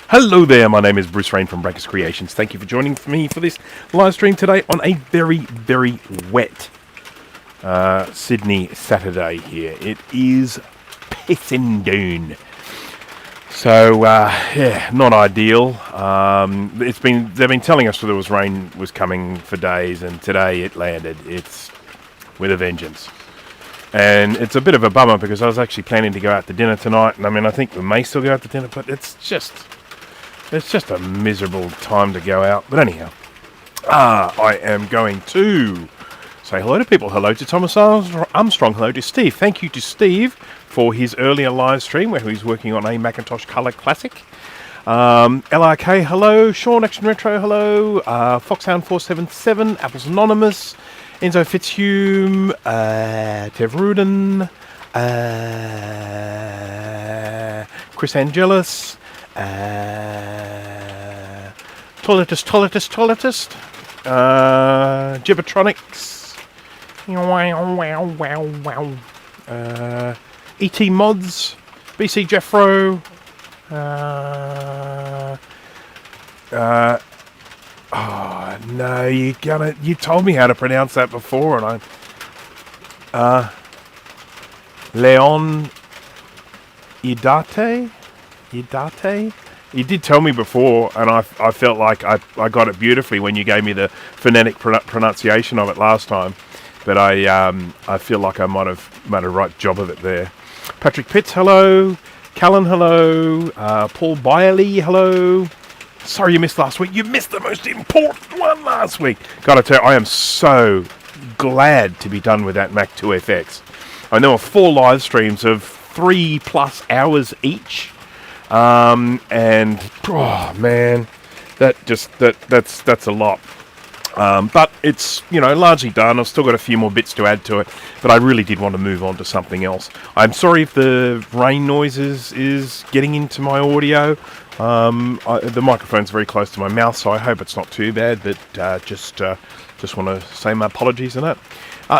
Hello there, my name is Bruce Rain from Breakers Creations. Thank you for joining me for this live stream today on a very, very wet Sydney Saturday here. It is pissing down. So, yeah, not ideal. They've been telling us that there was rain was coming for days, and today it landed. It's with a vengeance. And it's a bit of a bummer because I was actually planning to go out to dinner tonight, and I mean, I think we may still go out to dinner, but it's just a miserable time to go out. But anyhow, I am going to say hello to people. Hello to Thomas Armstrong. Hello to Steve. Thank you to Steve for his earlier live stream where he's working on a Macintosh Color Classic. LRK, hello. Sean Action Retro, hello. Foxhound 477, Apple's Anonymous, Enzo Fitzhume, Tev Rudin, Chris Angelis, Toiletist, Gibbertronics, ET Mods, BC Jeffro, oh no, you told me how to pronounce that before, and Leon Idate. You did tell me before, and I felt like I got it beautifully when you gave me the phonetic pronunciation of it last time. But I feel like I might have made a right job of it there. Patrick Pitts, hello. Callan, hello. Paul Byerly, hello. Sorry you missed last week. You missed the most important one last week. Gotta tell you, I am so glad to be done with that Mac 2FX. I know 4 live streams of 3+ hours each. And oh man, that's a lot. But it's, largely done. I've still got a few more bits to add to it, but I really did want to move on to something else. I'm sorry if the rain noises is getting into my audio. The microphone's very close to my mouth, so I hope it's not too bad, but just want to say my apologies on that.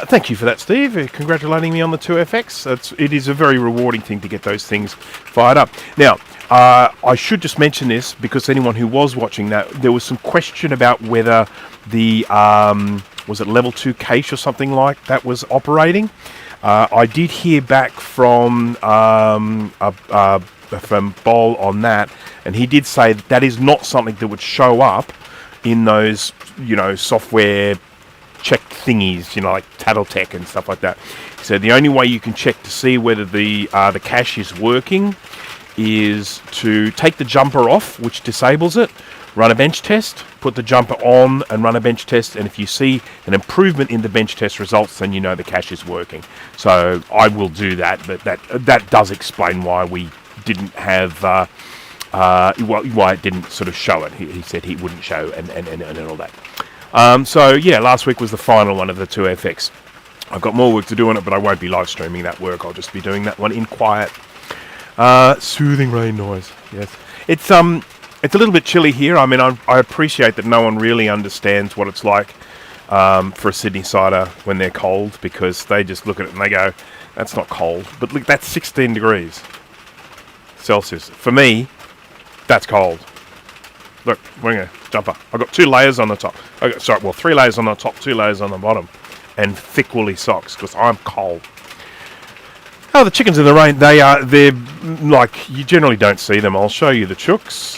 Thank you for that, Steve, congratulating me on the 2FX. It is a very rewarding thing to get those things fired up. Now, I should just mention this because anyone who was watching that, there was some question about whether the, was it level 2 cache or something like that was operating. I did hear back from Bol on that, and he did say that is not something that would show up in those, software check thingies, like Tattletech and stuff like that. So the only way you can check to see whether the cache is working is to take the jumper off, which disables it, run a bench test, put the jumper on and run a bench test, and if you see an improvement in the bench test results, then you know the cache is working. So I will do that, but that does explain why we didn't have why it didn't sort of show it. He said he wouldn't show and all that. So yeah, last week was the final one of the 2FX. I've got more work to do on it, but I won't be live streaming that work. I'll just be doing that one in quiet. Soothing rain noise. Yes, it's a little bit chilly here. I mean, I appreciate that no one really understands what it's like for a Sydney cider when they're cold, because they just look at it and they go, "That's not cold." But look, that's 16 degrees Celsius. For me, that's cold. Look, wearing a jumper. I've got 2 layers on the top. 3 layers on the top, 2 layers on the bottom, and thick woolly socks because I'm cold. Oh, the chickens in the rain, they're like, you generally don't see them. I'll show you the chooks.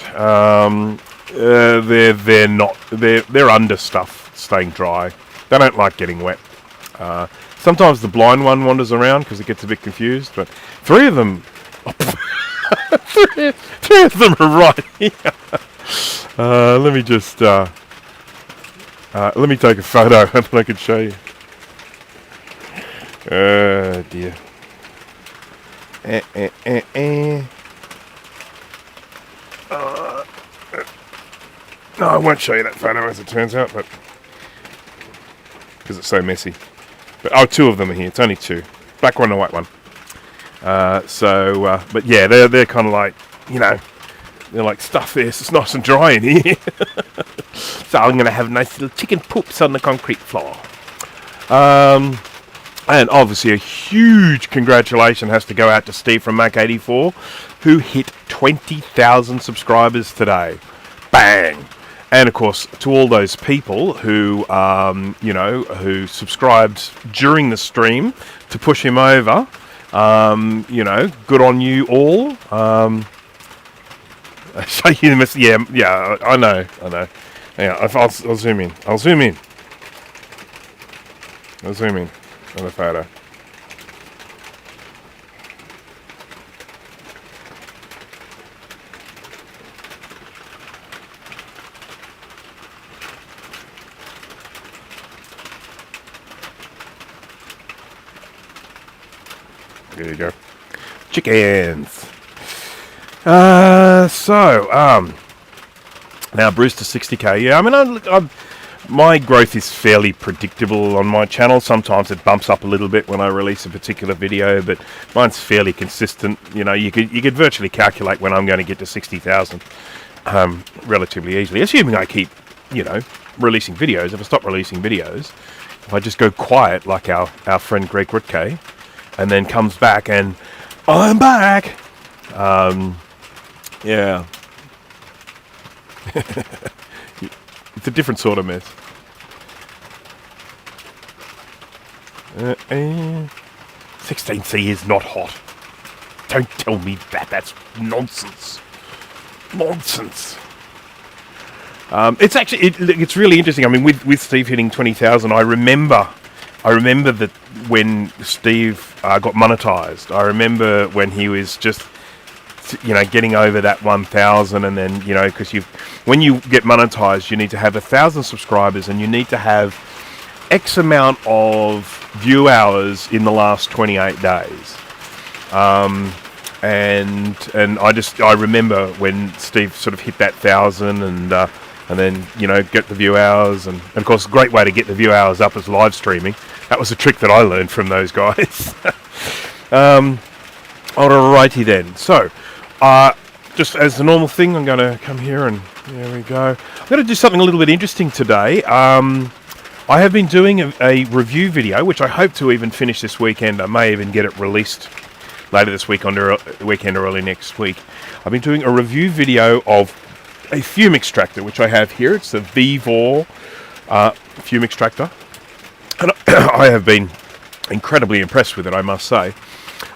They're under stuff, staying dry. They don't like getting wet. Sometimes the blind one wanders around because it gets a bit confused, but 3 of them, three of them are right here. Let me just, let me take a photo and I can show you. Oh dear. No, I won't show you that photo as it turns out, but because it's so messy. But 2 of them are here. It's only 2, black one and a white one. But yeah, they're kind of like, they're like, stuff this. It's nice and dry in here. So I'm going to have nice little chicken poops on the concrete floor. And obviously a huge congratulations has to go out to Steve from Mac 84, who hit 20,000 subscribers today. Bang! And of course, to all those people who, you know, who subscribed during the stream to push him over, you know, good on you all. Show you the yeah, I know. Yeah, I'll zoom in. I'll zoom in on the photo. There you go. Chickens. Now Bruce to 60k. Yeah, I mean, my growth is fairly predictable on my channel. Sometimes it bumps up a little bit when I release a particular video, but mine's fairly consistent. You know, you could virtually calculate when I'm going to get to 60,000 relatively easily, assuming I keep, you know, releasing videos. If I stop releasing videos, if I just go quiet like our friend Greg Rutke, and then comes back and I'm back. Yeah. It's a different sort of mess. 16C is not hot. Don't tell me that. That's nonsense. Nonsense. It's actually it's really interesting. I mean, with Steve hitting 20,000, I remember that when Steve got monetized. I remember when he was just, you know, getting over that 1,000, and then, you know, because when you get monetized, you need to have 1,000 subscribers, and you need to have X amount of view hours in the last 28 days. And I remember when Steve sort of hit that 1,000, and then, you know, get the view hours, and of course, a great way to get the view hours up is live streaming. That was a trick that I learned from those guys. Alrighty then. So, just as the normal thing, I'm going to come here, and there we go. I'm going to do something a little bit interesting today. I have been doing a review video, which I hope to even finish this weekend. I may even get it released later this week, weekend or early next week. I've been doing a review video of a fume extractor, which I have here. It's the VVOR fume extractor. And I have been incredibly impressed with it, I must say.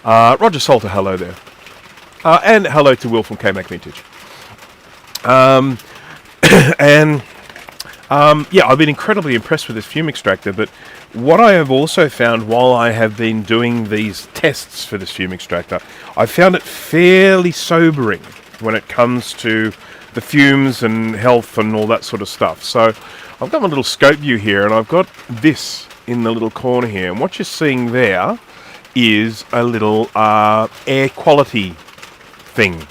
Roger Salter, hello there. And hello to Will from KMac Vintage. Yeah, I've been incredibly impressed with this fume extractor, but what I have also found while I have been doing these tests for this fume extractor, I found it fairly sobering when it comes to the fumes and health and all that sort of stuff. So I've got my little scope view here, and I've got this in the little corner here, and what you're seeing there is a little air quality thing.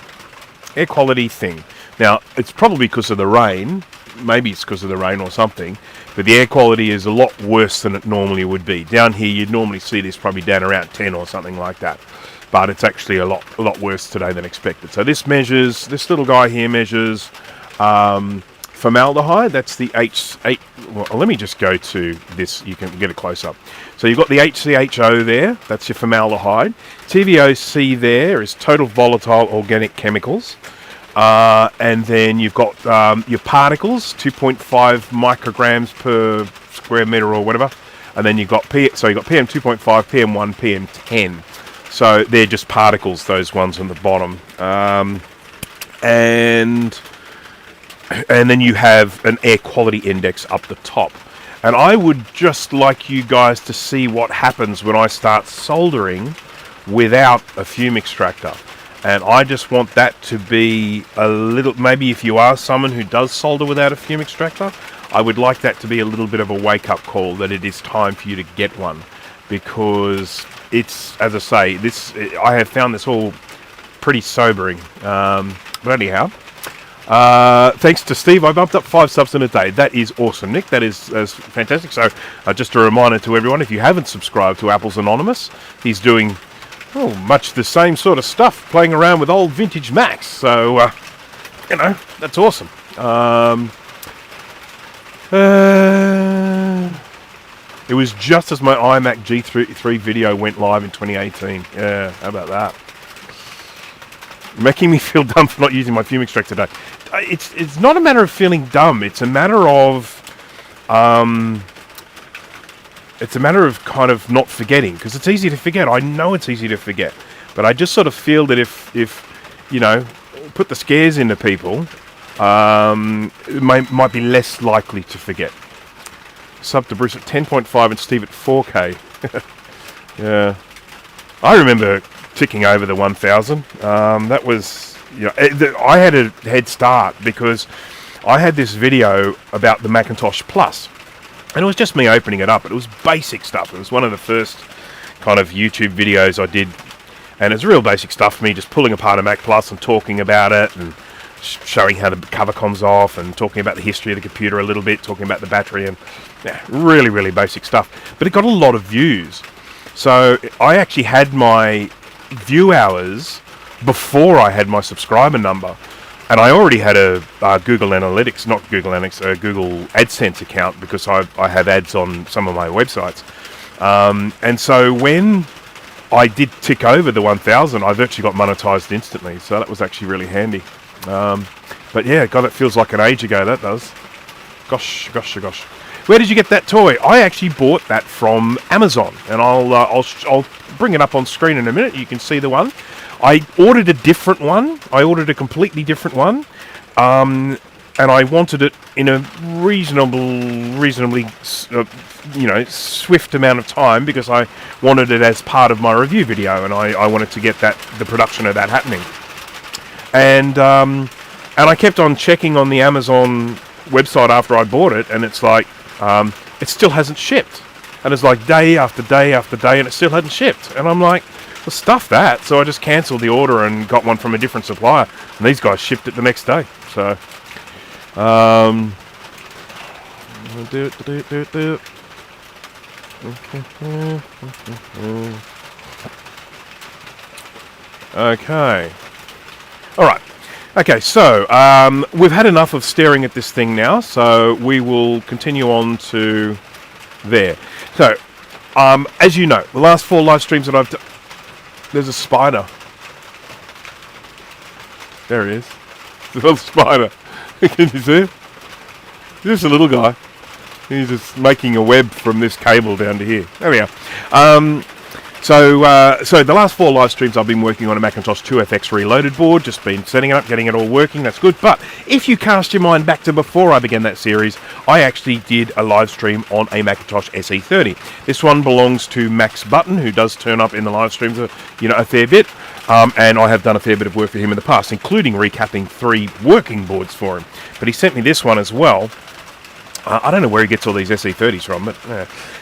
Now, it's probably because of the rain. Maybe it's because of the rain or something, but the air quality is a lot worse than it normally would be. Down here, you'd normally see this probably down around 10 or something like that, but it's actually a lot worse today than expected. So this little guy here measures formaldehyde. That's the H8. Well, let me just go to this. You can get it close up. So you've got the HCHO there. That's your formaldehyde. TVOC there is total volatile organic chemicals. And then you've got your particles, 2.5 micrograms per square meter or whatever. And then you've got you've got PM 2.5, PM1, PM10. So they're just particles, those ones on the bottom. And then you have an air quality index up the top. And I would just like you guys to see what happens when I start soldering without a fume extractor. And I just want that to be a little, maybe if you are someone who does solder without a fume extractor, I would like that to be a little bit of a wake-up call that it is time for you to get one. Because it's, as I say, I have found this all pretty sobering. But anyhow, thanks to Steve, I bumped up 5 subs in a day. That is awesome, Nick. That is fantastic. So just a reminder to everyone, if you haven't subscribed to Apple's Anonymous, he's doing much the same sort of stuff, playing around with old vintage Macs. So, you know, that's awesome. It was just as my iMac G3 video went live in 2018. Yeah, how about that? Making me feel dumb for not using my fume extractor today. It's not a matter of feeling dumb. It's a matter of kind of not forgetting, because it's easy to forget. I know it's easy to forget, but I just sort of feel that if you know, put the scares into people, it might be less likely to forget. Sub to Bruce at 10.5 and Steve at 4K. Yeah, I remember ticking over the 1,000. That was, you know, I had a head start because I had this video about the Macintosh Plus, and it was just me opening it up. It was basic stuff. It was one of the first kind of YouTube videos I did, and it's real basic stuff for me, just pulling apart a Mac Plus and talking about it and showing how the cover comes off and talking about the history of the computer a little bit, talking about the battery, and yeah, really, really basic stuff. But it got a lot of views. So I actually had my view hours before I had my subscriber number, and I already had a Google Analytics, not Google Analytics, a Google AdSense account, because I have ads on some of my websites. And so when I did tick over the 1,000, I virtually got monetized instantly. So that was actually really handy. But yeah, God, it feels like an age ago, that does. Gosh. Where did you get that toy? I actually bought that from Amazon, and I'll bring it up on screen in a minute. You can see the one. I ordered a different one. I ordered a completely different one, and I wanted it in a reasonably, swift amount of time, because I wanted it as part of my review video, and I wanted to get the production of that happening. And I kept on checking on the Amazon website after I bought it, and it's like, it still hasn't shipped. And it's like day after day after day, and it still hadn't shipped. And I'm like, well, stuff that. So I just cancelled the order and got one from a different supplier. And these guys shipped it the next day. So, Okay. All right. Okay, so we've had enough of staring at this thing now, so we will continue on to there. So, as you know, the last 4 live streams that I've done, there's a spider. There he is. There's a little spider. Can you see it? He's just a little guy. He's just making a web from this cable down to here. There we are. So the last 4 live streams I've been working on a Macintosh 2FX Reloaded board, just been setting it up, getting it all working, that's good. But if you cast your mind back to before I began that series, I actually did a live stream on a Macintosh SE30. This one belongs to Max Button, who does turn up in the live streams a fair bit, and I have done a fair bit of work for him in the past, including recapping 3 working boards for him. But he sent me this one as well. I don't know where he gets all these SE30s from, but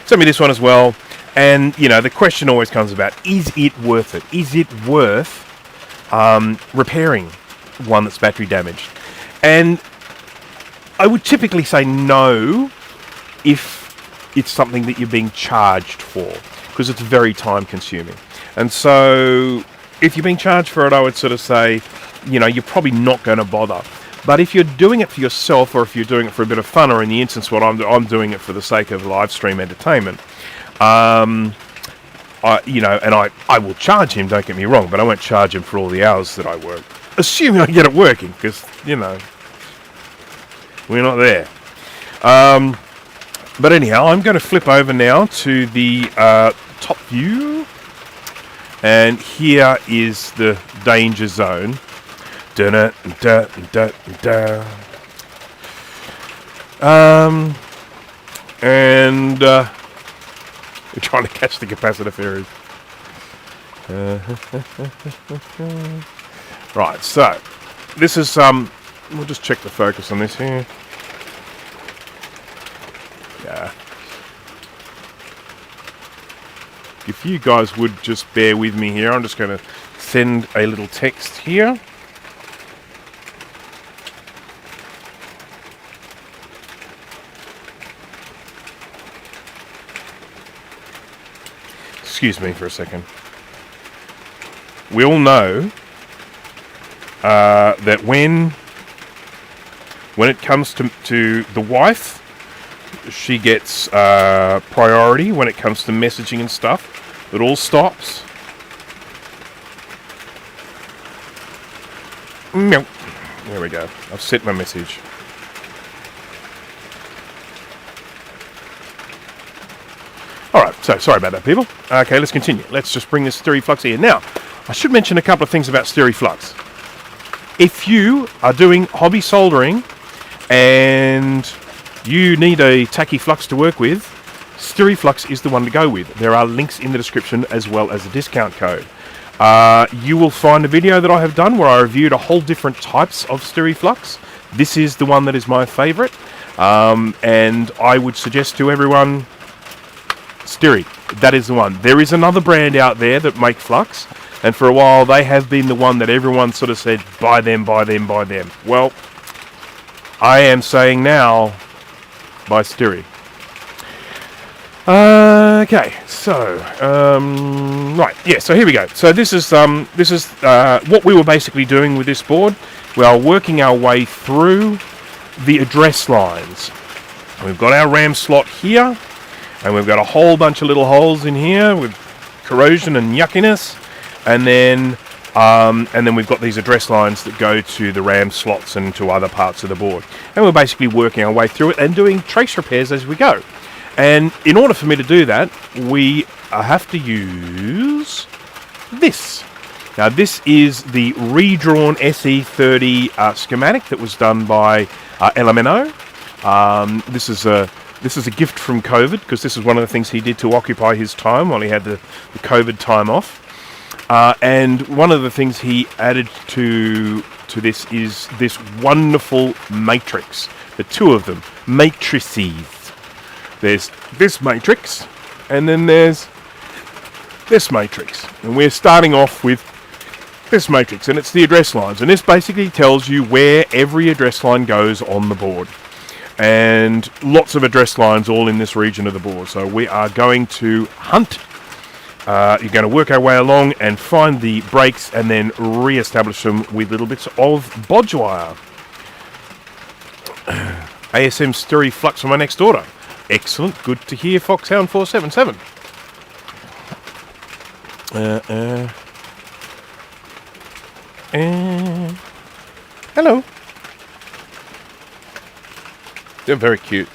sent me this one as well. And, the question always comes about, is it worth it? Is it worth repairing one that's battery damaged? And I would typically say no if it's something that you're being charged for, because it's very time consuming. And so if you're being charged for it, I would sort of say, you're probably not going to bother. But if you're doing it for yourself, or if you're doing it for a bit of fun, or in the instance what I'm doing it for the sake of live stream entertainment, and I will charge him, don't get me wrong, but I won't charge him for all the hours that I work, assuming I get it working, because, we're not there. But anyhow, I'm going to flip over now to the top view, and here is the danger zone. And we're trying to catch the capacitor fairies. Right, so this is we'll just check the focus on this here. Yeah. If you guys would just bear with me here, I'm just going to send a little text here. Excuse me for a second. We all know that when it comes to the wife, she gets priority when it comes to messaging and stuff. It all stops. Meow. There we go. I've sent my message. Alright, so sorry about that, people. Okay, let's continue. Let's just bring this SteriFlux here. Now, I should mention a couple of things about SteriFlux. If you are doing hobby soldering and you need a tacky flux to work with, SteriFlux is the one to go with. There are links in the description as well as a discount code. You will find a video that I have done where I reviewed a whole different types of SteriFlux. This is the one that is my favourite, and I would suggest to everyone, Steri, that is the one. There is another brand out there that make flux, and for a while they have been the one that everyone sort of said, buy them, buy them, buy them. Well, I am saying now, buy Steri. Okay, so right, yeah. So here we go. So this is what we were basically doing with this board. We are working our way through the address lines. We've got our RAM slot here, and we've got a whole bunch of little holes in here with corrosion and yuckiness, and then we've got these address lines that go to the RAM slots and to other parts of the board. And we're basically working our way through it and doing trace repairs as we go. And in order for me to do that, we have to use this. Now, this is the redrawn SE30 schematic that was done by Elemento. This is a gift from COVID, because this is one of the things he did to occupy his time while he had the COVID time off. And one of the things he added to this is this wonderful matrix. The two of them, matrices. There's this matrix, and then there's this matrix. And we're starting off with this matrix, and it's the address lines. And this basically tells you where every address line goes on the board. And lots of address lines all in this region of the board. So we are going to hunt. You're going to work our way along and find the breaks and then re-establish them with little bits of bodge wire. ASM SteriFlux for my next order. Excellent. Good to hear, Foxhound 477. Hello. They're very cute.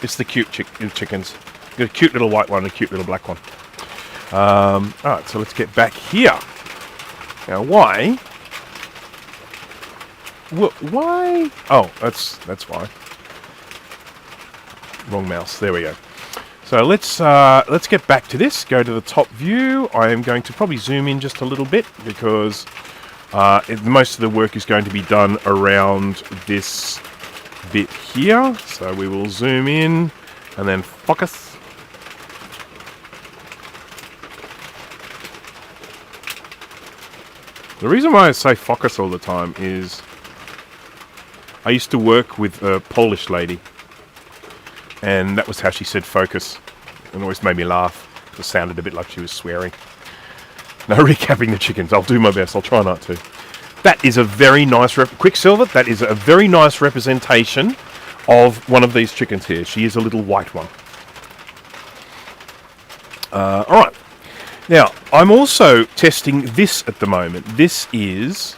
It's the cute chickens. Got a cute little white one and a cute little black one. Alright, so let's get back here. Now, why? Why? Oh, that's why. Wrong mouse. There we go. So let's get back to this. Go to the top view. I am going to probably zoom in just a little bit because most of the work is going to be done around this bit here. So we will zoom in and then focus. The reason why I say focus all the time is I used to work with a Polish lady, and that was how she said focus. It always made me laugh. It sounded a bit like she was swearing. No recapping the chickens. I'll do my best. I'll try not to. That is a very nice Quicksilver. That is a very nice representation of one of these chickens here. She is a little white one. Alright. Now, I'm also testing this at the moment. This is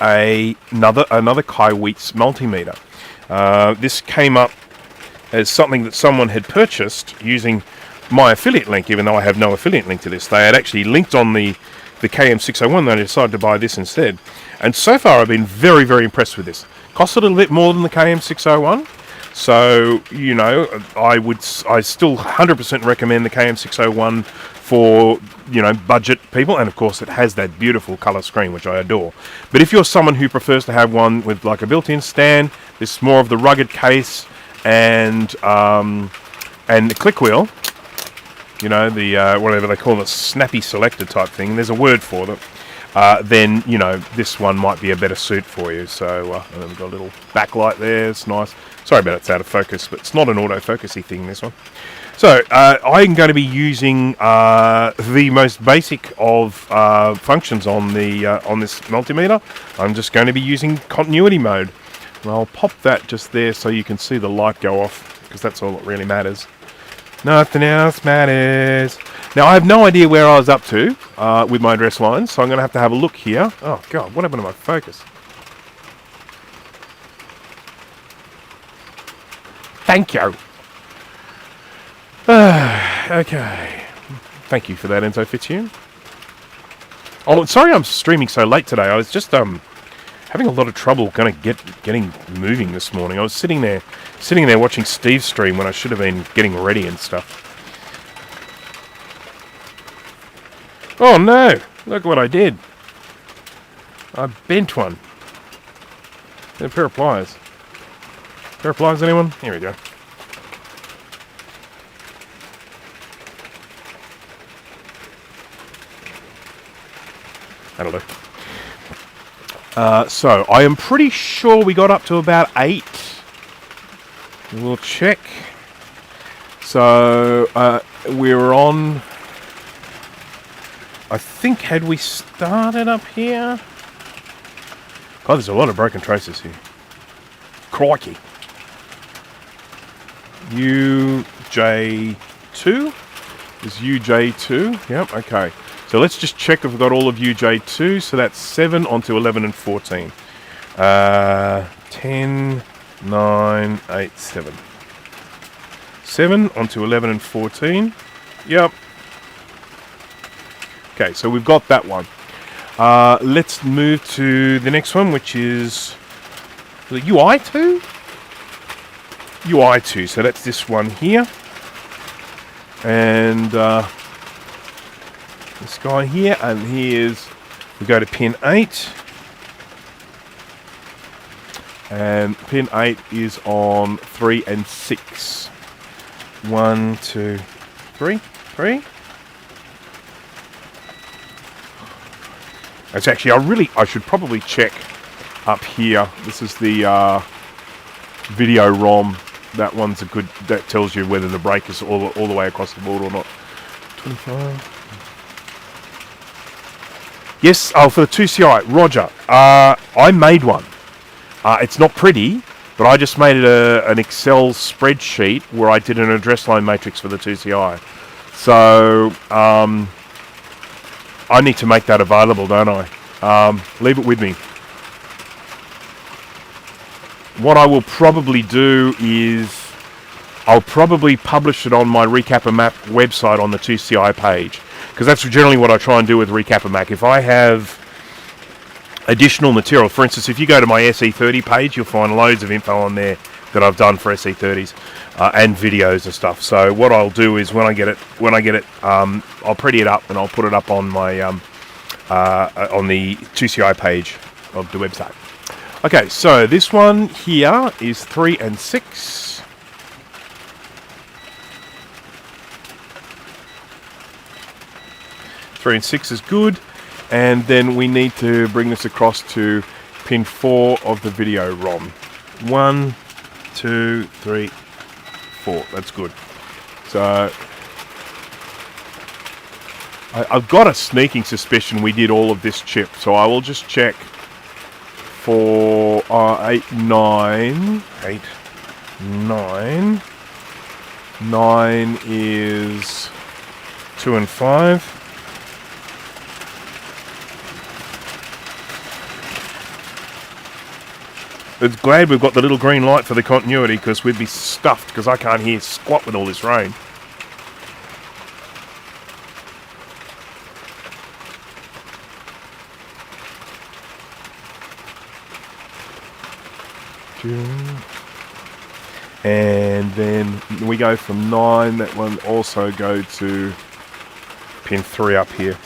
another Kaiweets multimeter. This came up as something that someone had purchased using my affiliate link, even though I have no affiliate link to this. They had actually linked on the KM601, and I decided to buy this instead. And so far, I've been very, very impressed with this. Cost a little bit more than the KM601. So, you know, I still 100% recommend the KM601 for, you know, budget people. And of course, it has that beautiful color screen, which I adore. But if you're someone who prefers to have one with like a built-in stand, this is more of the rugged case and the click wheel, you know, the whatever they call it, snappy selector type thing. There's a word for them. Then, you know, this one might be a better suit for you. So, and then we've got a little backlight there. It's nice. Sorry about it's out of focus, but it's not an autofocusy thing, this one. So, I'm going to be using the most basic of functions on this multimeter. I'm just going to be using continuity mode. And I'll pop that just there so you can see the light go off, because that's all that really matters. Nothing else matters. Now, I have no idea where I was up to. with my address lines, so I'm going to have a look here. Oh, God, what happened to my focus? Thank you. Okay. Thank you for that, Enzo Fitzhugh. Oh, sorry I'm streaming so late today. I was just having a lot of trouble getting moving this morning. I was sitting there watching Steve stream when I should have been getting ready and stuff. Oh no! Look what I did. I bent one. A pair of pliers. Pair of pliers, anyone? Here we go. That'll do. So, I am pretty sure we got up to about 8. We'll check. So, we were on... I think, had we started up here? God, there's a lot of broken traces here. Crikey. UJ2? Is UJ2? Yep, okay. So let's just check if we've got all of UJ2. So that's 7 onto 11 and 14. 10, 9, 8, 7. 7 onto 11 and 14. Yep. Okay, so we've got that one. Let's move to the next one, which is the UI2? UI2, so that's this one here. And this guy here, and here's, we go to pin 8. And pin 8 is on 3 and 6. 1, 2, 3, 3. It's actually, I should probably check up here. This is the video ROM. That one's a good, that tells you whether the break is all the way across the board or not. 25. Yes, oh, for the 2CI, Roger. I made one. It's not pretty, but I just made it an Excel spreadsheet where I did an address line matrix for the 2CI. So, I need to make that available, don't I? Leave it with me. What I will probably do is I'll probably publish it on my Recap-A-Mac website on the 2CI page, because that's generally what I try and do with Recap-A-Mac. If I have additional material, for instance, if you go to my SE30 page, you'll find loads of info on there that I've done for SE30s and videos and stuff. So what I'll do is when I get it, I'll pretty it up and I'll put it up on my on the 2CI page of the website. Okay, so this one here is 3 and 6. Three and 6 is good. And then we need to bring this across to pin 4 of the video ROM. 1, 2, 3, 4. That's good. So I've got a sneaking suspicion we did all of this chip. So I will just check for 8, 9. 8, 9. 9 is 2 and 5. It's glad we've got the little green light for the continuity, because we'd be stuffed, because I can't hear squat with all this rain. And then we go from 9, that one also go to pin 3 up here.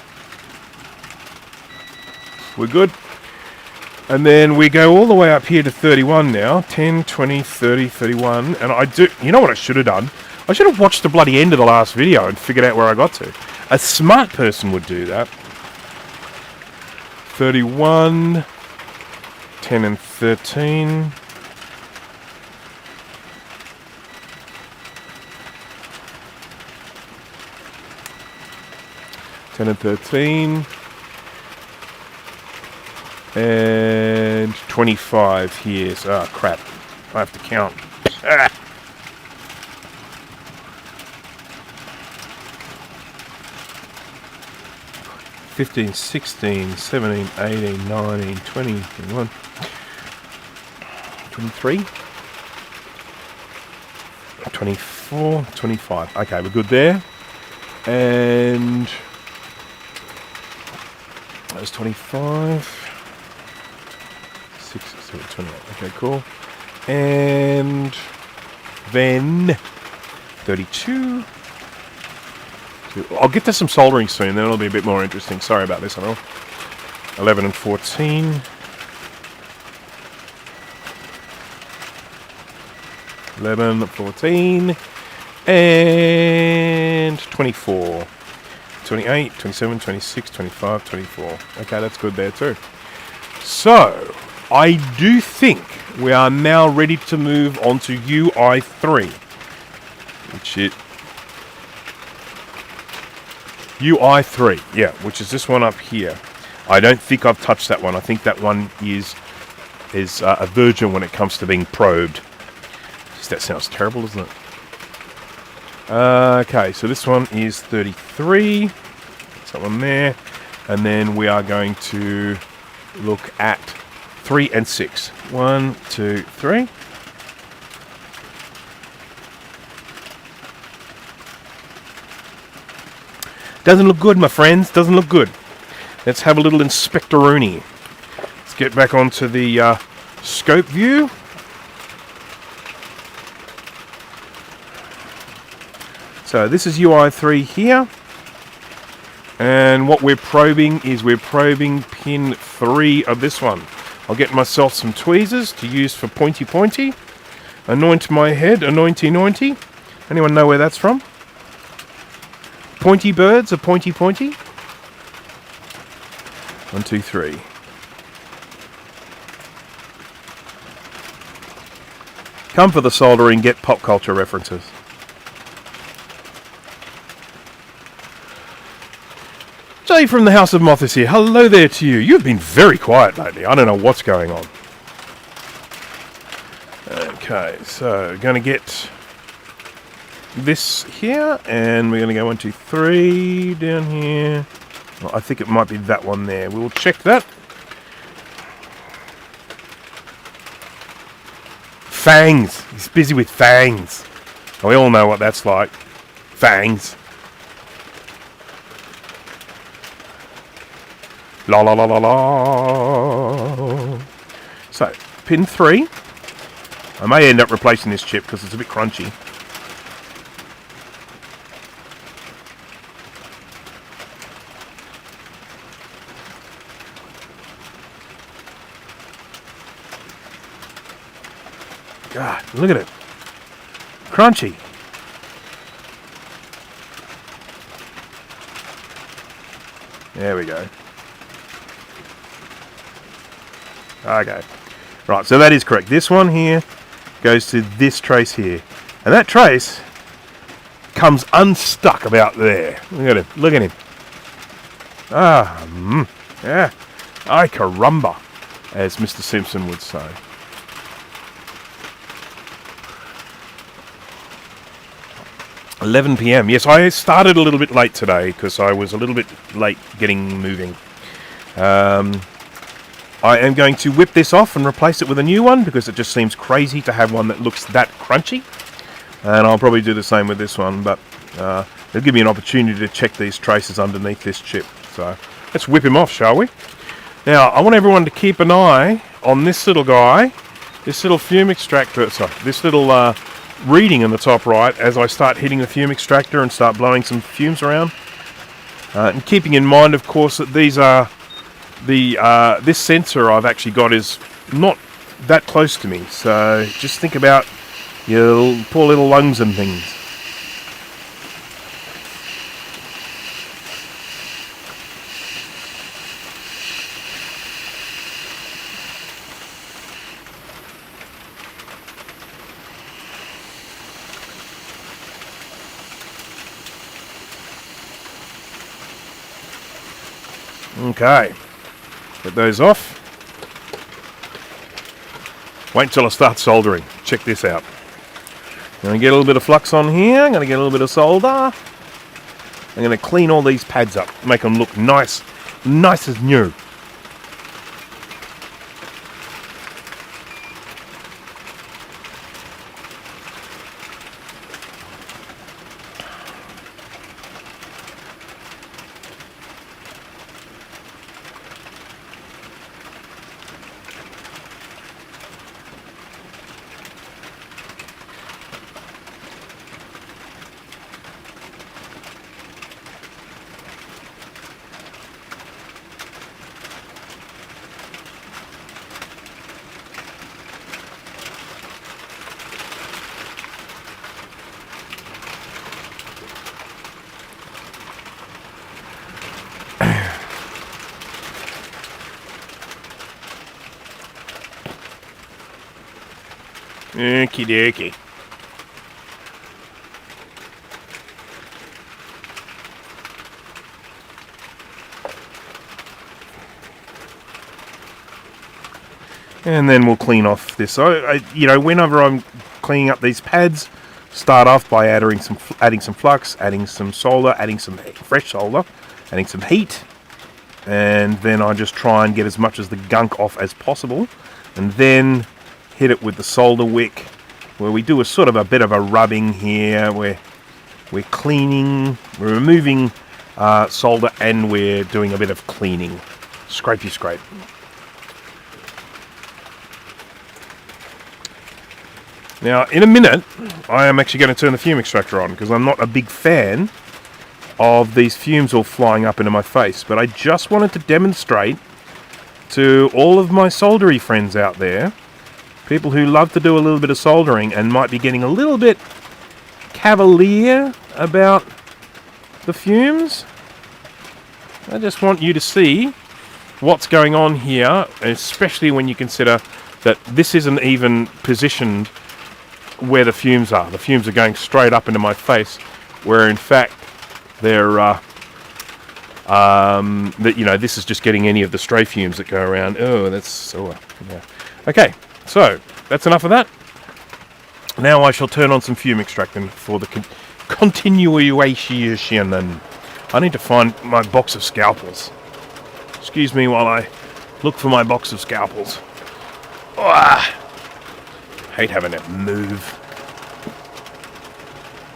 We're good. And then we go all the way up here to 31 now. 10, 20, 30, 31. And I do... You know what I should have done? I should have watched the bloody end of the last video and figured out where I got to. A smart person would do that. 31. 10 and 13. And 25 here. Oh, crap. I have to count. 15, 16, 17, 18, 19, 20, 21, 23, 24, 25. Okay, we're good there. And that was 25, 6, 7, 28. Okay, cool. And then 32. I'll get to some soldering soon, then it'll be a bit more interesting. Sorry about this, I know. 11 and 14. 11, 14, and 24. 28, 27, 26, 25, 24. Okay, that's good there too. So, I do think we are now ready to move on to UI3. Which is... UI3, yeah, which is this one up here. I don't think I've touched that one. I think that one is a virgin when it comes to being probed. Just, that sounds terrible, doesn't it? Okay, so this one is 33. That's that one there. And then we are going to look at 3 and 6. 1, 2, 3. Doesn't look good, my friends. Doesn't look good. Let's have a little inspectoroonie. Let's get back onto the scope view. So this is UI3 here. And what we're probing is we're probing pin 3 of this one. I'll get myself some tweezers to use for pointy. Anoint my head, anointy. Anyone know where that's from? Pointy birds are pointy. 1, 2, 3. Come for the soldering, get pop culture references. Jay from the House of Moth is here. Hello there to you. You've been very quiet lately. I don't know what's going on. Okay, so going to get this here, and we're going to go 1, 2, 3 down here. Well, I think it might be that one there. We'll check that. Fangs. He's busy with fangs. We all know what that's like. Fangs. La la la la la. So, pin 3. I may end up replacing this chip because it's a bit crunchy. God, look at it. Crunchy. There we go. Okay. Right, so that is correct. This one here goes to this trace here. And that trace comes unstuck about there. Look at him. Look at him. Yeah. Ay caramba, as Mr. Simpson would say. $11 p.m. Yes, I started a little bit late today because I was a little bit late getting moving. I am going to whip this off and replace it with a new one because it just seems crazy to have one that looks that crunchy. And I'll probably do the same with this one, but it'll give me an opportunity to check these traces underneath this chip. So let's whip him off, shall we? Now, I want everyone to keep an eye on this little guy, this little fume extractor, this little reading in the top right as I start hitting the fume extractor and start blowing some fumes around. And keeping in mind, of course, that these are this sensor I've actually got is not that close to me, so just think about your poor little lungs and things. Okay. Get those off. Wait until I start soldering. Check this out. I'm going to get a little bit of flux on here. I'm going to get a little bit of solder. I'm going to clean all these pads up. Make them look nice nice as new. Okie dokie. And then we'll clean off this. You know, whenever I'm cleaning up these pads, start off by adding some flux, adding some solder, adding some fresh solder, adding some heat, and then I just try and get as much as the gunk off as possible, and then hit it with the solder wick, where we do a sort of a bit of a rubbing here, where we're cleaning, we're removing solder, and we're doing a bit of cleaning. Scrapey scrape. Now, in a minute, I am actually going to turn the fume extractor on, because I'm not a big fan of these fumes all flying up into my face. But I just wanted to demonstrate to all of my soldery friends out there, people who love to do a little bit of soldering and might be getting a little bit cavalier about the fumes. I just want you to see what's going on here, especially when you consider that this isn't even positioned where the fumes are. The fumes are going straight up into my face, where in fact they're that, you know, this is just getting any of the stray fumes that go around. Oh, that's so yeah. Okay, so that's enough of that. Now I shall turn on some fume extractant for the continuation. And I need to find my box of scalpels. Excuse me while I look for my box of scalpels. Hate having it move.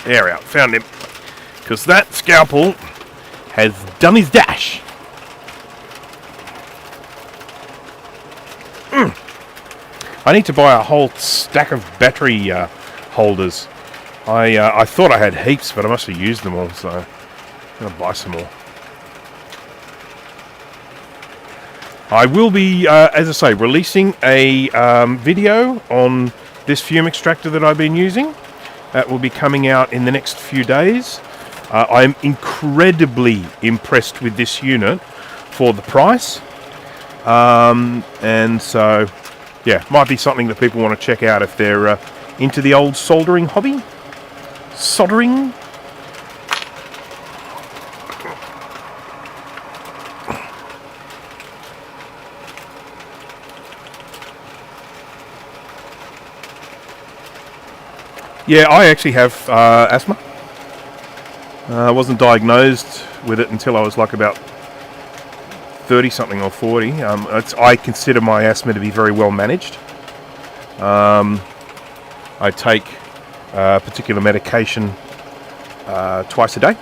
There we are, found him. Because that scalpel has done his dash. I need to buy a whole stack of battery holders. I thought I had heaps, but I must have used them all, so I'm going to buy some more. I will be, as I say, releasing a video on this fume extractor that I've been using. That will be coming out in the next few days. I'm incredibly impressed with this unit for the price. And so, yeah, might be something that people want to check out if they're into the old soldering hobby. Soldering. Yeah, I actually have asthma. I wasn't diagnosed with it until I was like about 30-something or 40. I consider my asthma to be very well managed. I take particular medication twice a day,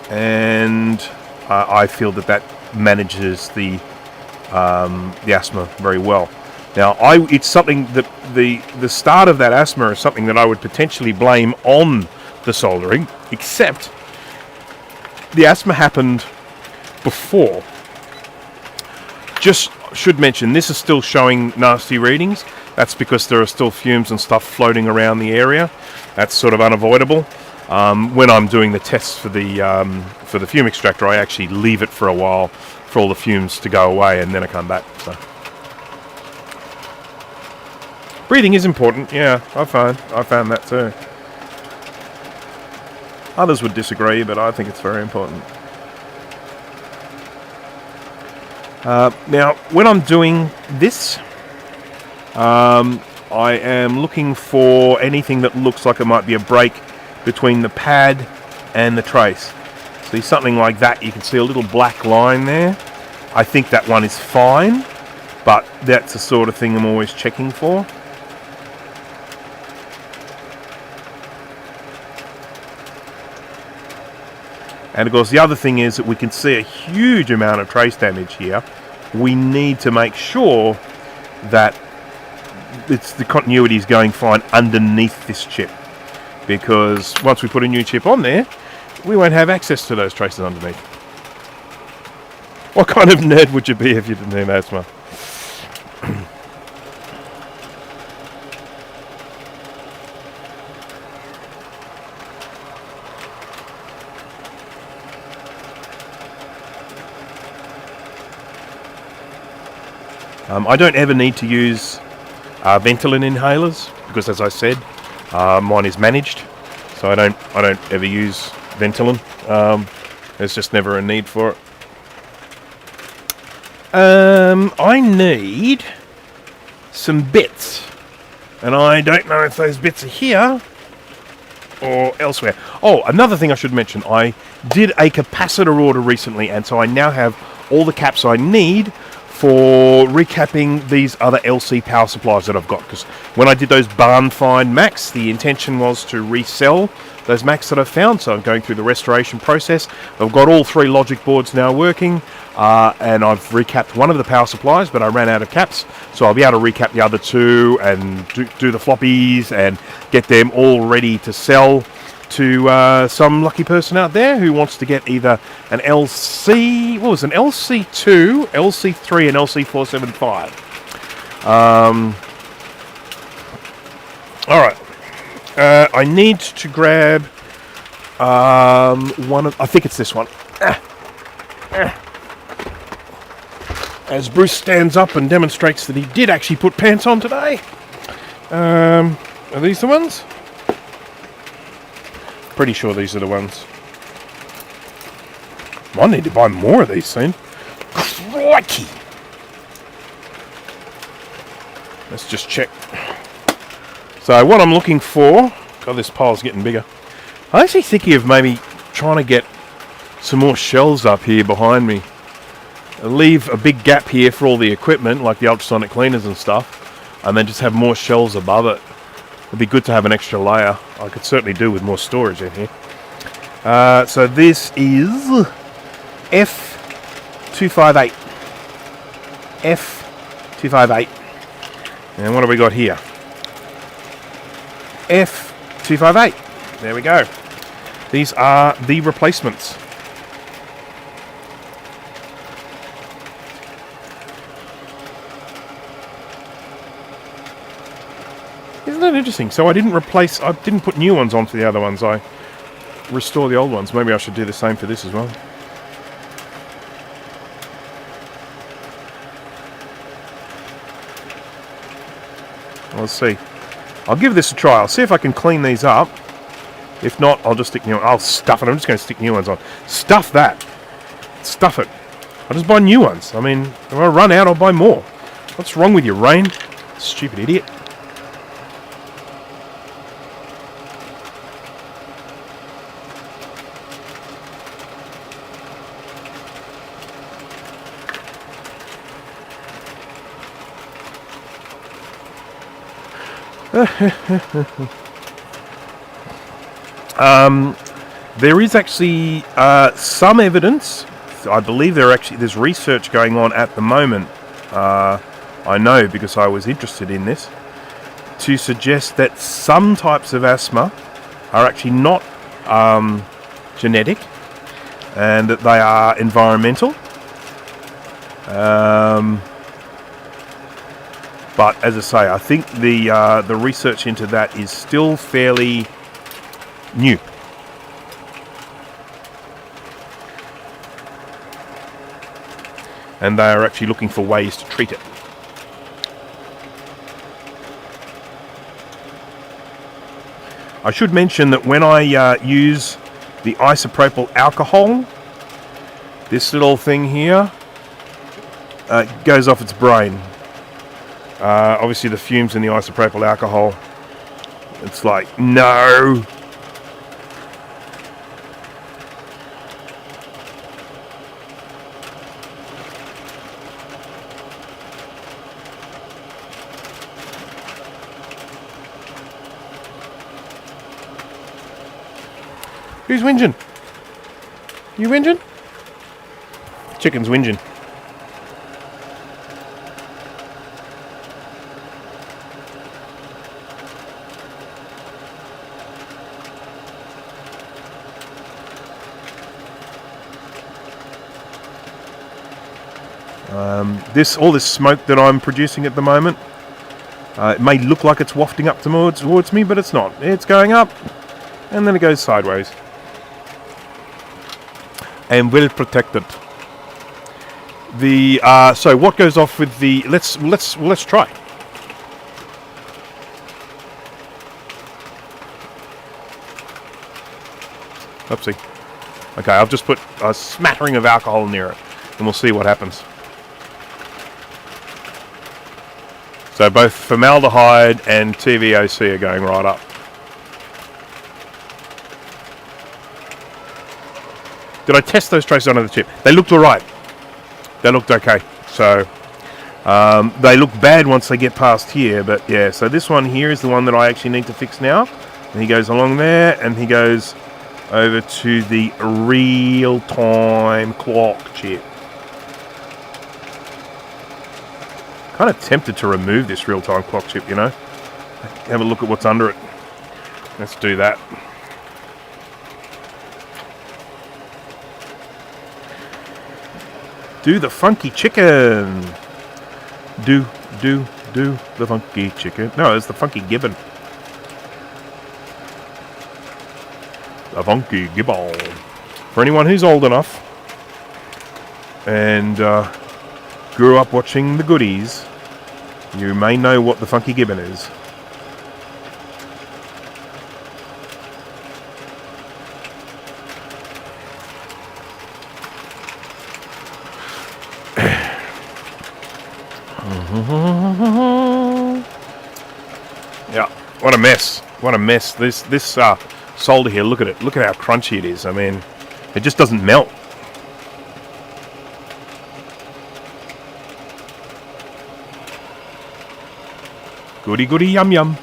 and I feel that manages the asthma very well. Now, it's something that the start of that asthma is something that I would potentially blame on the soldering, except the asthma happened before. Just should mention, this is still showing nasty readings. That's because there are still fumes and stuff floating around the area. That's sort of unavoidable. When I'm doing the tests for the fume extractor, I actually leave it for a while for all the fumes to go away, and then I come back. So. Breathing is important, yeah, I found that too. Others would disagree, but I think it's very important. Now, when I'm doing this, I am looking for anything that looks like it might be a break between the pad and the trace. See, something like that, you can see a little black line there. I think that one is fine, but that's the sort of thing I'm always checking for. And of course the other thing is that we can see a huge amount of trace damage here. We need to make sure that the continuity is going fine underneath this chip, because once we put a new chip on there, we won't have access to those traces underneath. What kind of nerd would you be if you didn't do asthma? I don't ever need to use Ventolin inhalers because, as I said, mine is managed, so I don't ever use Ventolin. There's just never a need for it. I need some bits, and I don't know if those bits are here or elsewhere. Oh, another thing I should mention, I did a capacitor order recently, and so I now have all the caps I need for recapping these other LC power supplies that I've got, because when I did those barn find Macs, the intention was to resell those Macs that I've found, so I'm going through the restoration process. I've got all 3 logic boards now working, and I've recapped one of the power supplies, but I ran out of caps, so I'll be able to recap the other 2 and do the floppies and get them all ready to sell to some lucky person out there who wants to get either an LC, what was it, an LC2, LC3 and LC475. Alright, I need to grab one of, I think it's this one. As Bruce stands up and demonstrates that he did actually put pants on today. Are these the ones? Pretty sure these are the ones. I need to buy more of these soon. Crikey! Let's just check. So what I'm looking for... God, this pile's getting bigger. I'm actually thinking of maybe trying to get some more shelves up here behind me. I'll leave a big gap here for all the equipment, like the ultrasonic cleaners and stuff, and then just have more shelves above it. It'd be good to have an extra layer. I could certainly do with more storage in here. So this is F258. F258. And what have we got here? F258. There we go. These are the replacements. Isn't that interesting? So I didn't put new ones onto the other ones. I restore the old ones. Maybe I should do the same for this as well. Let's see. I'll give this a try. I'll see if I can clean these up. If not, I'll just stick new ones. I'll stuff it. I'm just going to stick new ones on. Stuff that. Stuff it. I'll just buy new ones. I mean, if I run out, I'll buy more. What's wrong with you, Rain? Stupid idiot. There is actually some evidence. I believe there's research going on at the moment. I know because I was interested in this, to suggest that some types of asthma are actually not genetic, and that they are environmental. But as I say, I think the research into that is still fairly new. And they are actually looking for ways to treat it. I should mention that when I use the isopropyl alcohol, this little thing here goes off its brain. Obviously the fumes in the isopropyl alcohol, it's like, no. Who's whinging? You whinging? Chicken's whinging. All this smoke that I'm producing at the moment, it may look like it's wafting up towards me, but it's not. It's going up, and then it goes sideways. And well protected. So what goes off with the? Let's try. Oopsie. Okay, I've just put a smattering of alcohol near it, and we'll see what happens. So both formaldehyde and TVOC are going right up. Did I test those traces onto the chip? They looked alright. They looked okay. So they look bad once they get past here, but yeah, so this one here is the one that I actually need to fix now. And he goes along there, and he goes over to the real-time clock chip. Kind of tempted to remove this real-time clock chip, you know. Have a look at what's under it. Let's do that. Do the funky chicken. Do the funky chicken. No, it's the funky gibbon. The funky gibbon. For anyone who's old enough and grew up watching the goodies, you may know what the funky gibbon is. Yeah, what a mess. What a mess. This solder here, look at it. Look at how crunchy it is. I mean, it just doesn't melt. Goody goody yum yum.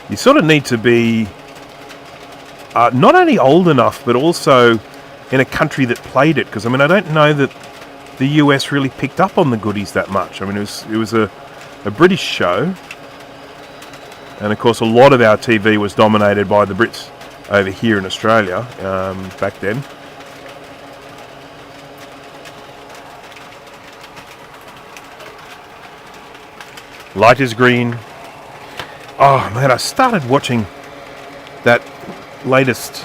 You sort of need to be not only old enough, but also in a country that played it. Because I mean, I don't know that the US really picked up on the goodies that much. I mean, it was a British show, and of course, a lot of our TV was dominated by the Brits over here in Australia back then. Light is green. Oh man, I started watching that latest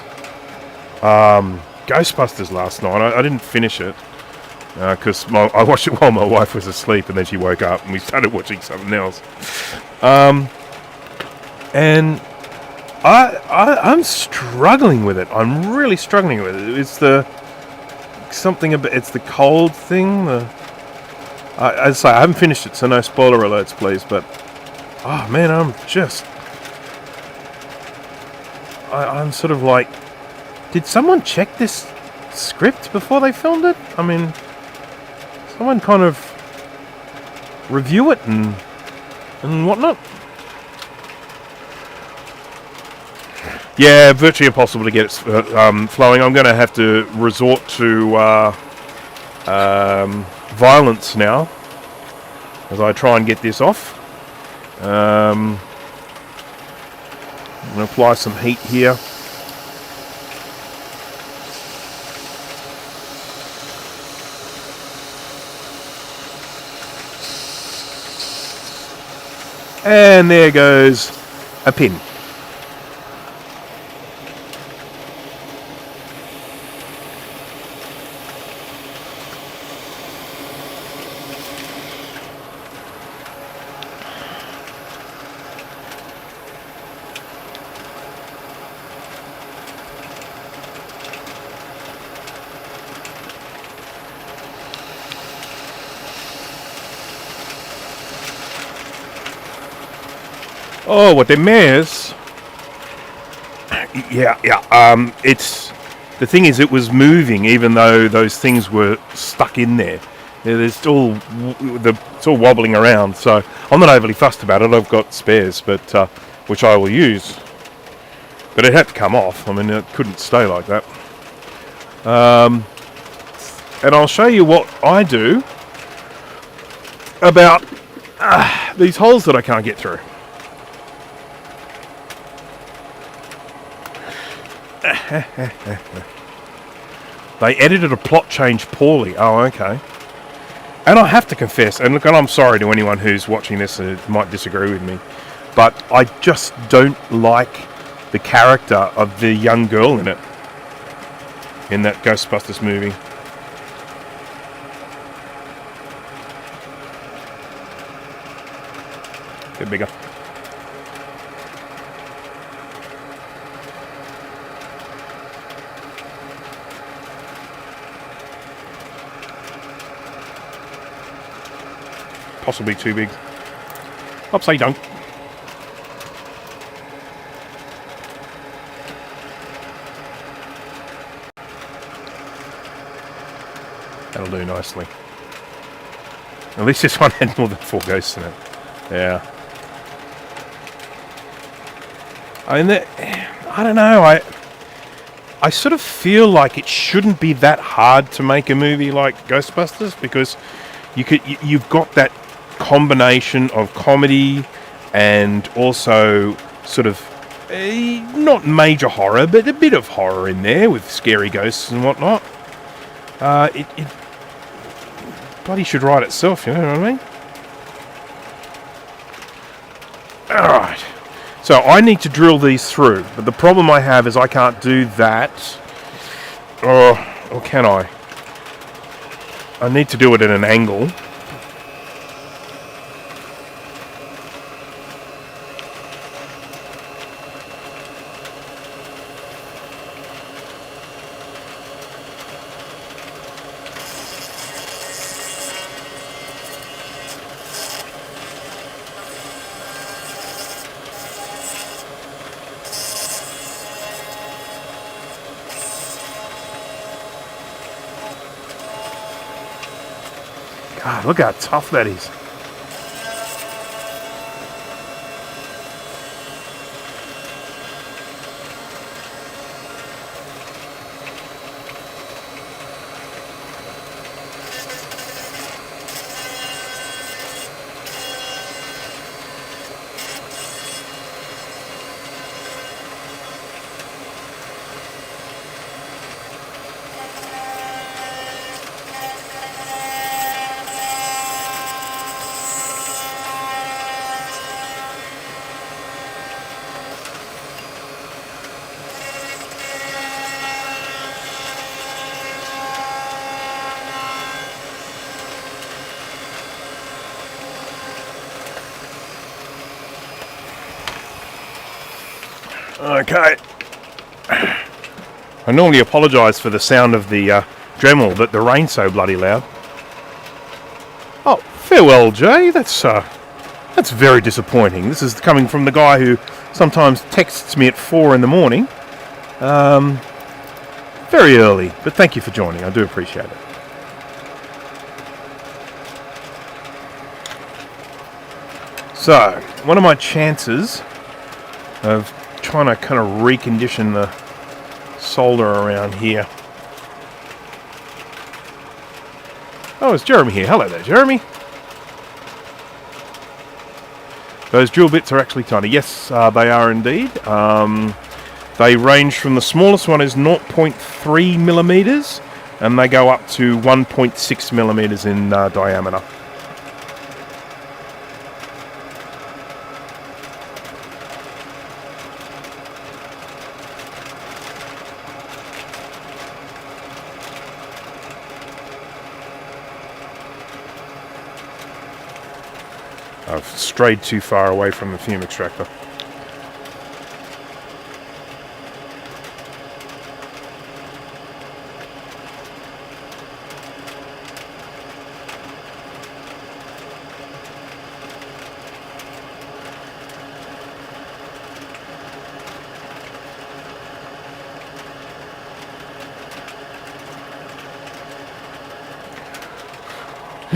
Ghostbusters last night. I didn't finish it because I watched it while my wife was asleep, and then she woke up and we started watching something else. And I'm struggling with it. I'm really struggling with it. It's it's the cold thing. As I say, I haven't finished it, so no spoiler alerts, please. But oh man, I'm sort of like, did someone check this script before they filmed it? I mean, someone kind of review it and whatnot. Yeah, virtually impossible to get it flowing. I'm going to have to resort to violence now as I try and get this off. I'm going to apply some heat here. And there goes a pin. Oh, what they miss? Yeah. It's the thing is, it was moving, even though those things were stuck in there. It's all it's all wobbling around. So I'm not overly fussed about it. I've got spares, but which I will use. But it had to come off. I mean, it couldn't stay like that. And I'll show you what I do about these holes that I can't get through. They edited a plot change poorly. Oh, okay. And I have to confess, and look, and I'm sorry to anyone who's watching this and might disagree with me, but I just don't like the character of the young girl in it, in that Ghostbusters movie. Bit bigger. Possibly too big. Upside down. That'll do nicely. At least this one had more than 4 ghosts in it. Yeah. I mean, I don't know. I sort of feel like it shouldn't be that hard to make a movie like Ghostbusters, because you've got that combination of comedy and also sort of not major horror, but a bit of horror in there with scary ghosts and whatnot. It bloody should write itself, you know what I mean? Alright, so I need to drill these through, but the problem I have is I can't do that, or can I? I need to do it at an angle. God, look how tough that is. Okay. I normally apologise for the sound of the Dremel, but the rain's so bloody loud. Oh, farewell, Jay. That's very disappointing. This is coming from the guy who sometimes texts me at 4 in the morning. Very early, but thank you for joining. I do appreciate it. So, one of my chances of trying to kind of recondition the solder around here. Oh, it's Jeremy here. Hello there, Jeremy. Those drill bits are actually tiny. Yes, they are indeed. They range from, the smallest one is 0.3 millimeters, and they go up to 1.6 millimeters in diameter. I've strayed too far away from the fume extractor.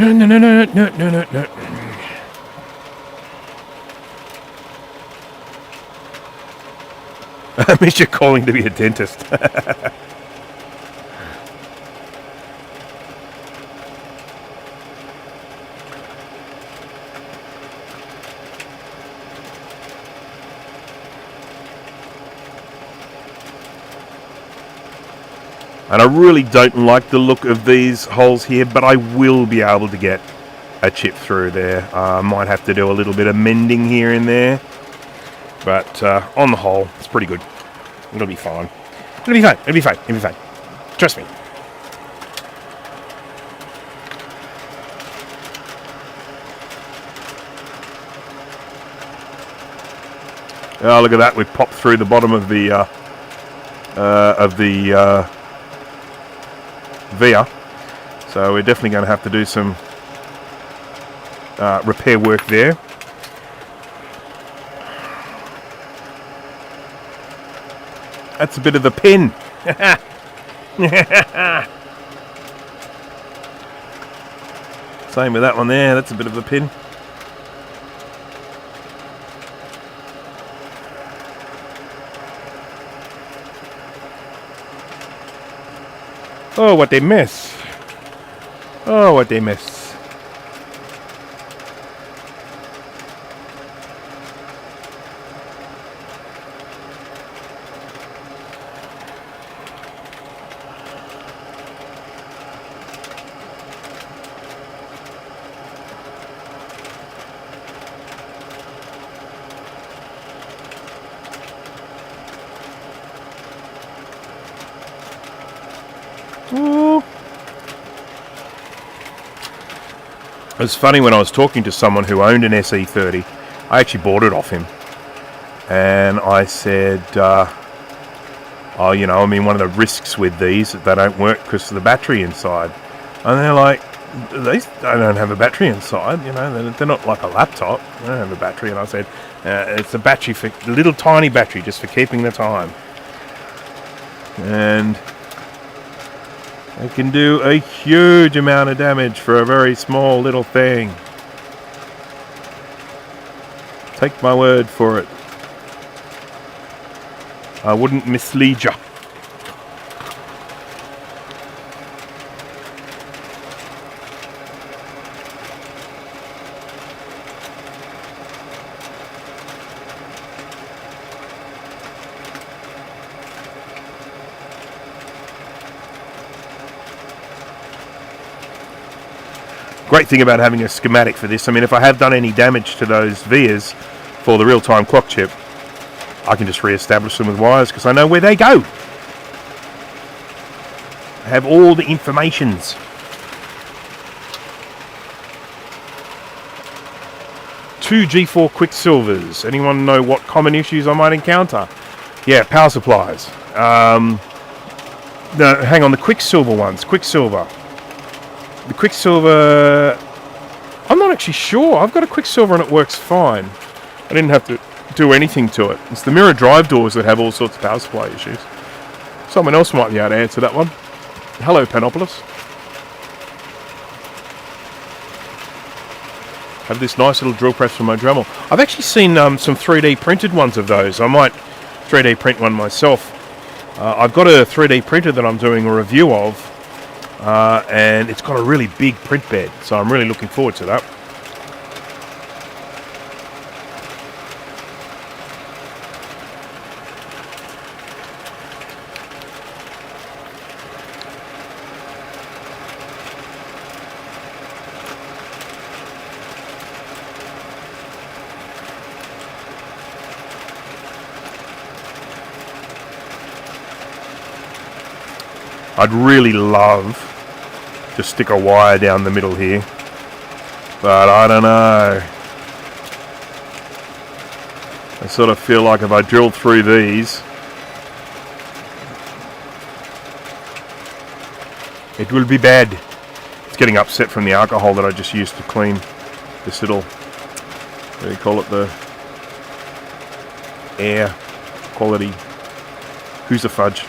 No, no, no, no, no, no, no, no. I miss you calling to be a dentist. And I really don't like the look of these holes here, but I will be able to get a chip through there. I might have to do a little bit of mending here and there, but on the whole, it's pretty good. It'll be fine. It'll be fine. It'll be fine. It'll be fine. Trust me. Oh, look at that! We've popped through the bottom of the via, so we're definitely going to have to do some repair work there. That's a bit of the pin. Same with that one there. That's a bit of the pin. Oh, what they miss. Oh, what they miss. Ooh. It was funny when I was talking to someone who owned an SE30. I actually bought it off him. And I said, oh, you know, I mean, one of the risks with these is they don't work because of the battery inside. And they're like, they don't have a battery inside, you know, they're not like a laptop. They don't have a battery. And I said, it's a battery, for a little tiny battery just for keeping the time. And it can do a huge amount of damage for a very small little thing. Take my word for it. I wouldn't mislead you. Great thing about having a schematic for this, I mean, if I have done any damage to those vias for the real-time clock chip, I can just re-establish them with wires because I know where they go. I have all the informations. Two G4 Quicksilvers. Anyone know what common issues I might encounter? Yeah, power supplies. No, hang on, the Quicksilver ones. Quicksilver. The Quicksilver, I'm not actually sure. I've got a Quicksilver and it works fine. I didn't have to do anything to it. It's the mirror drive doors that have all sorts of power supply issues. Someone else might be able to answer that one. Hello, Panopolis. Have this nice little drill press for my Dremel. I've actually seen some 3D printed ones of those. I might 3D print one myself. I've got a 3D printer that I'm doing a review of. And it's got a really big print bed, so I'm really looking forward to that. I'd really love to stick a wire down the middle here, but I don't know. I sort of feel like if I drill through these, it will be bad. It's getting upset from the alcohol that I just used to clean this little, what do you call it, the air quality. Who's the fudge?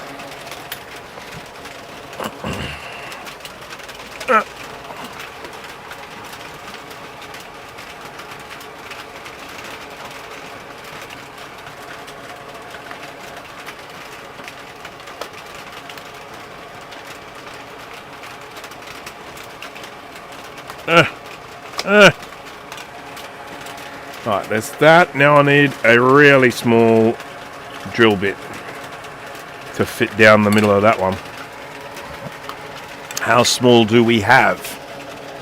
Right, there's that. Now I need a really small drill bit to fit down the middle of that one. How small do we have?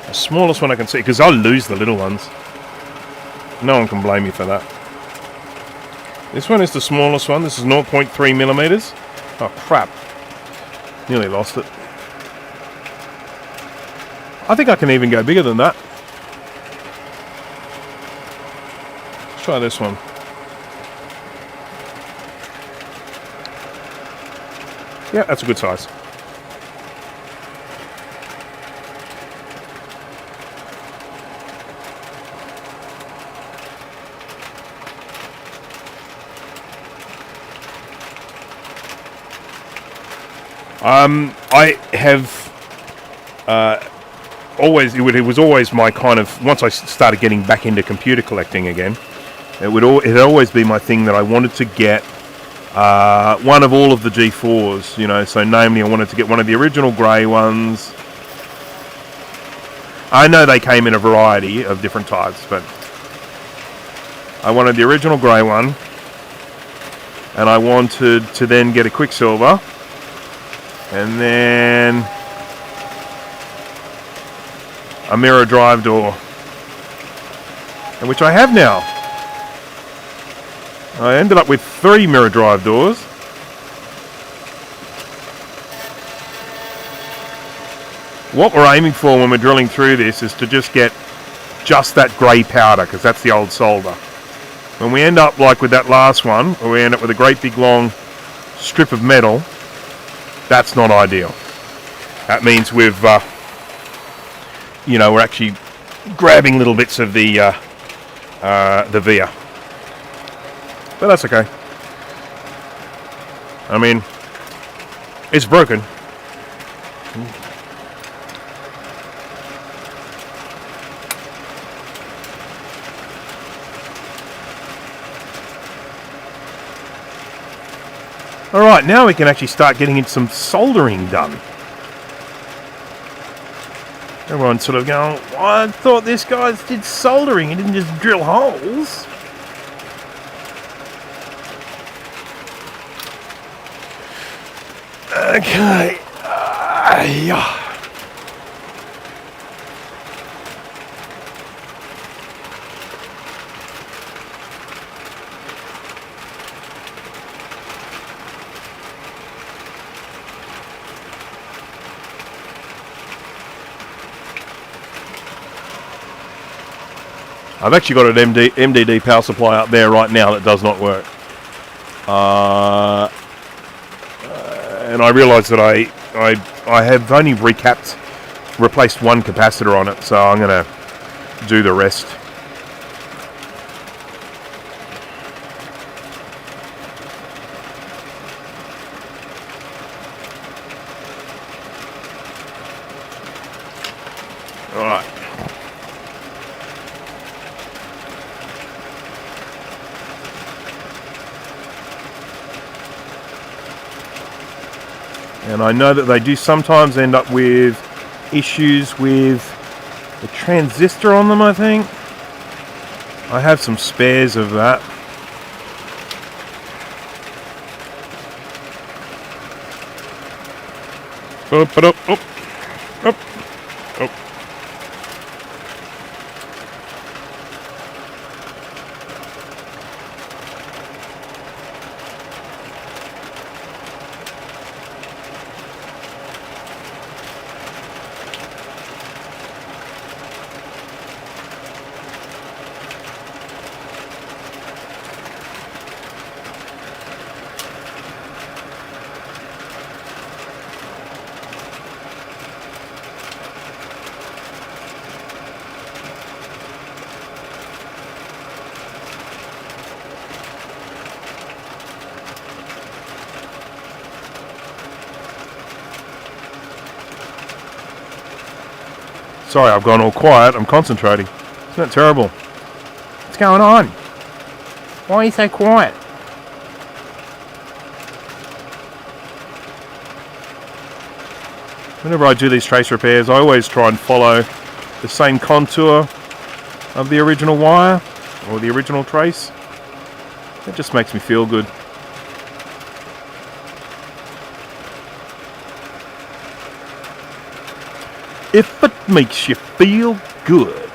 The smallest one I can see, because I'll lose the little ones. No one can blame me for that. This one is the smallest one. This is 0.3 millimeters. Oh crap. Nearly lost it. I think I can even go bigger than that. Let's try this one. Yeah, that's a good size. I have always, it was always my kind of, once I started getting back into computer collecting again, it had always been my thing that I wanted to get one of all of the G4s, you know, so namely I wanted to get one of the original grey ones. I know they came in a variety of different types, but I wanted the original grey one, and I wanted to then get a Quicksilver, and then a mirror drive door, and which I have now. I ended up with 3 mirror drive doors. What we're aiming for when we're drilling through this is to just get just that grey powder, because that's the old solder. When we end up like with that last one, where we end up with a great big long strip of metal, that's not ideal. That means we've, you know, we're actually grabbing little bits of the via. But that's okay. I mean, it's broken. Alright, now we can actually start getting into some soldering done. Everyone's sort of going, I thought this guy did soldering, he didn't just drill holes. Okay. Yeah. I've actually got an MDD power supply up there right now that does not work. And I realise that I have only replaced one capacitor on it, so I'm going to do the rest. All right. And I know that they do sometimes end up with issues with the transistor on them, I think. I have some spares of that. Up. Sorry, I've gone all quiet. I'm concentrating. Isn't that terrible? What's going on? Why are you so quiet? Whenever I do these trace repairs, I always try and follow the same contour of the original wire, or the original trace. It just makes me feel good. If it makes you feel good.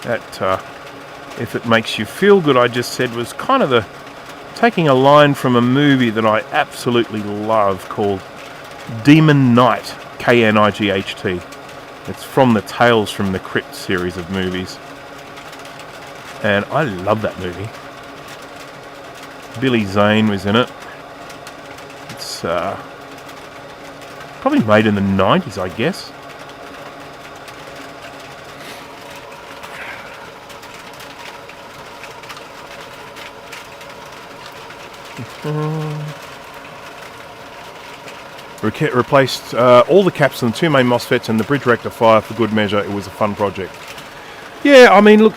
That, if it makes you feel good, I just said, was kind of taking a line from a movie that I absolutely love called Demon Knight, K-N-I-G-H-T. It's from the Tales from the Crypt series of movies. And I love that movie. Billy Zane was in it. It's probably made in the 90s, I guess. Replaced all the caps on the two main MOSFETs and the bridge rectifier for good measure. It was a fun project. Yeah, I mean, look,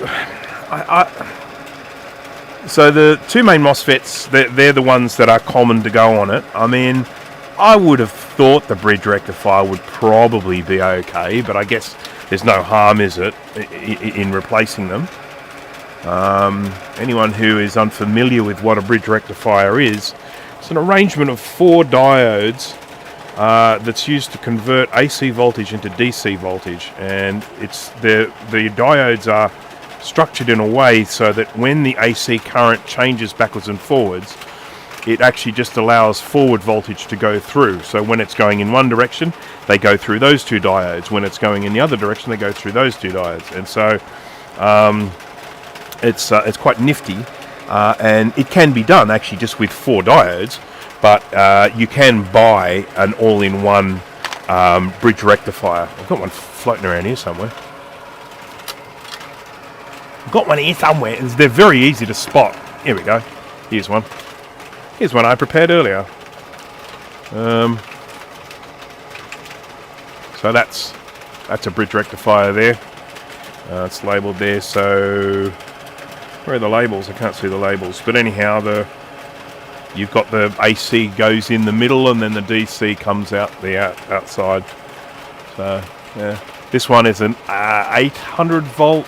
so the two main MOSFETs, they're the ones that are common to go on it. I mean, I would have thought the bridge rectifier would probably be okay, but I guess there's no harm, is it, in replacing them. Anyone who is unfamiliar with what a bridge rectifier is, it's an arrangement of 4 diodes that's used to convert AC voltage into DC voltage, and it's the diodes are structured in a way so that when the AC current changes backwards and forwards, it actually just allows forward voltage to go through. So when it's going in one direction, they go through those 2 diodes. When it's going in the other direction, they go through those 2 diodes. And so it's quite nifty, and it can be done actually just with 4 diodes. But you can buy an all-in-one bridge rectifier. I've got one floating around here somewhere. I've got one here somewhere. They're very easy to spot. Here we go. Here's one. Here's one I prepared earlier. So that's a bridge rectifier there. It's labelled there. So where are the labels? I can't see the labels. But anyhow, you've got the AC goes in the middle, and then the DC comes out the outside. So yeah, this one is an 800 volt,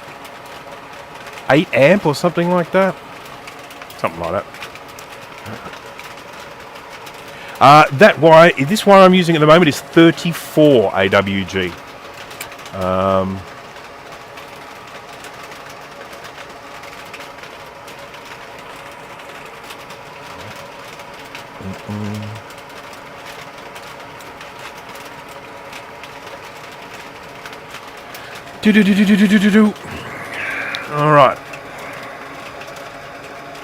8 amp or something like that. Something like that. This wire I'm using at the moment is 34 AWG. Alright.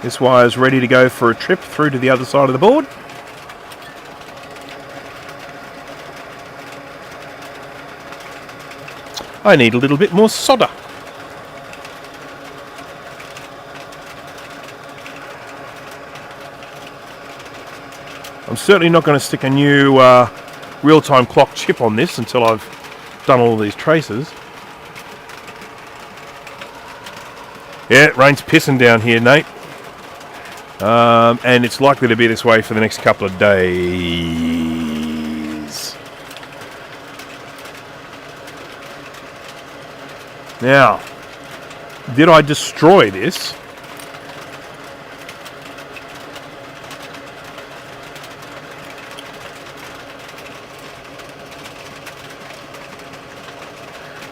This wire is ready to go for a trip through to the other side of the board. I need a little bit more solder. I'm certainly not going to stick a new real-time clock chip on this until I've done all these traces. Yeah, it rain's pissing down here, Nate. And it's likely to be this way for the next couple of days. Now, did I destroy this?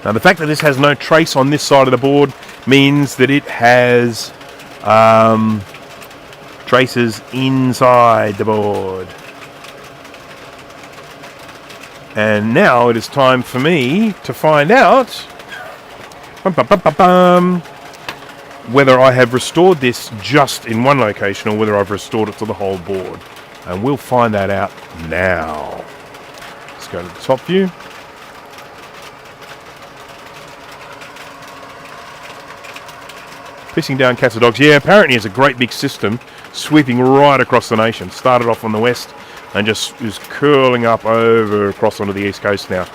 Now, the fact that this has no trace on this side of the board means that it has traces inside the board. And now it is time for me to find out whether I have restored this just in one location or whether I've restored it to the whole board. And we'll find that out now. Let's go to the top view. Pissing down cats and dogs. Yeah, apparently it's a great big system sweeping right across the nation. Started off on the west and just is curling up over across onto the east coast now.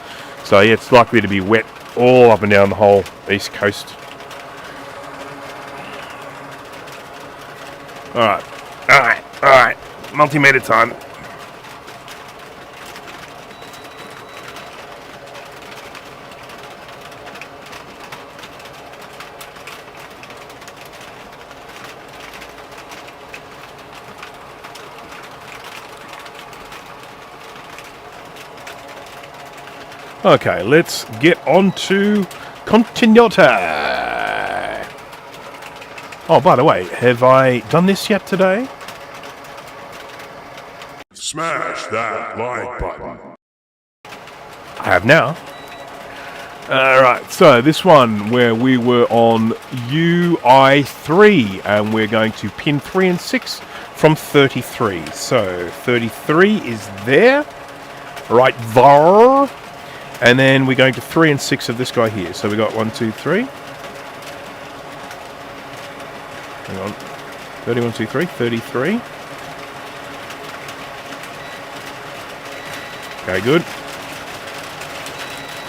So yeah, it's likely to be wet all up and down the whole east coast. Alright, alright, alright. Multimeter time. Okay, let's get on to continuity. Oh, by the way, have I done this yet today? Smash that like button. I have now. Alright, so this one where we were on UI3 and we're going to pin 3 and 6 from 33. So 33 is there, right there. And then we're going to 3 and 6 of this guy here. So we got 1, 2, 3. Hang on. 31, 2, 3. 33. Okay, good.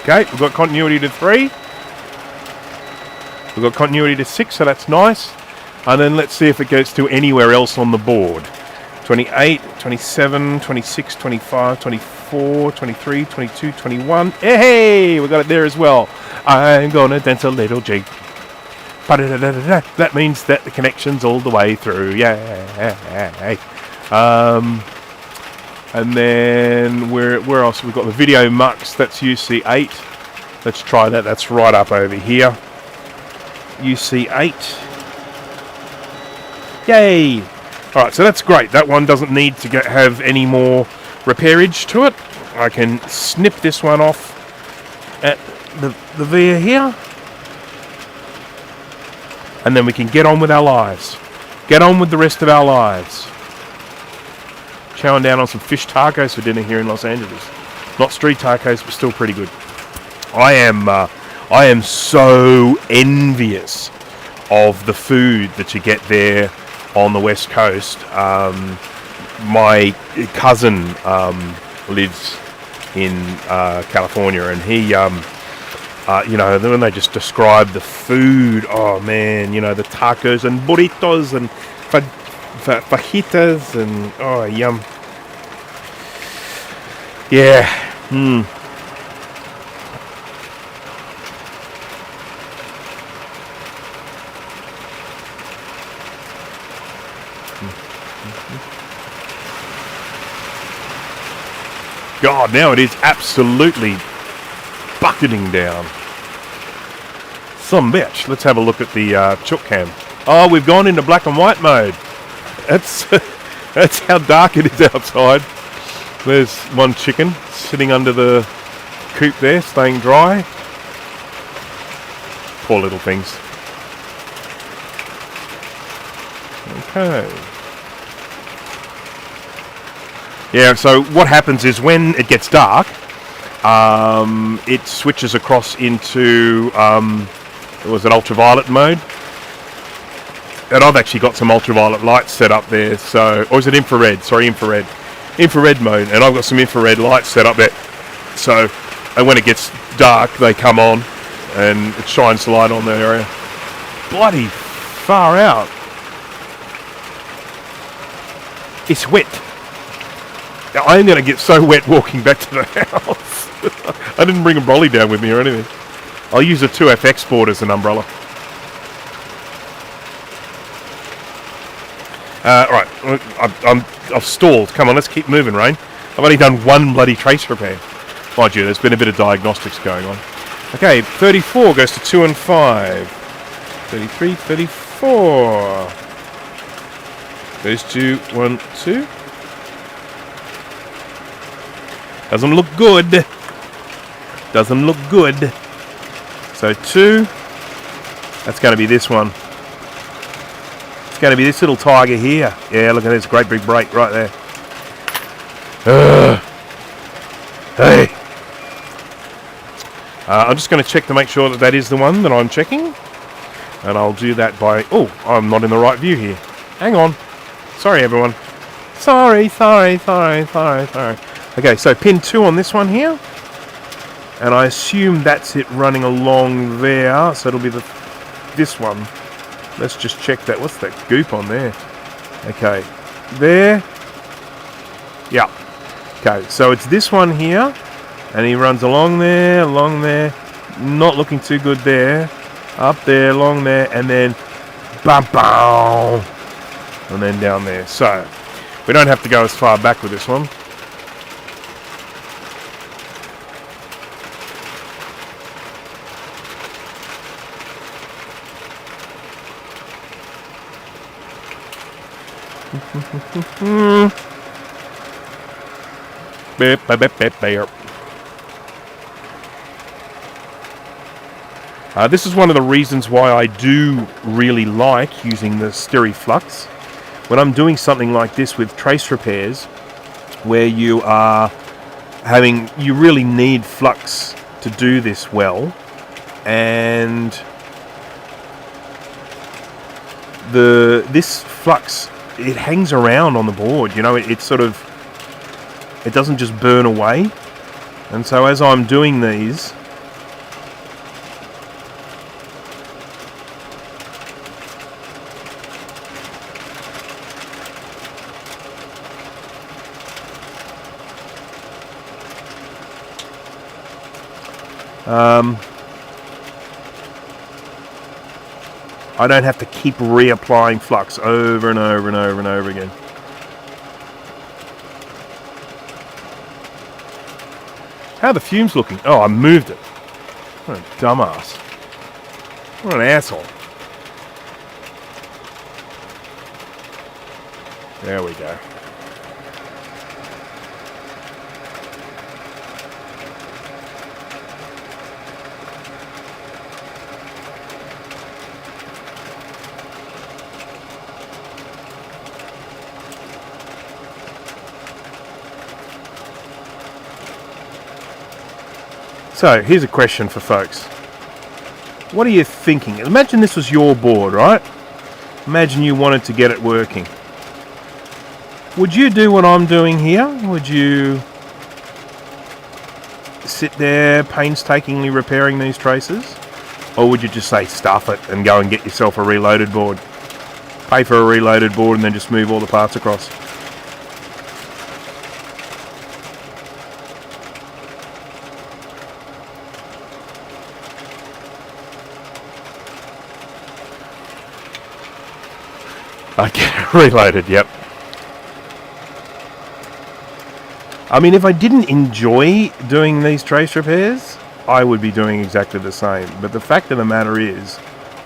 Okay, we've got continuity to 3. We've got continuity to 6, so that's nice. And then let's see if it goes to anywhere else on the board. 28, 27, 26, 25, 24, 23, 22, 21. Hey, we got it there as well. I'm gonna dance a little jig. That means that the connection's all the way through. Yay. And then where else? We've got the video mux. That's UC8. Let's try that. That's right up over here. UC8. Yay. Alright, so that's great. That one doesn't need to have any more repairage to it. I can snip this one off at the via here. And then we can get on with our lives. Get on with the rest of our lives. Chowing down on some fish tacos for dinner here in Los Angeles. Not street tacos, but still pretty good. I am so envious of the food that you get there on the West Coast. My cousin lives in California, and he, when they just describe the food, oh man, the tacos and burritos and fajitas and oh yum. Yeah. God, now it is absolutely bucketing down. Some bitch. Let's have a look at the chook cam. Oh, we've gone into black and white mode. That's how dark it is outside. There's one chicken sitting under the coop there, staying dry. Poor little things. Okay. Yeah, so what happens is when it gets dark, it switches across into, ultraviolet mode? And I've actually got some ultraviolet lights set up there, so, or is it infrared? Sorry, infrared. Infrared mode, and I've got some infrared lights set up there. So, and when it gets dark, they come on, and it shines the light on the area. Bloody far out. It's wet. I'm going to get so wet walking back to the house. I didn't bring a brolly down with me or anything. I'll use a 2FX board as an umbrella. Right, I've stalled. Come on, let's keep moving, Rain. I've only done one bloody trace repair. Mind you, there's been a bit of diagnostics going on. Okay, 34 goes to 2 and 5. 33, 34. Goes to 1, 2. Doesn't look good. Doesn't look good. So 2. That's going to be this one. It's going to be this little tiger here. Yeah, look at this great big break right there. Hey. I'm just going to check to make sure that that is the one that I'm checking. And I'll do that by... Oh, I'm not in the right view here. Hang on. Sorry, everyone. Sorry. Okay, so pin 2 on this one here. And I assume that's it running along there. So it'll be this one. Let's just check that. What's that goop on there? Okay. There. Yeah. Okay, so it's this one here. And he runs along there, not looking too good there, up there, along there, and then bam, bam, and then down there. So we don't have to go as far back with this one. Beep, beep, beep, beep, beep. This is one of the reasons why I do really like using the SteriFlux. When I'm doing something like this with trace repairs, where you really need flux to do this well, and this flux, it hangs around on the board, you know, it doesn't just burn away. And so as I'm doing these, I don't have to keep reapplying flux over and over and over and over again. How are the fumes looking? Oh, I moved it. What a dumbass. What an asshole. There we go. So, here's a question for folks. What are you thinking? Imagine this was your board, right? Imagine you wanted to get it working. Would you do what I'm doing here? Would you sit there painstakingly repairing these traces? Or would you just say, stuff it, and go and get yourself a reloaded board? Pay for a reloaded board and then just move all the parts across? Okay, reloaded, yep. I mean, if I didn't enjoy doing these trace repairs, I would be doing exactly the same. But the fact of the matter is,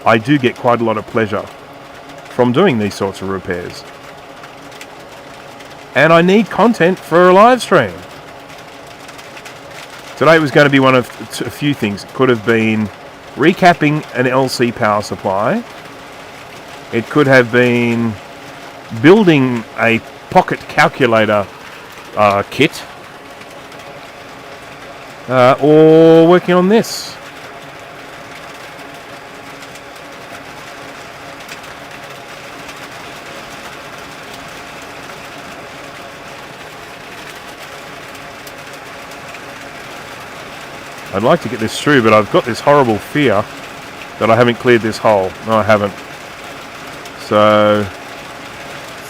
I do get quite a lot of pleasure from doing these sorts of repairs. And I need content for a live stream. Today was going to be one of a few things. It could have been recapping an LC power supply. It could have been building a pocket calculator kit, or working on this. I'd like to get this through, but I've got this horrible fear that I haven't cleared this hole. No, I haven't. So,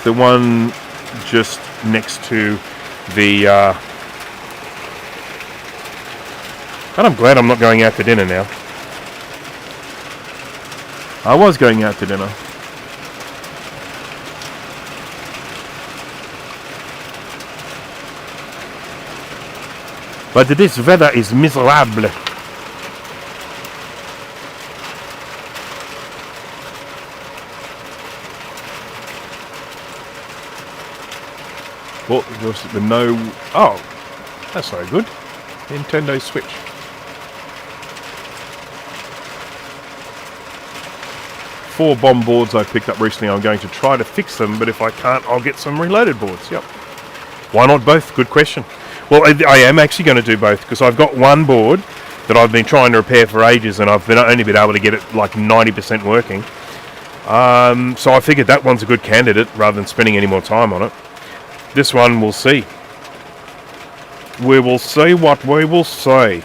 the one just next to the... and I'm glad I'm not going out to dinner now. I was going out to dinner. But this weather is miserable. Well, there's the no... Oh, that's no good. Nintendo Switch. Four bomb boards I picked up recently. I'm going to try to fix them, but if I can't, I'll get some reloaded boards. Yep. Why not both? Good question. Well, I am actually going to do both, because I've got one board that I've been trying to repair for ages, and I've only been able to get it like 90% working. So I figured that one's a good candidate rather than spending any more time on it. This one, we'll see. We will see what we will see.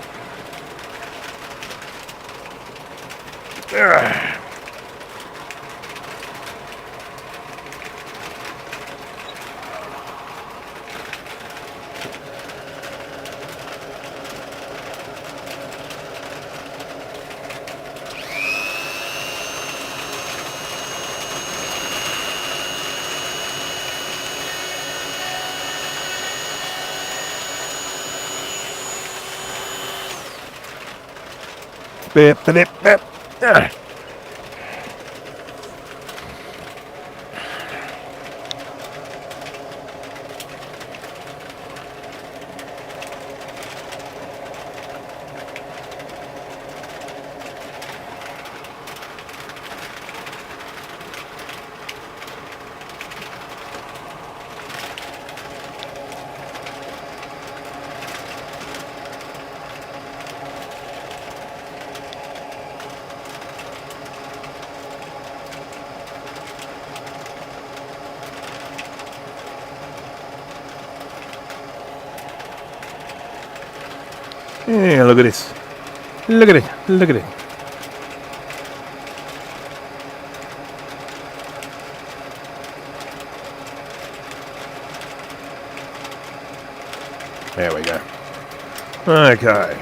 Yeah, look at this. Look at it. Look at it. There we go. Okay.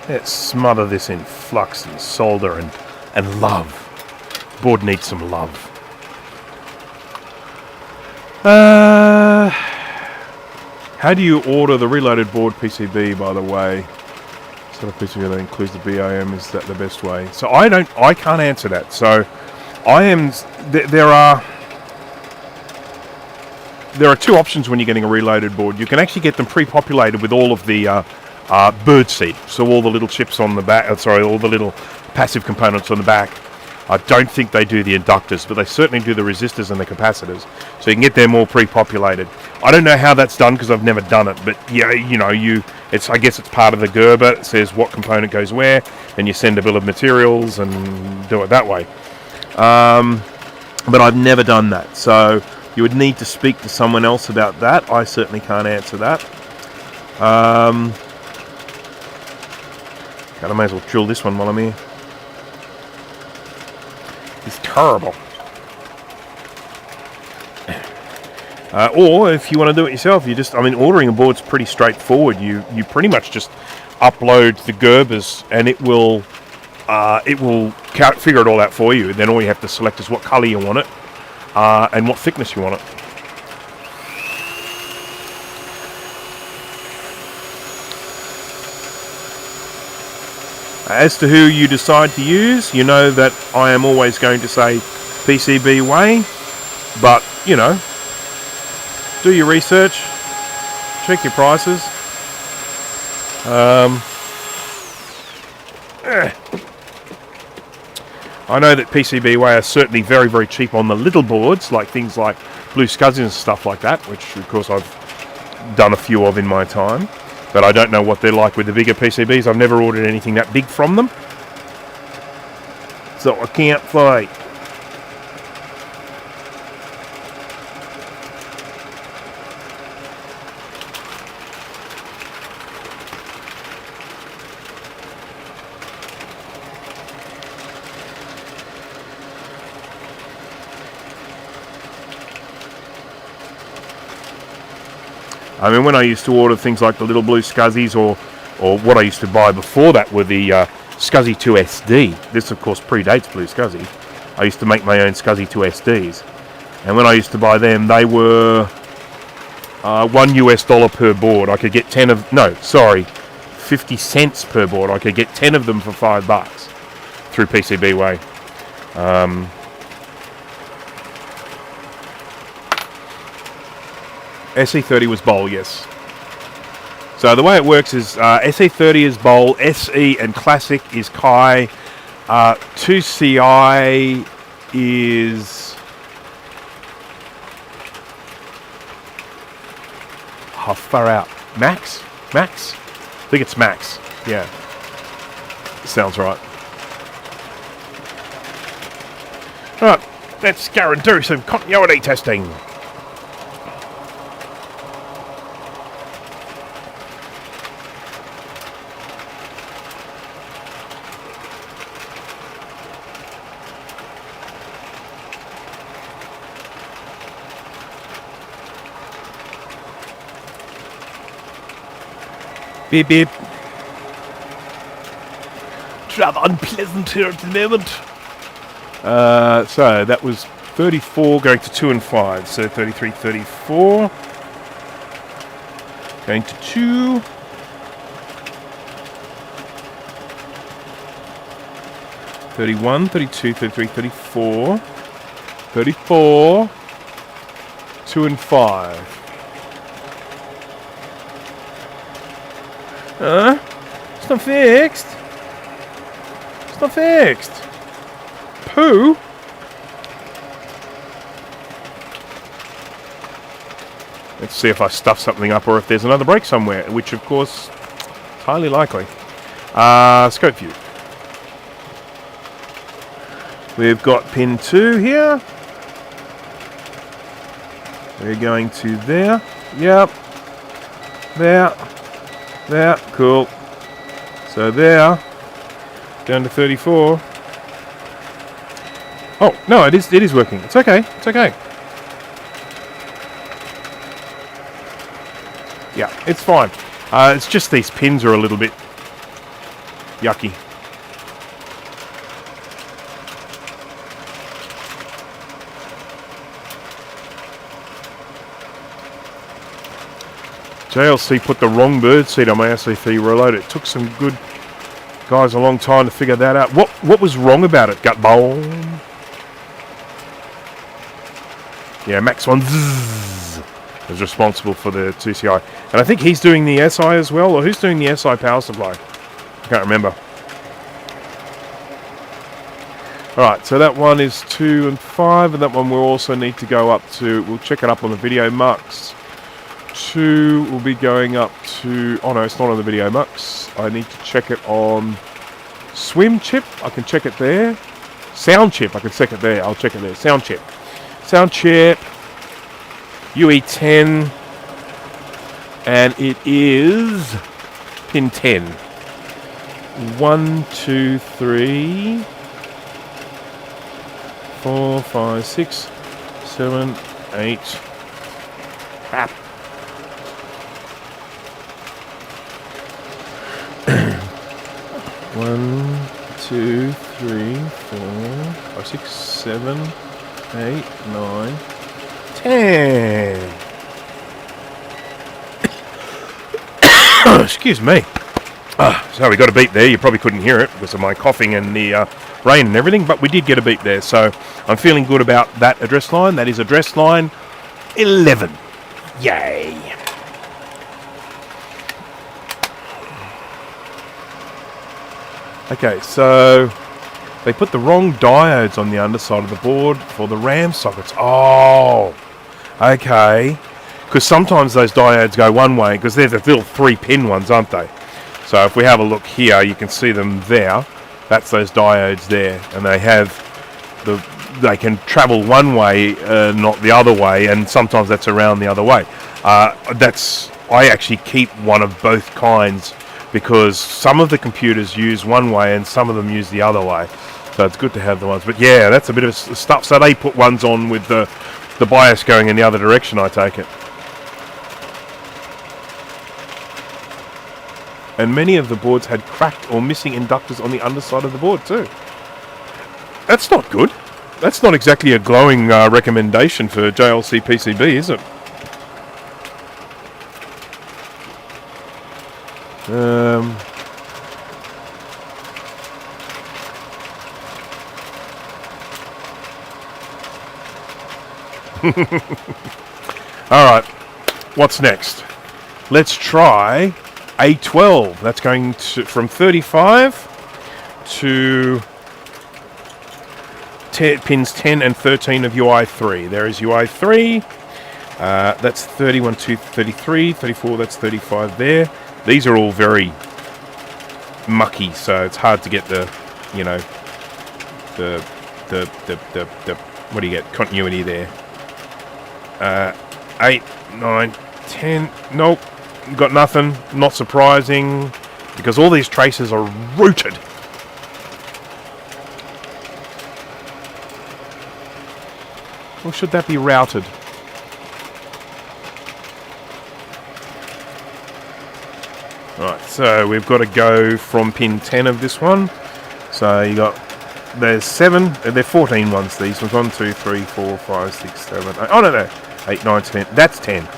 Let's smother this in flux and solder and love. Board needs some love. How do you order the reloaded board PCB, by the way? Instead of PCB that includes the BIM, is that the best way? So I can't answer that. So there are two options when you're getting a reloaded board. You can actually get them pre-populated with all of the birdseed, so all the little chips on the back, all the little passive components on the back. I don't think they do the inductors, but they certainly do the resistors and the capacitors. So you can get them all pre-populated. I don't know how that's done because I've never done it, but yeah, I guess it's part of the Gerber. It says what component goes where, and you send a bill of materials and do it that way. But I've never done that, so you would need to speak to someone else about that. I certainly can't answer that. I may as well drill this one while I'm here. It's terrible. Or if you want to do it yourself, ordering a board's pretty straightforward. You pretty much just upload the Gerbers and it will figure it all out for you. And then all you have to select is what color you want it and what thickness you want it. As to who you decide to use, you know that I am always going to say PCB way, but, do your research, check your prices. I know that PCB way are certainly very, very cheap on the little boards, like things like Blue Scuzzies and stuff like that, which, of course, I've done a few of in my time. But I don't know what they're like with the bigger PCBs. I've never ordered anything that big from them, so I can't say. I mean, when I used to order things like the little Blue Scuzzies, or what I used to buy before that were the Scuzzy 2 SD. This, of course, predates Blue Scuzzy. I used to make my own Scuzzy 2 SDs. And when I used to buy them, they were $1 US per board. I could get 50 cents per board. I could get 10 of them for $5 through PCB way. SE30 was bowl, yes. So the way it works is SE30 is bowl, SE and Classic is Kai, 2CI is... how far out? Max? I think it's Max, yeah. Sounds right. Alright, let's go and do some continuity testing. Beep beep. It's rather unpleasant here at the moment. So that was 34 going to 2 and 5. So 33, 34. Going to 2. 31, 32, 33, 34, 34, 2 and 5. It's not fixed. It's not fixed. Pooh. Let's see if I stuff something up or if there's another break somewhere, which of course is highly likely. Scope view. We've got pin 2 here. We're going to there. Yep. There. There. Cool. So there. Down to 34. Oh, no, it is working. It's okay. It's okay. Yeah, it's fine. It's just these pins are a little bit yucky. JLC put the wrong bird seat on my SE3 reload. It took some good guys a long time to figure that out. What was wrong about it? Gut bone. Yeah, Max One is responsible for the 2CI. And I think he's doing the SI as well, or who's doing the SI power supply? I can't remember. Alright, so that one is 2 and 5, and that one we'll also need to go up to, we'll check it up on the video mux. 2 will be going up to, oh no, it's not on the video mux. I need to check it on swim chip, I can check it there. Sound chip, I can check it there, I'll check it there. Sound chip. Sound chip, UE10, and it is pin 10. 1, 2, 3, 4, 5, 6, 7, 8. Crap. One, 2, 3, 4, 5, 6, 7, 8, 9, 10. Excuse me. So we got a beep there. You probably couldn't hear it because of my coughing and the rain and everything, but we did get a beep there. So I'm feeling good about that address line. That is address line 11. Yay. Okay, so they put the wrong diodes on the underside of the board for the RAM sockets. Oh, okay. Because sometimes those diodes go one way, because they're the little 3-pin ones, aren't they? So if we have a look here, you can see them there. That's those diodes there, and they have they can travel one way, not the other way, and sometimes that's around the other way. I actually keep one of both kinds, because some of the computers use one way and some of them use the other way. So it's good to have the ones. But yeah, that's a bit of stuff. So they put ones on with the bias going in the other direction, I take it. And many of the boards had cracked or missing inductors on the underside of the board too. That's not good. That's not exactly a glowing recommendation for JLC PCB, is it? Alright, what's next? Let's try A12. That's going to from 35 to pins 10 and 13 of UI3. There is UI3. That's 31 to 33, 34, that's 35 there. These are all very mucky, so it's hard to get the, you know, the what do you get? Continuity there. 8, 9, 10. Nope. Got nothing. Not surprising, because all these traces are rooted. Or should that be routed? Right, so we've got to go from pin 10 of this one. So you got, there's 7, they're 14 ones, these ones. 1, 2, 3, 4, 5, 6, 7, 8. Oh, no. 8, 9, 10. That's 10.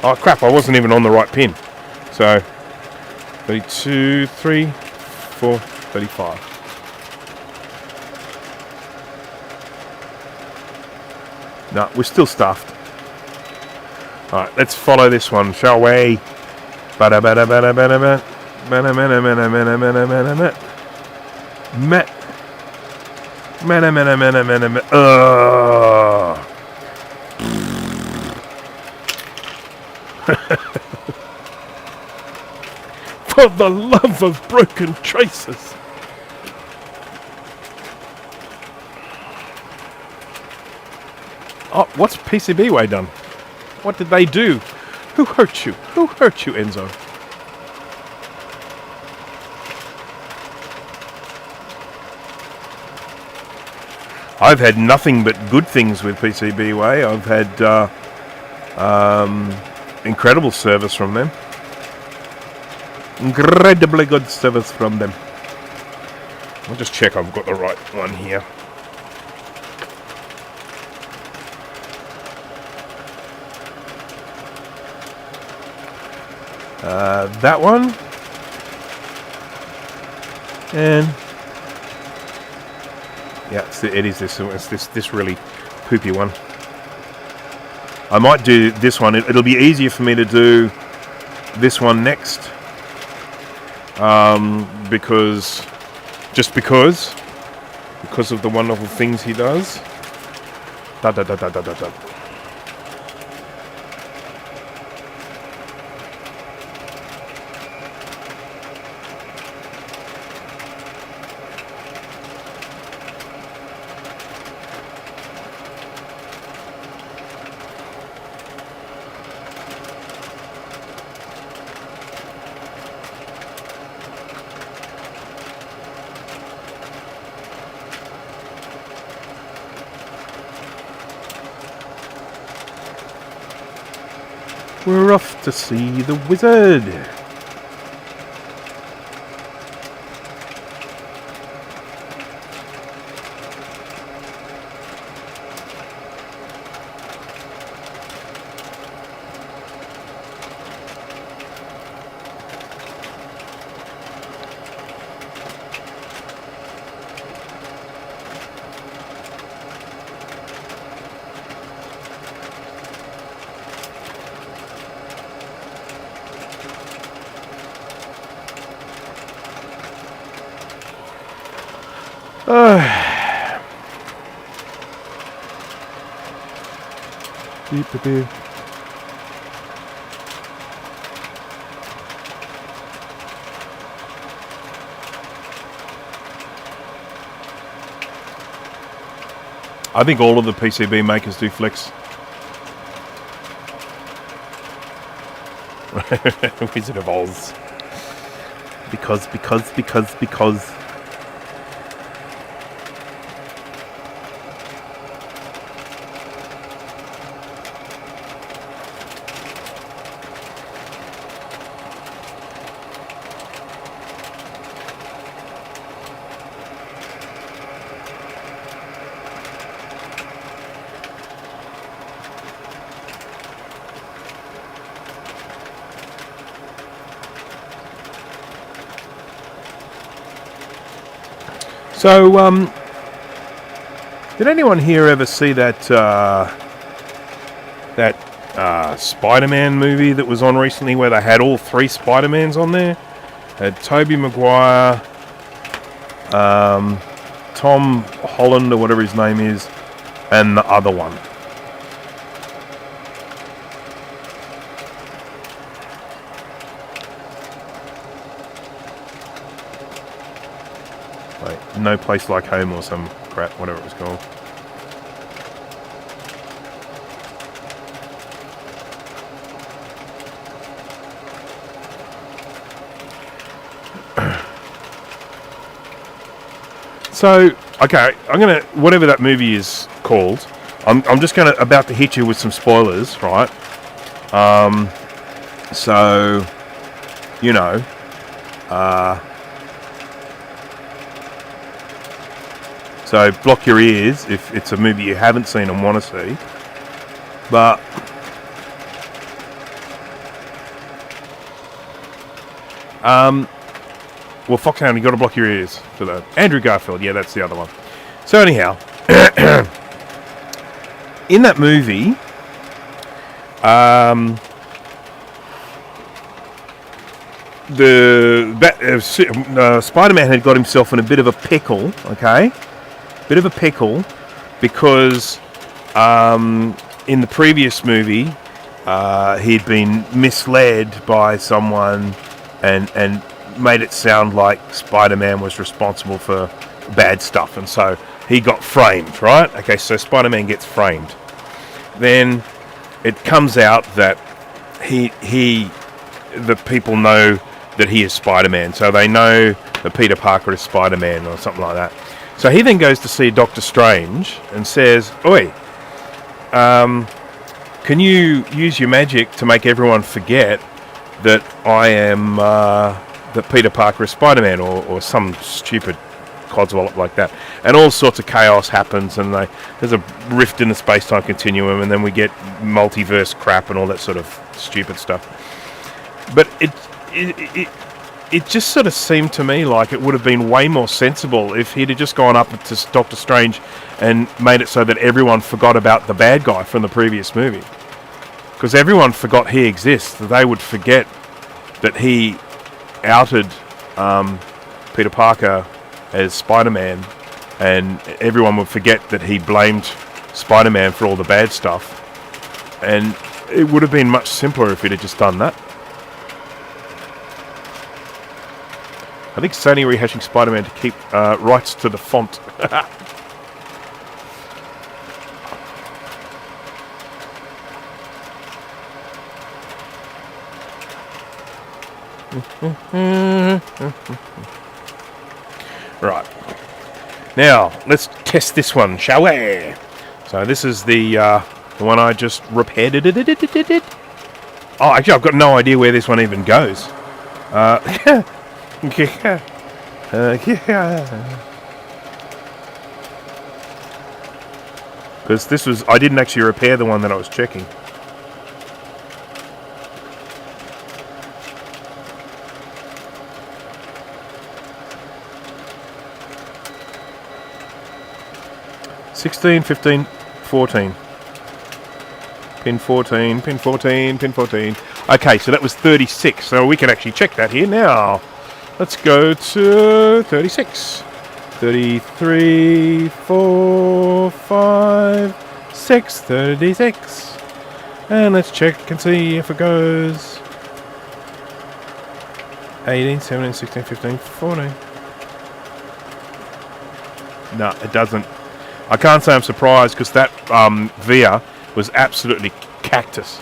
Oh, crap, I wasn't even on the right pin. So, 32, 3, 4, 35. No, we're still stuffed. Alright, let's follow this one, shall we? Bada bada bada bada bada. Bada bada bada bada bada bada bada. Bada bada bada bada bada. For the love of broken traces. Oh, what's PCBWay done? What did they do? Who hurt you? Who hurt you, Enzo? I've had nothing but good things with PCBWay. I've had incredible service from them. Incredibly good service from them. I'll just check I've got the right one here. That one. And yeah, it is this. It's this really poopy one. I might do this one. It'll be easier for me to do this one next. Because of the wonderful things he does. Da da da da da da da. We're off to see the wizard. Beep. I think all of the PCB makers do flicks. Wizard of Oz. Because. So, did anyone here ever see that Spider-Man movie that was on recently, where they had all three Spider-Mans on there? Had Tobey Maguire, Tom Holland or whatever his name is, and the other one. No Place Like Home or some crap, whatever it was called. So, okay, I'm gonna, whatever that movie is called, I'm just about to hit you with some spoilers, right? So, you know, so block your ears if it's a movie you haven't seen and want to see. But well, Foxhound, you got to block your ears for that. Andrew Garfield, yeah, that's the other one. So anyhow, in that movie, Spider-Man had got himself in a bit of a pickle, okay? Bit of a pickle, because in the previous movie, he'd been misled by someone and made it sound like Spider-Man was responsible for bad stuff, and so he got framed, right? Okay, so Spider-Man gets framed. Then it comes out that the people know that he is Spider-Man, so they know that Peter Parker is Spider-Man or something like that. So he then goes to see Doctor Strange and says, "Oi, can you use your magic to make everyone forget that I am that Peter Parker is Spider-Man," or some stupid codswallop like that. And all sorts of chaos happens, and there's a rift in the space-time continuum, and then we get multiverse crap and all that sort of stupid stuff. But it just sort of seemed to me like it would have been way more sensible if he'd have just gone up to Doctor Strange and made it so that everyone forgot about the bad guy from the previous movie. Because everyone forgot he exists. They would forget that he outed Peter Parker as Spider-Man, and everyone would forget that he blamed Spider-Man for all the bad stuff. And it would have been much simpler if he'd have just done that. I think Sony rehashing Spider-Man to keep rights to the font. Right. Now, let's test this one, shall we? So this is the one I just repaired. Oh, actually, I've got no idea where this one even goes. Because this was... I didn't actually repair the one that I was checking. (16, 15, 14). Pin 14, pin 14, pin 14. Okay, so that was 36. So we can actually check that here now. Let's go to 36. 33, 4, 5, 6, 36. And let's check and see if it goes 18, 17, 16, 15, 14. No, it doesn't. I can't say I'm surprised, because that Via was absolutely cactus.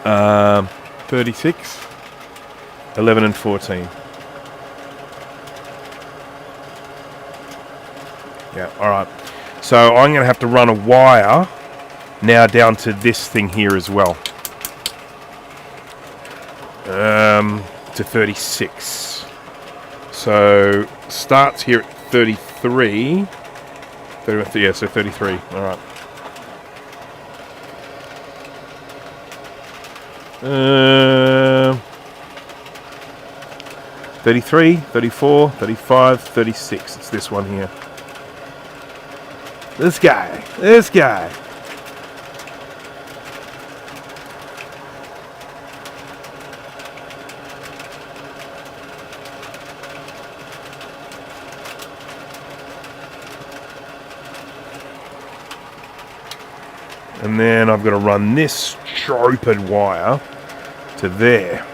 Um, 36, 11 and 14. Yeah, alright. So I'm going to have to run a wire now down to this thing here as well. To 36. So starts here at 33. 30, yeah, so 33. Alright. 33, 34, 35, 36. It's this one here. This guy. This guy. And then I've got to run this stupid wire to there.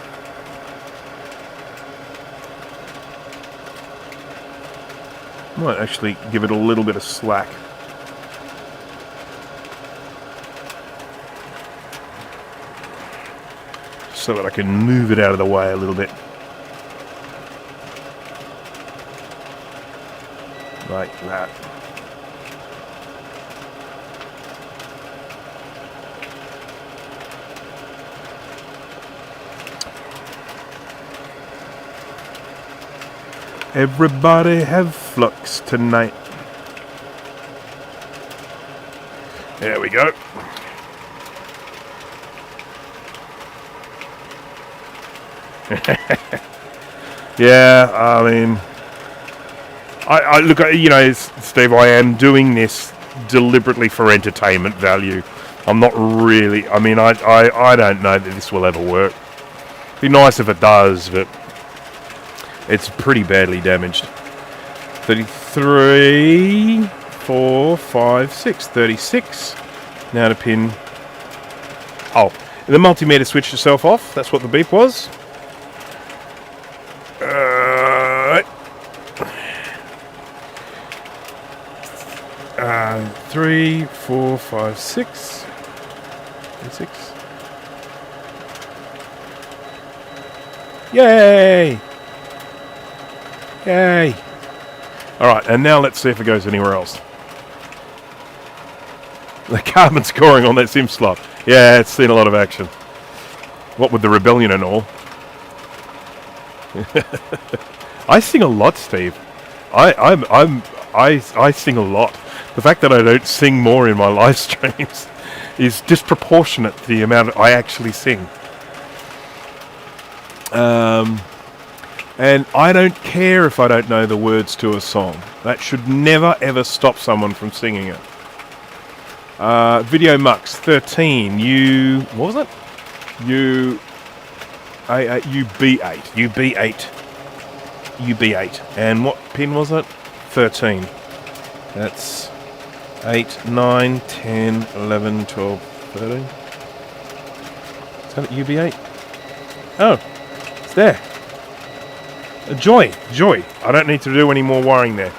Might actually give it a little bit of slack. So that I can move it out of the way a little bit. Like that. Everybody have flux tonight. There we go. Yeah, I mean, I look, you know, Steve, I am doing this deliberately for entertainment value. I'm not really, I mean, I don't know that this will ever work. Be nice if it does, but it's pretty badly damaged. 33, 4, 5, 6, 36. Now to pin. Oh, the multimeter switched itself off. That's what the beep was. 3, 4, 5, 6. 6. Yay! Yay! Alright, and now let's see if it goes anywhere else. The carbon scoring on that sim slot. Yeah, it's seen a lot of action. What with the rebellion and all. I sing a lot, Steve. I sing a lot. The fact that I don't sing more in my live streams is disproportionate to the amount I actually sing. And I don't care if I don't know the words to a song. That should never ever stop someone from singing it. Video Mux 13. What was it? UB8. And what pin was it? 13. That's 8, 9, 10, 11, 12, 13. Is that UB8? Oh, it's there. Joy. I don't need to do any more wiring there.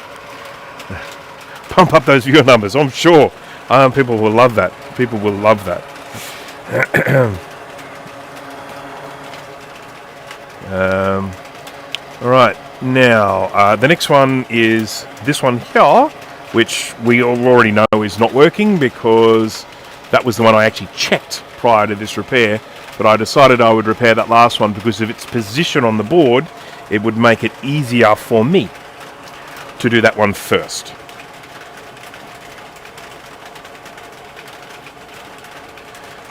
Pump up those viewer numbers, I'm sure. People will love that. Alright, now the next one is this one here, which we already know is not working because that was the one I actually checked prior to this repair, but I decided I would repair that last one because of its position on the board. It would make it easier for me to do that one first.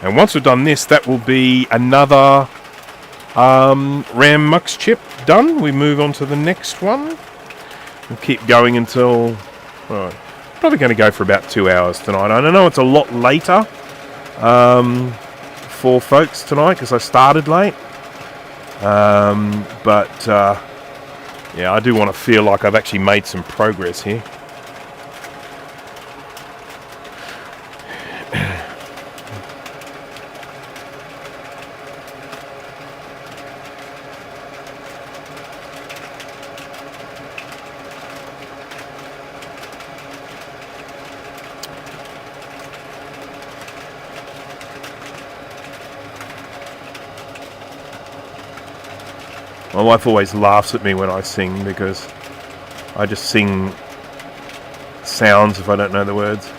And once we've done this, that will be another RAM Mux chip done. We move on to the next one. We'll keep going until... probably going to go for about 2 hours tonight. I know it's a lot later for folks tonight because I started late. Yeah, I do want to feel like I've actually made some progress here. My wife always laughs at me when I sing because I just sing sounds if I don't know the words.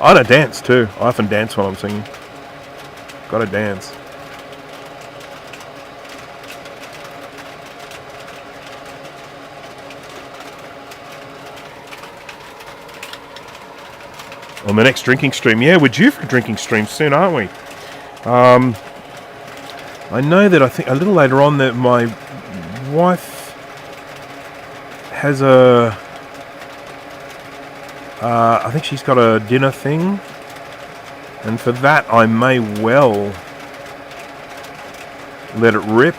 I don't dance too. I often dance while I'm singing. Gotta dance. On the next drinking stream. Yeah, we're due for a drinking stream soon, aren't we? I know that I think a little later on that my wife has a... I think she's got a dinner thing. And for that I may well let it rip.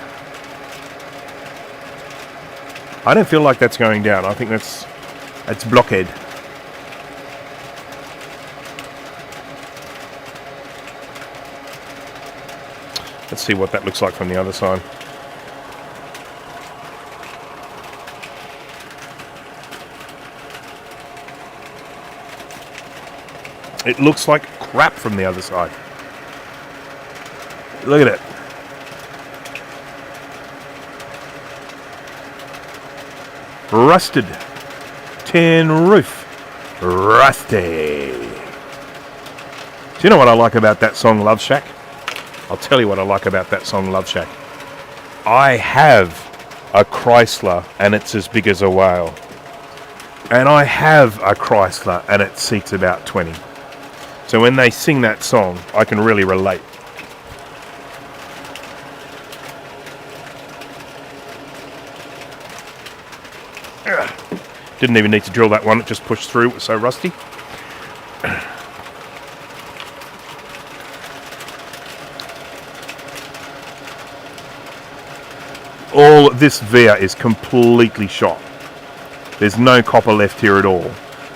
I don't feel like that's going down. I think that's blockhead. Let's see what that looks like from the other side. It looks like crap from the other side. Look at it. Rusted tin roof. Rusty. Do you know what I like about that song, Love Shack? I'll tell you what I like about that song, Love Shack. I have a Chrysler and it's as big as a whale. And I have a Chrysler and it seats about 20. So when they sing that song, I can really relate. Didn't even need to drill that one, it just pushed through, it was so rusty. All this via is completely shot. There's no copper left here at all.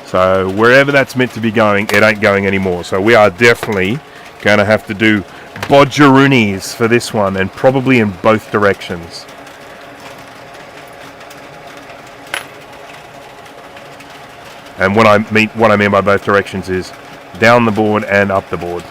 So wherever that's meant to be going, it ain't going anymore. So we are definitely going to have to do bodgeroonies for this one, and probably in both directions. And what I mean by both directions is down the board and up the board.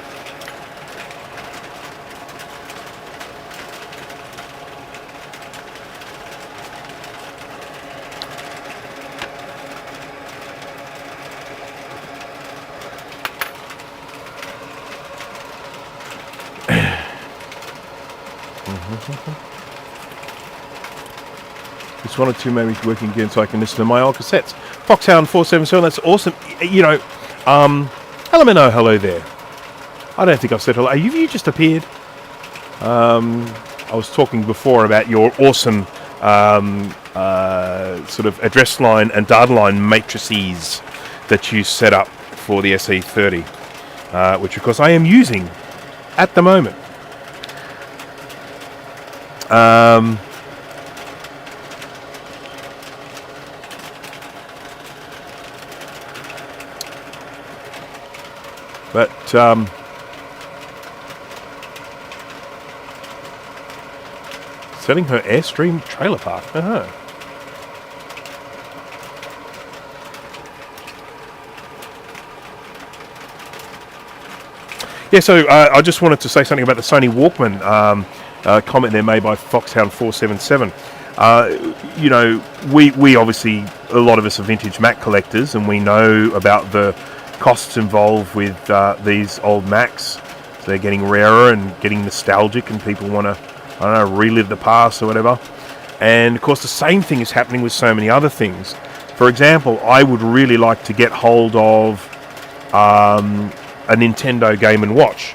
Just one or two maybe working again so I can listen to my old cassettes. Foxhound 477, that's awesome. You know, Elemento, hello there. I don't think I've said hello. You just appeared. I was talking before about your awesome sort of address line and data line matrices that you set up for the SE30, which of course I am using at the moment. But selling her Airstream trailer park. Yeah, so I just wanted to say something about the Sony Walkman. Comment there made by Foxhound 477. You know, we obviously, a lot of us are vintage Mac collectors, and we know about the costs involved with these old Macs. So they're getting rarer and getting nostalgic, and people want to, I don't know, relive the past or whatever. And of course the same thing is happening with so many other things. For example, I would really like to get hold of a Nintendo Game & Watch.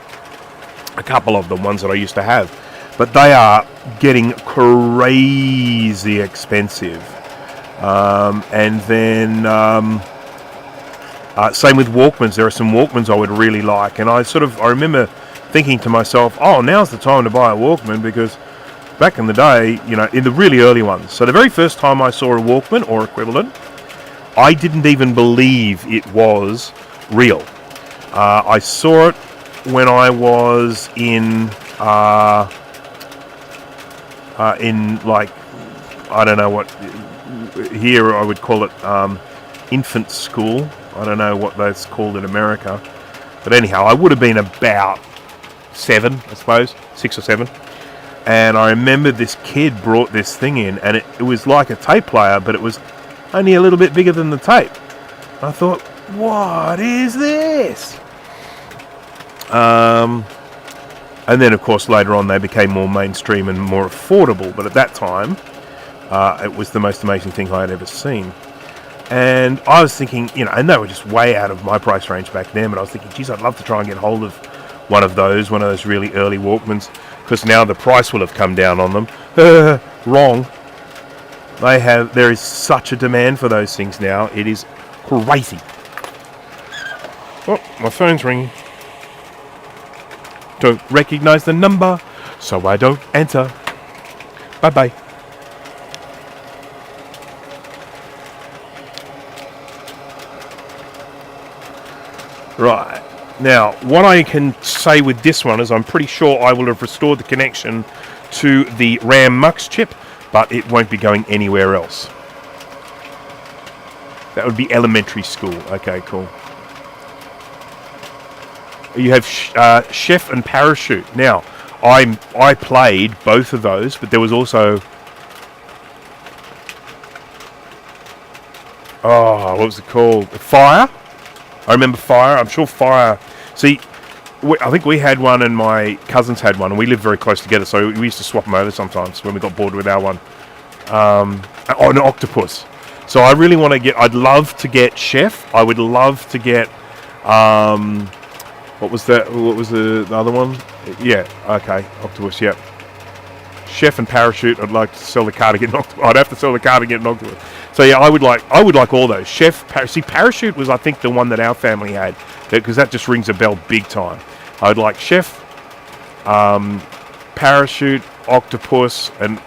A couple of them, ones that I used to have. But they are getting crazy expensive. And then same with Walkmans. There are some Walkmans I would really like. And I remember thinking to myself, oh, now's the time to buy a Walkman, because back in the day, you know, in the really early ones. So the very first time I saw a Walkman or equivalent, I didn't even believe it was real. I saw it when I was in like, I don't know what, here I would call it infant school. I don't know what that's called in America. But anyhow, I would have been about 7, I suppose, 6 or 7. And I remember this kid brought this thing in, and it was like a tape player, but it was only a little bit bigger than the tape. I thought, what is this? And then, of course, later on they became more mainstream and more affordable. But at that time, it was the most amazing thing I had ever seen. And I was thinking, you know, and they were just way out of my price range back then, but I was thinking, geez, I'd love to try and get hold of one of those really early Walkmans, because now the price will have come down on them. Wrong. There is such a demand for those things now. It is crazy. Oh, my phone's ringing. Don't recognize the number, so I don't answer. Bye-bye. Right. Now, what I can say with this one is I'm pretty sure I will have restored the connection to the RAM MUX chip, but it won't be going anywhere else. That would be elementary school. Okay, cool. You have Chef and Parachute. Now, I played both of those, but there was also... Oh, what was it called? Fire? I remember Fire. I'm sure Fire... See, I think we had one and my cousins had one, and we lived very close together, so we used to swap them over sometimes when we got bored with our one. Oh, an Octopus. So I really want to get... I'd love to get Chef. I would love to get What was that? What was the other one? Yeah, okay, Octopus, yep. Chef and Parachute, I'd like to sell the car to get knocked. I'd have to sell the car to get knocked. So yeah, I would like all those. Chef, see, Parachute was I think the one that our family had, because that just rings a bell big time. I'd like Chef, Parachute, Octopus, and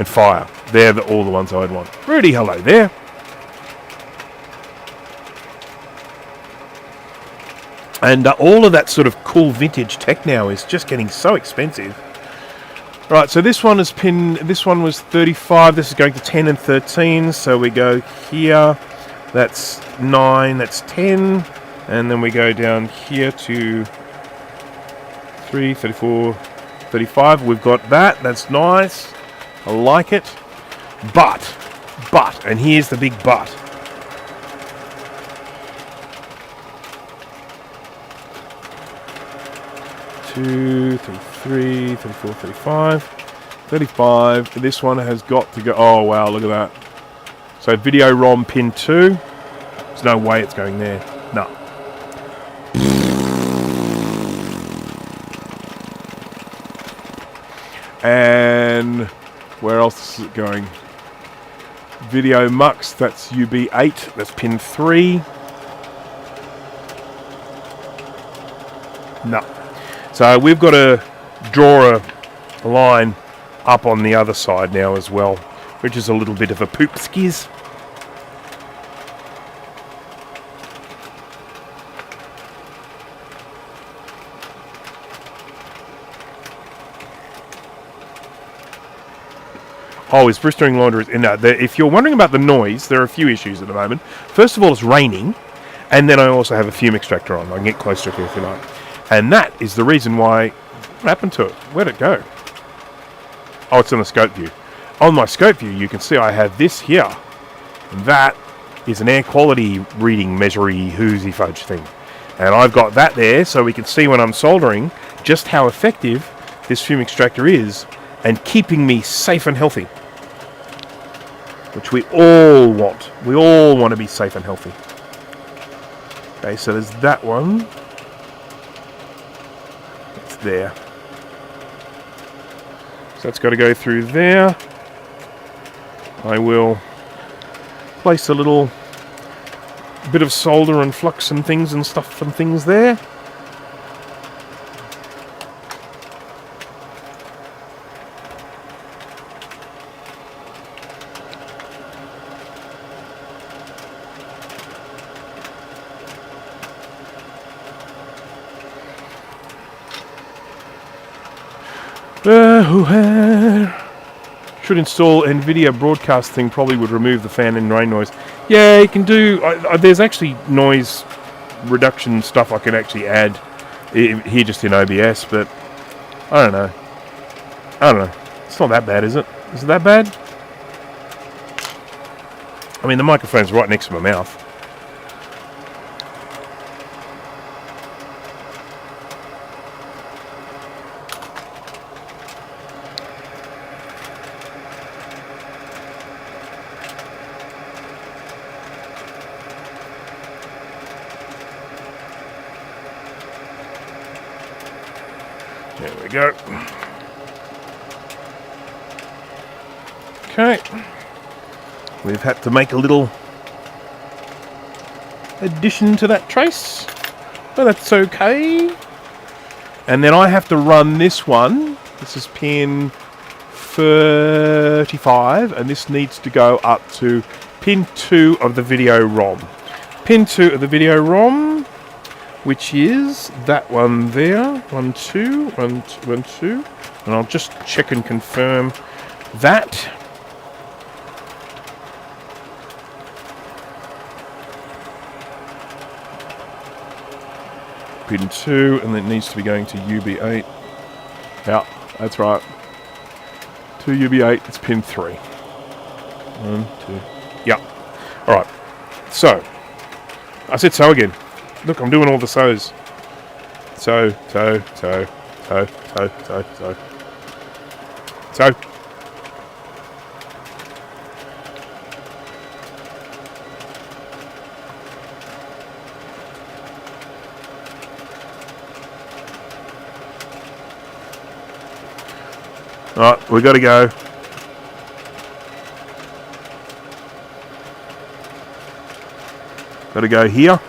Fire. They're all the ones I'd want. Rudy, hello there. And all of that sort of cool vintage tech now is just getting so expensive. Right, so this one was 35, this is going to 10 and 13, so we go here, that's 9, that's 10, and then we go down here to 3, 34, 35, we've got that, that's nice, I like it, but, and here's the big but. Two, 33, 34, 35, 35. This one has got to go. Oh wow, look at that. So video ROM pin 2. There's no way it's going there. No. And where else is it going? Video mux. That's UB8. That's pin 3. No. So we've got to draw a line up on the other side now as well, which is a little bit of a poop skiz. Oh, is Bruce doing laundry? No, if you're wondering about the noise, there are a few issues at the moment. First of all, it's raining, and then I also have a fume extractor on. I can get closer to it if you like. And that is the reason why... What happened to it? Where'd it go? Oh, it's in the scope view. On my scope view, you can see I have this here. And that is an air quality reading, measury, whoozy fudge thing. And I've got that there so we can see when I'm soldering just how effective this fume extractor is and keeping me safe and healthy. Which we all want. We all want to be safe and healthy. Okay, so there's that one. There. So that's got to go through there. I will place a little bit of solder and flux and things and stuff and things there. Should install NVIDIA broadcasting, probably would remove the fan and rain noise. Yeah, you can do... there's actually noise reduction stuff I can actually add here just in OBS, but I don't know. It's not that bad, is it? Is it that bad? I mean, the microphone's right next to my mouth. There we go. Okay. We've had to make a little addition to that trace, but that's okay. And then I have to run this one. This is pin 35, and this needs to go up to pin 2 of the video ROM. Pin 2 of the video ROM, which is that one there. 1, 2, 1, 2. And I'll just check and confirm that. Pin 2, and it needs to be going to UB8. Yeah, that's right. To UB8, it's pin 3. 1, 2. Yeah. Alright. So, I said so again. Look, I'm doing all the so's. So. Alright, we got to go. Got to go here.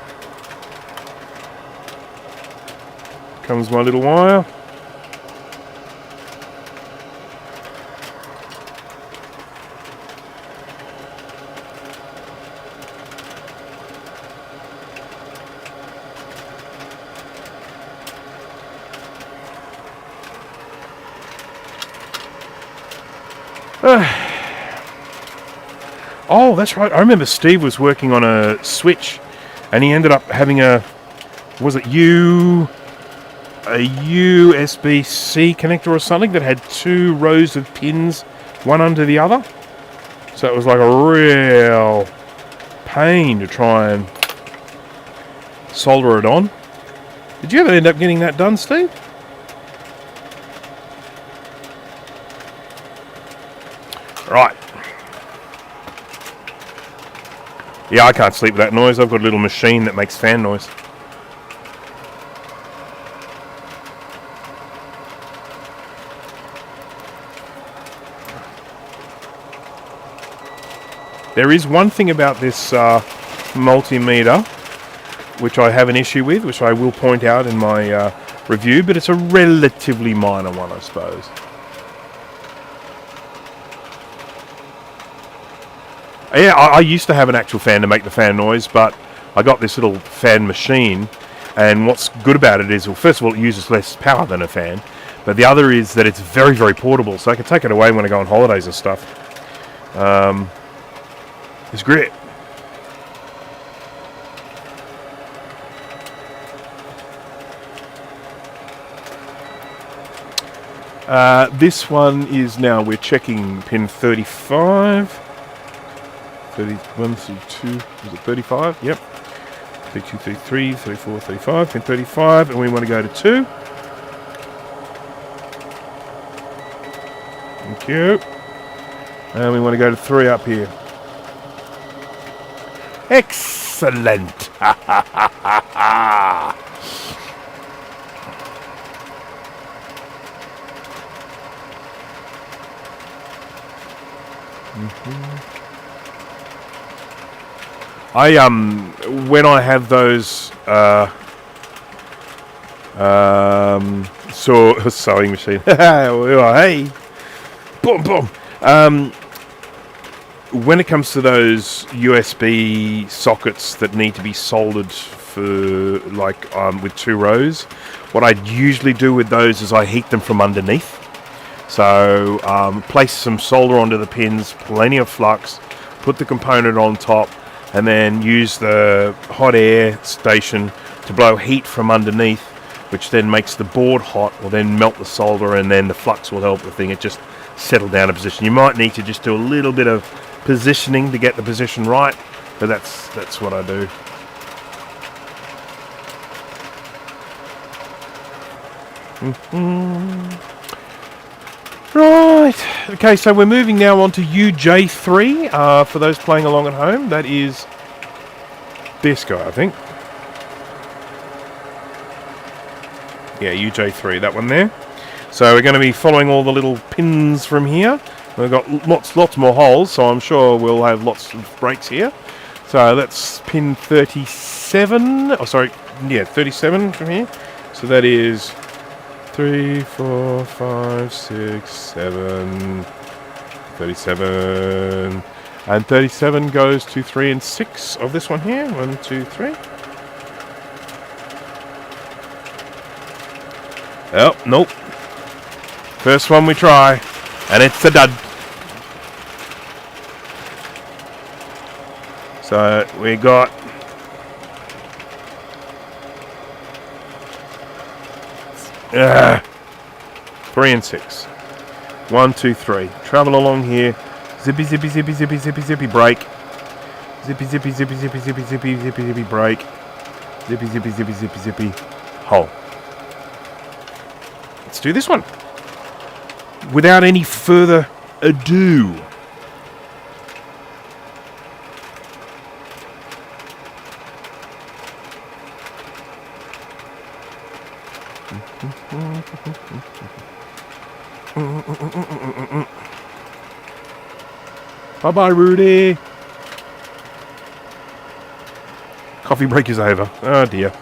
Comes my little wire. Oh, that's right. I remember Steve was working on a switch, and he ended up having a USB-C connector or something that had 2 rows of pins, one under the other. So it was like a real pain to try and solder it on. Did you ever end up getting that done, Steve? Right. Yeah, I can't sleep with that noise. I've got a little machine that makes fan noise. There is one thing about this multimeter which I have an issue with, which I will point out in my review, but it's a relatively minor one, I suppose. Yeah, I used to have an actual fan to make the fan noise, but I got this little fan machine, and what's good about it is, well, first of all, it uses less power than a fan, but the other is that it's very, very portable, so I can take it away when I go on holidays and stuff. It's great. This one is now, we're checking pin 35. 31, 32, is it 35? Yep. 32, 33, 34, 35, pin 35, and we want to go to 2. Thank you. And we want to go to 3 up here. Excellent! Ha ha ha ha ha! When I have those sewing machine, hey, boom, boom. When it comes to those USB sockets that need to be soldered for with 2 rows, what I usually do with those is I heat them from underneath. So place some solder onto the pins, plenty of flux, put the component on top, and then use the hot air station to blow heat from underneath, which then makes the board hot, will then melt the solder, and then the flux will help the thing. It just settle down a position. You might need to just do a little bit of positioning to get the position right, but that's what I do. Right, okay, so we're moving now on to UJ3. For those playing along at home, that is this guy, I think. Yeah, UJ3, that one there. So we're going to be following all the little pins from here. We've got lots more holes, so I'm sure we'll have lots of breaks here. So that's pin 37. Oh, sorry, yeah, 37 from here. So that is 3, 4, 5, 6, 7, 37. And 37 goes to 3 and 6 of this one here. 1, 2, 3. Oh, nope. First one we try, and it's a dud. So we got 3 and 6. 1, 2, 3. Travel along here. Zippy, zippy, zippy, zippy, zippy, zippy, break. Zippy, zippy, zippy, zippy, zippy, zippy, zippy, zippy, break. Zippy, zippy, zippy, zippy, zippy, hole. Let's do this one. Without any further ado. Bye-bye, Rudy. Coffee break is over. Oh, dear.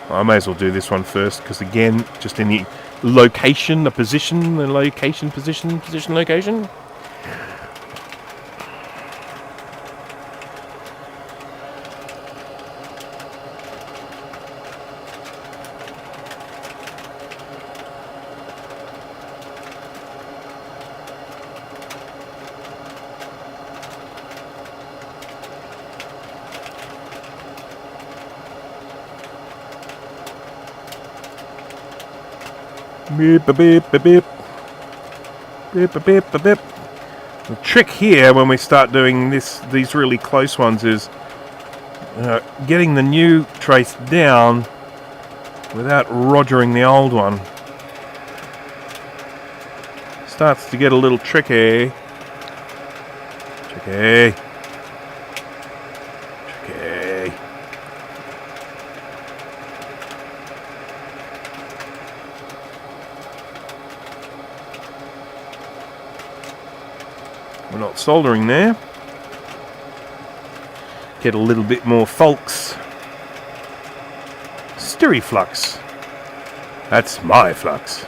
I may as well do this one first, because again, just in the location, the position, the location, position, location. Beep, beep, beep, beep. Beep, beep, beep, beep. The trick here when we start doing these really close ones is getting the new trace down without rogering the old one. Starts to get a little tricky. Tricky. Tricky. We're not soldering there. Get a little bit more flux. Styriflux. That's my flux.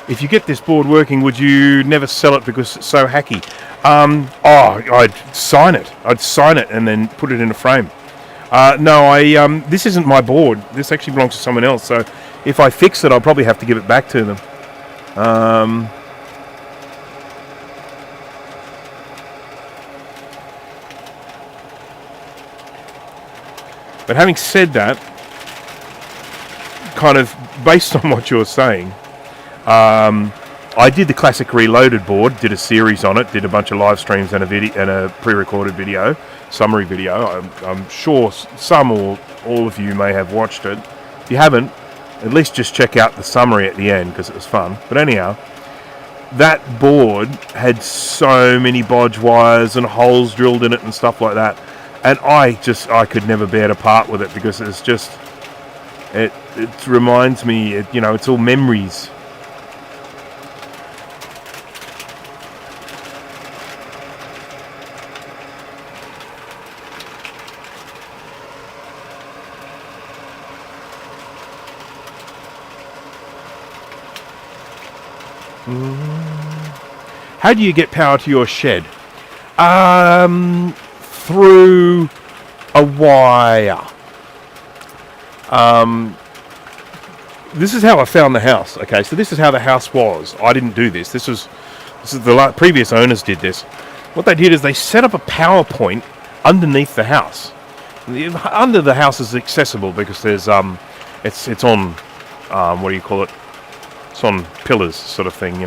If you get this board working, would you never sell it because it's so hacky? I'd sign it. I'd sign it and then put it in a frame. No, this isn't my board. This actually belongs to someone else. So if I fix it, I'll probably have to give it back to them. But having said that, kind of based on what you're saying, I did the classic Reloaded board, did a series on it, did a bunch of live streams and a video and a pre-recorded video, summary video. I'm sure some or all of you may have watched it. If you haven't, at least just check out the summary at the end because it was fun. But anyhow, that board had so many bodge wires and holes drilled in it and stuff like that. And I could never bear to part with it because it's just, it reminds me, it's all memories. How do you get power to your shed? Through a wire. This is how I found the house. Okay, so this is how the house was. I didn't do this. This is the previous owners did this. What they did is they set up a power point underneath the house. Under the house is accessible because there's it's on what do you call it? It's on pillars, sort of thing,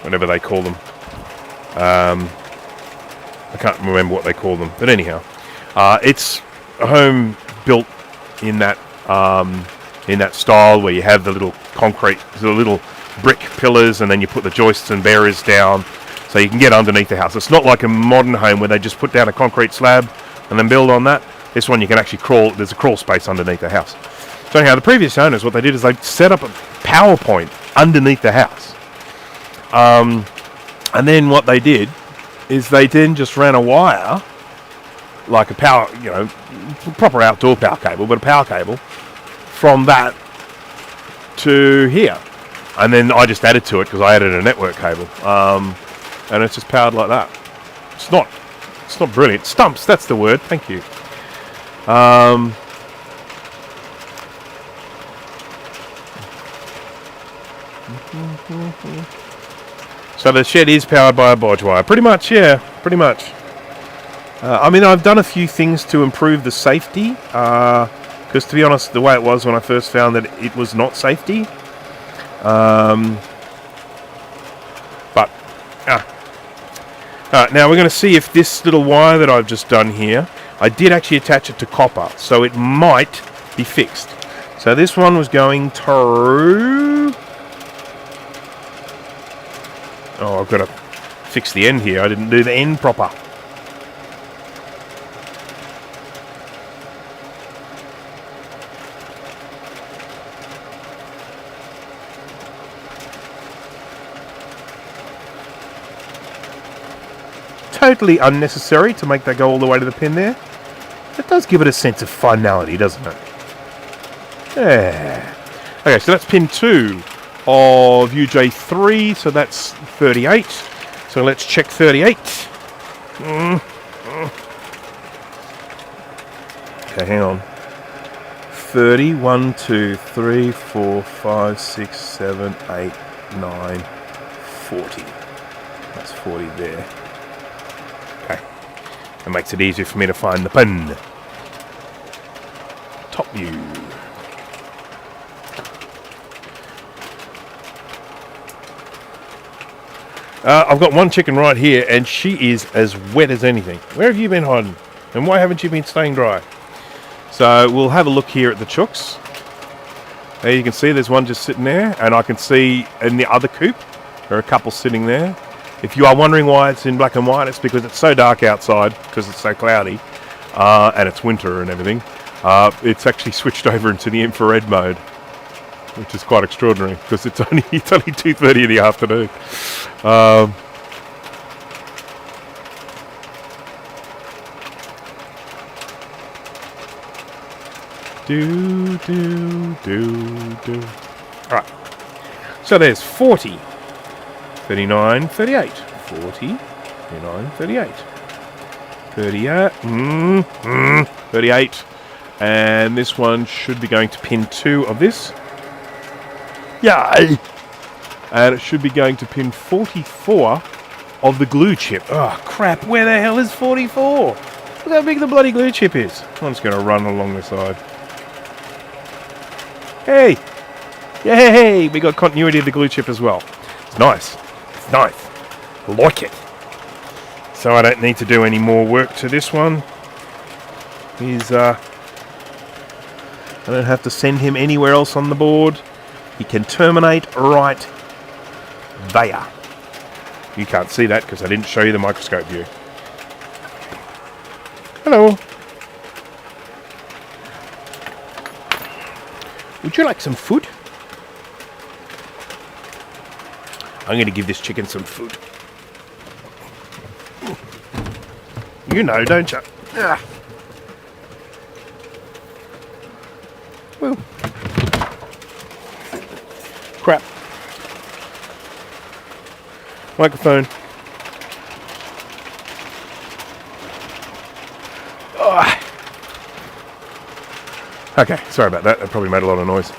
whatever they call them. I can't remember what they call them, but anyhow, it's a home built in that style where you have the little the little brick pillars, and then you put the joists and bearers down, so you can get underneath the house. It's not like a modern home where they just put down a concrete slab and then build on that. This one you can actually crawl. There's a crawl space underneath the house. So anyhow, the previous owners, what they did is they set up a power point underneath the house. And then what they did is they then just ran a wire like a power, proper outdoor power cable, but a power cable from that to here. And then I just added to it because I added a network cable. And it's just powered like that. It's not brilliant. Stumps, that's the word. Thank you. So the shed is powered by a bodge wire. Pretty much, yeah. Pretty much. I mean, I've done a few things to improve the safety. Because to be honest, the way it was when I first found that it was not safety. Now we're going to see if this little wire that I've just done here, I did actually attach it to copper, so it might be fixed. So this one was going to... Oh, I've got to fix the end here. I didn't do the end proper. Totally unnecessary to make that go all the way to the pin there. It does give it a sense of finality, doesn't it? Yeah. Okay, so that's pin 2 of UJ3, so that's 38. So let's check 38. Okay, hang on. 30, 1, 2, 3, 4, 5, 6, 7, 8, 9, 40. That's 40 there. Okay. That makes it easier for me to find the pin. Top view. I've got one chicken right here, and she is as wet as anything. Where have you been hiding? And why haven't you been staying dry? So we'll have a look here at the chooks. There you can see there's one just sitting there, and I can see in the other coop there are a couple sitting there. If you are wondering why it's in black and white, it's because it's so dark outside, because it's so cloudy, and it's winter and everything. It's actually switched over into the infrared mode, which is quite extraordinary because it's only 2:30 in the afternoon. All right. So there's 40, 39, 38, 40, 39, 38, 38, and this one should be going to pin 2 of this. Yay! And it should be going to pin 44 of the glue chip. Oh, crap. Where the hell is 44? Look how big the bloody glue chip is. I'm just going to run along the side. Hey! Yay! We got continuity of the glue chip as well. It's nice. It's nice. I like it. So I don't need to do any more work to this one. I don't have to send him anywhere else on the board. He can terminate right there. You can't see that because I didn't show you the microscope view. Hello. Would you like some food? I'm going to give this chicken some food. You know, don't you? Ah. Well. Crap. Microphone. Oh. Okay, sorry about that. That probably made a lot of noise.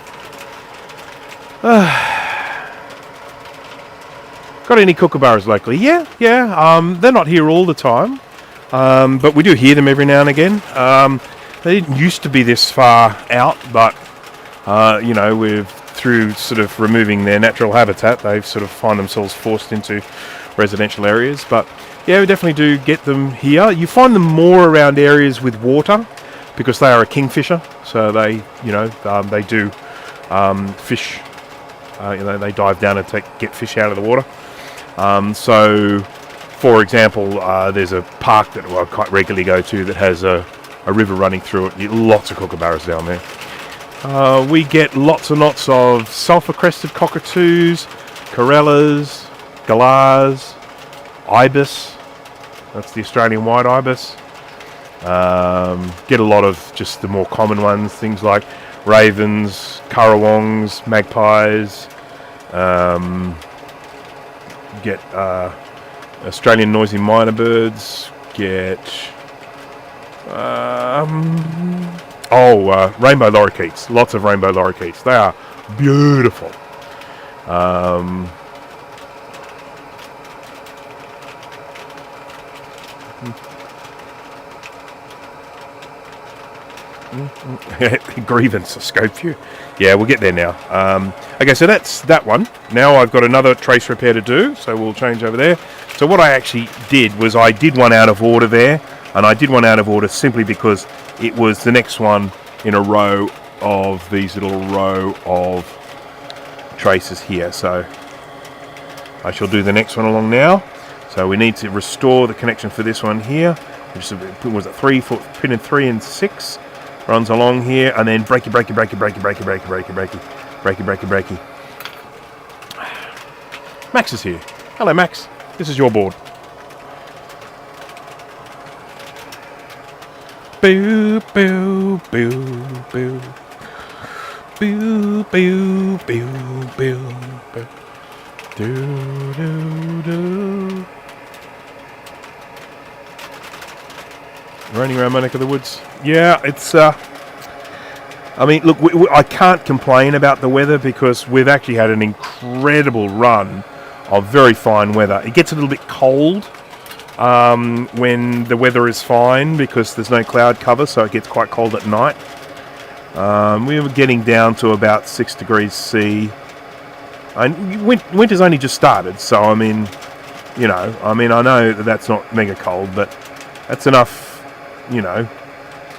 Got any kookaburras locally? Yeah. They're not here all the time, but we do hear them every now and again. They didn't used to be this far out, but through sort of removing their natural habitat, they've sort of find themselves forced into residential areas. But yeah, we definitely do get them here. You find them more around areas with water because they are a kingfisher. So they do fish. They dive down and get fish out of the water. So, for example, there's a park that I quite regularly go to that has a river running through it. Lots of kookaburras down there. We get lots and lots of sulphur-crested cockatoos, corellas, galahs, ibis. That's the Australian white ibis. Get a lot of just the more common ones, things like ravens, currawongs, magpies. Get Australian noisy minor birds. Get rainbow lorikeets. Lots of rainbow lorikeets. They are beautiful. Grievance, a scope view. Yeah, we'll get there now. Okay, so that's that one. Now I've got another trace repair to do, so we'll change over there. So what I actually did was I did one out of order there, and I did one out of order simply because it was the next one in a row of these little row of traces here. So I shall do the next one along now. So we need to restore the connection for this one here, which was a 3 foot pin in 3 and 6. Runs along here, and then breaky. Max is here. Hello, Max. This is your board. Boo, boo, boo, boo. Boo, boo, boo, boo, boo. Do, do, do. Running around my neck of the woods. Yeah, it's I mean, look, I can't complain about the weather because we've actually had an incredible run of very fine weather. It gets a little bit cold when the weather is fine because there's no cloud cover, so it gets quite cold at night. We were getting down to about 6 degrees C. And winter's only just started, so I mean, I know that that's not mega cold, but that's enough.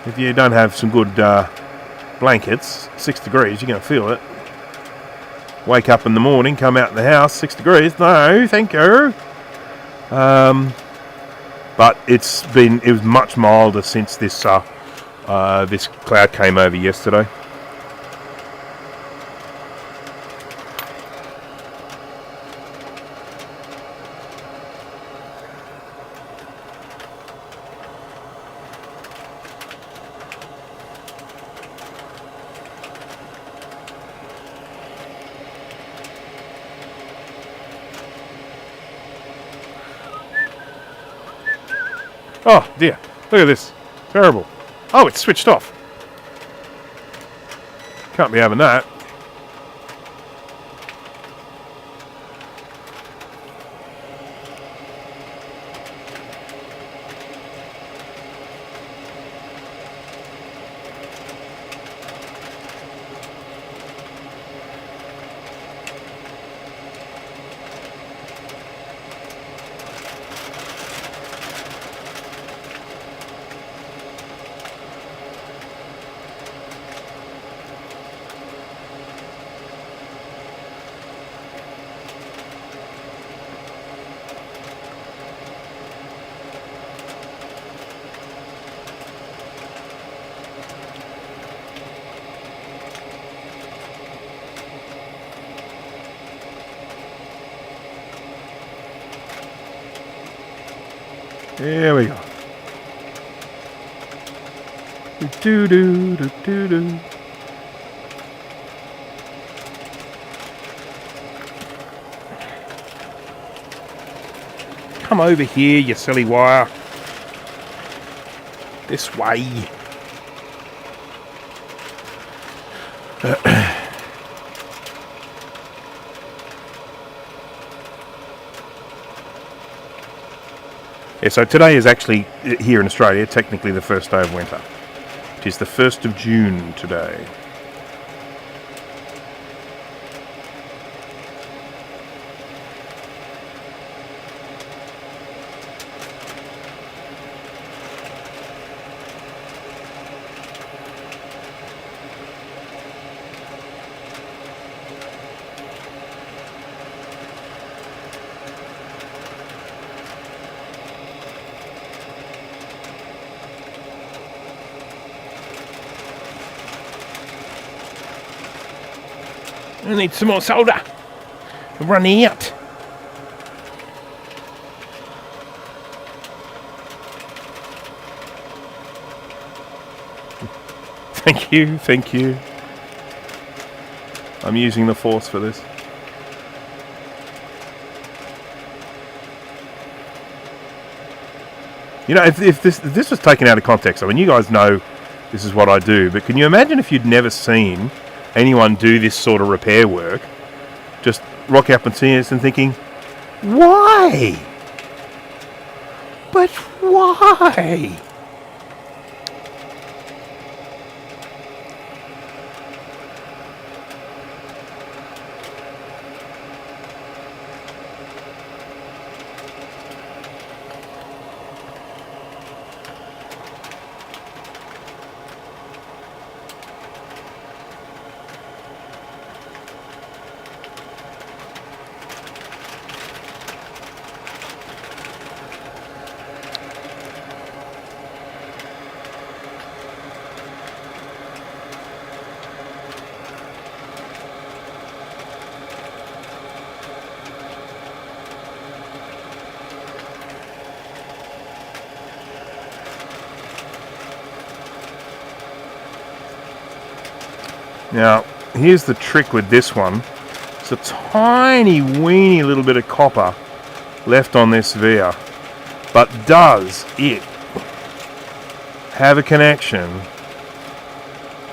If you don't have some good blankets, 6 degrees, you're going to feel it. Wake up in the morning, come out in the house, 6 degrees. No, thank you. But it was much milder since this this cloud came over yesterday. Oh dear, look at this. Terrible. Oh, it's switched off. Can't be having that. There we go. Do do do do do. Come over here, you silly wire. This way. Yeah, so today is actually, here in Australia, technically the first day of winter. It is the 1st of June today. I need some more solder. I'm running out. Thank you, thank you. I'm using the force for this. You know, if this was taken out of context, I mean, you guys know this is what I do, but can you imagine if you'd never seen anyone do this sort of repair work, just rock up and see us and thinking, why? But why? Now, here's the trick with this one. It's a tiny, weeny little bit of copper left on this via. But does it have a connection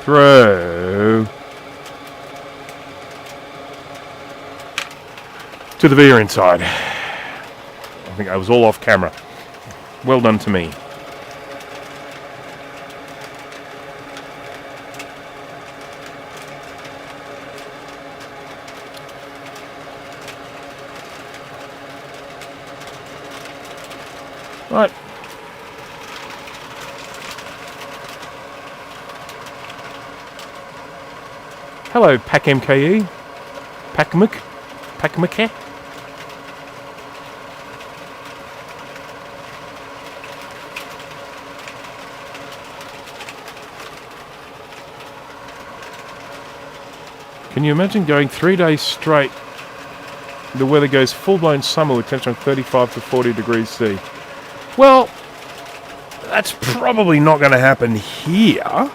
through to the via inside? I think I was all off camera. Well done to me. Right. Hello, PackMKE. PackMK. Can you imagine going 3 days straight? The weather goes full-blown summer with temperature from 35 to 40 degrees C. Well, that's probably not going to happen here.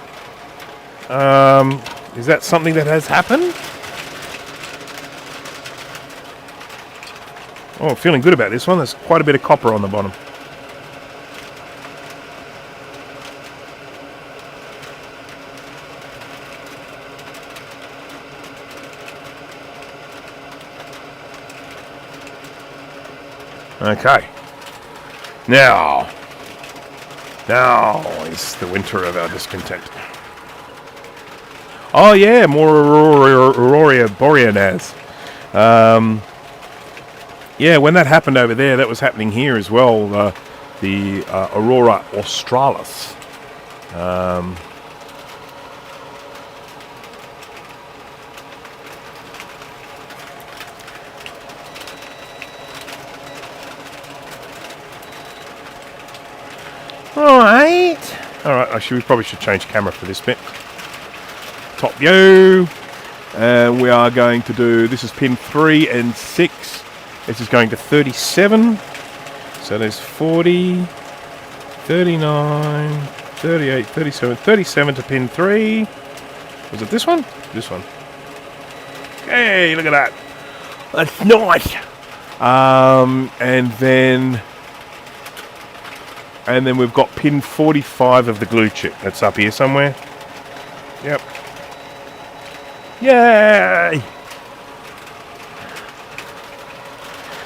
Is that something that has happened? Oh, I'm feeling good about this one. There's quite a bit of copper on the bottom. Okay. Now is the winter of our discontent. Oh yeah, more Aurora Borealis. Yeah, when that happened over there, that was happening here as well. The Aurora Australis. Alright, we probably should change camera for this bit. Top view. And we are going to do, this is pin 3 and 6. This is going to 37. So there's 40, 39, 38, 37, 37 to pin 3. Was it this one? This one. Hey, look at that. That's nice. And then we've got pin 45 of the glue chip. That's up here somewhere. Yep. Yay!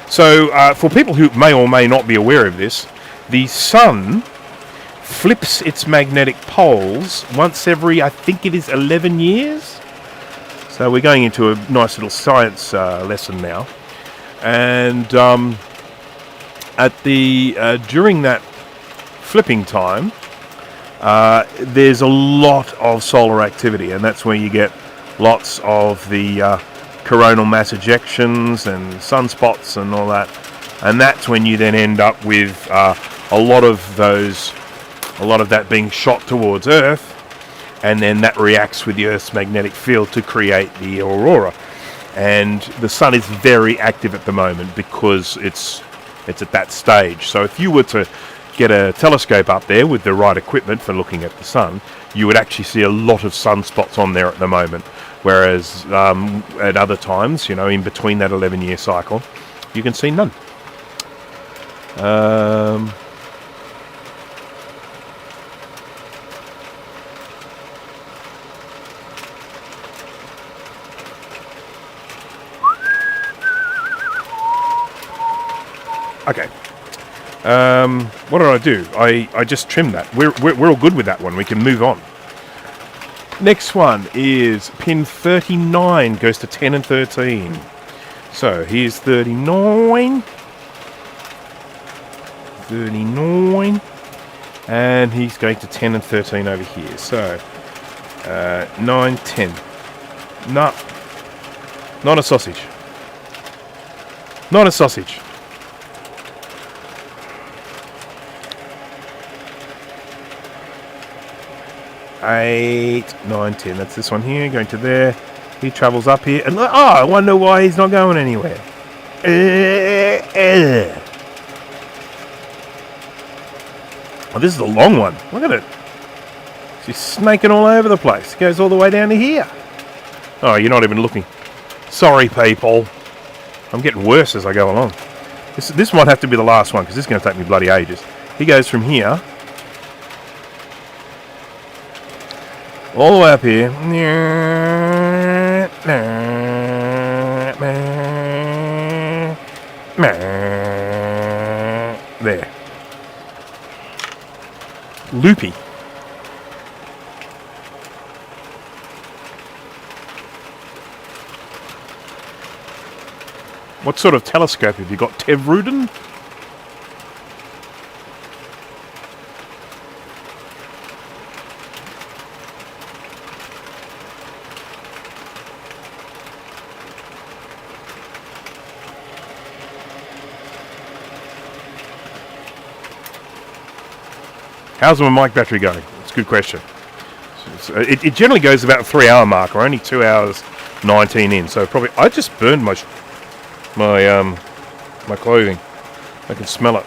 So, for people who may or may not be aware of this, the sun flips its magnetic poles once every, I think it is 11 years. So we're going into a nice little science lesson now. And during that flipping time, there's a lot of solar activity, and that's where you get lots of the coronal mass ejections and sunspots and all that, and that's when you then end up with a lot of that being shot towards Earth, and then that reacts with the Earth's magnetic field to create the aurora. And the sun is very active at the moment because it's at that stage. So if you were to get a telescope up there with the right equipment for looking at the sun, you would actually see a lot of sunspots on there at the moment. Whereas at other times, in between that 11-year cycle, you can see none. Okay. What did I do? I just trimmed that. We're all good with that one. We can move on. Next one is pin 39, goes to 10 and 13. So here's 39. 39. And he's going to 10 and 13 over here. So 9, 10. No. Not a sausage. Not a sausage. 8, 9, 10. That's this one here, going to there. He travels up here, and I wonder why he's not going anywhere. Oh, this is a long one. Look at it. She's snaking all over the place. It goes all the way down to here. Oh, you're not even looking. Sorry, people. I'm getting worse as I go along. This might have to be the last one, because this is going to take me bloody ages. He goes from here all the way up here. There. Loopy. What sort of telescope have you got? Tevruden? How's my mic battery going? It's a good question. It generally goes about 3-hour mark. We're only 2 hours 19 in, so probably I just burned my clothing. I can smell it.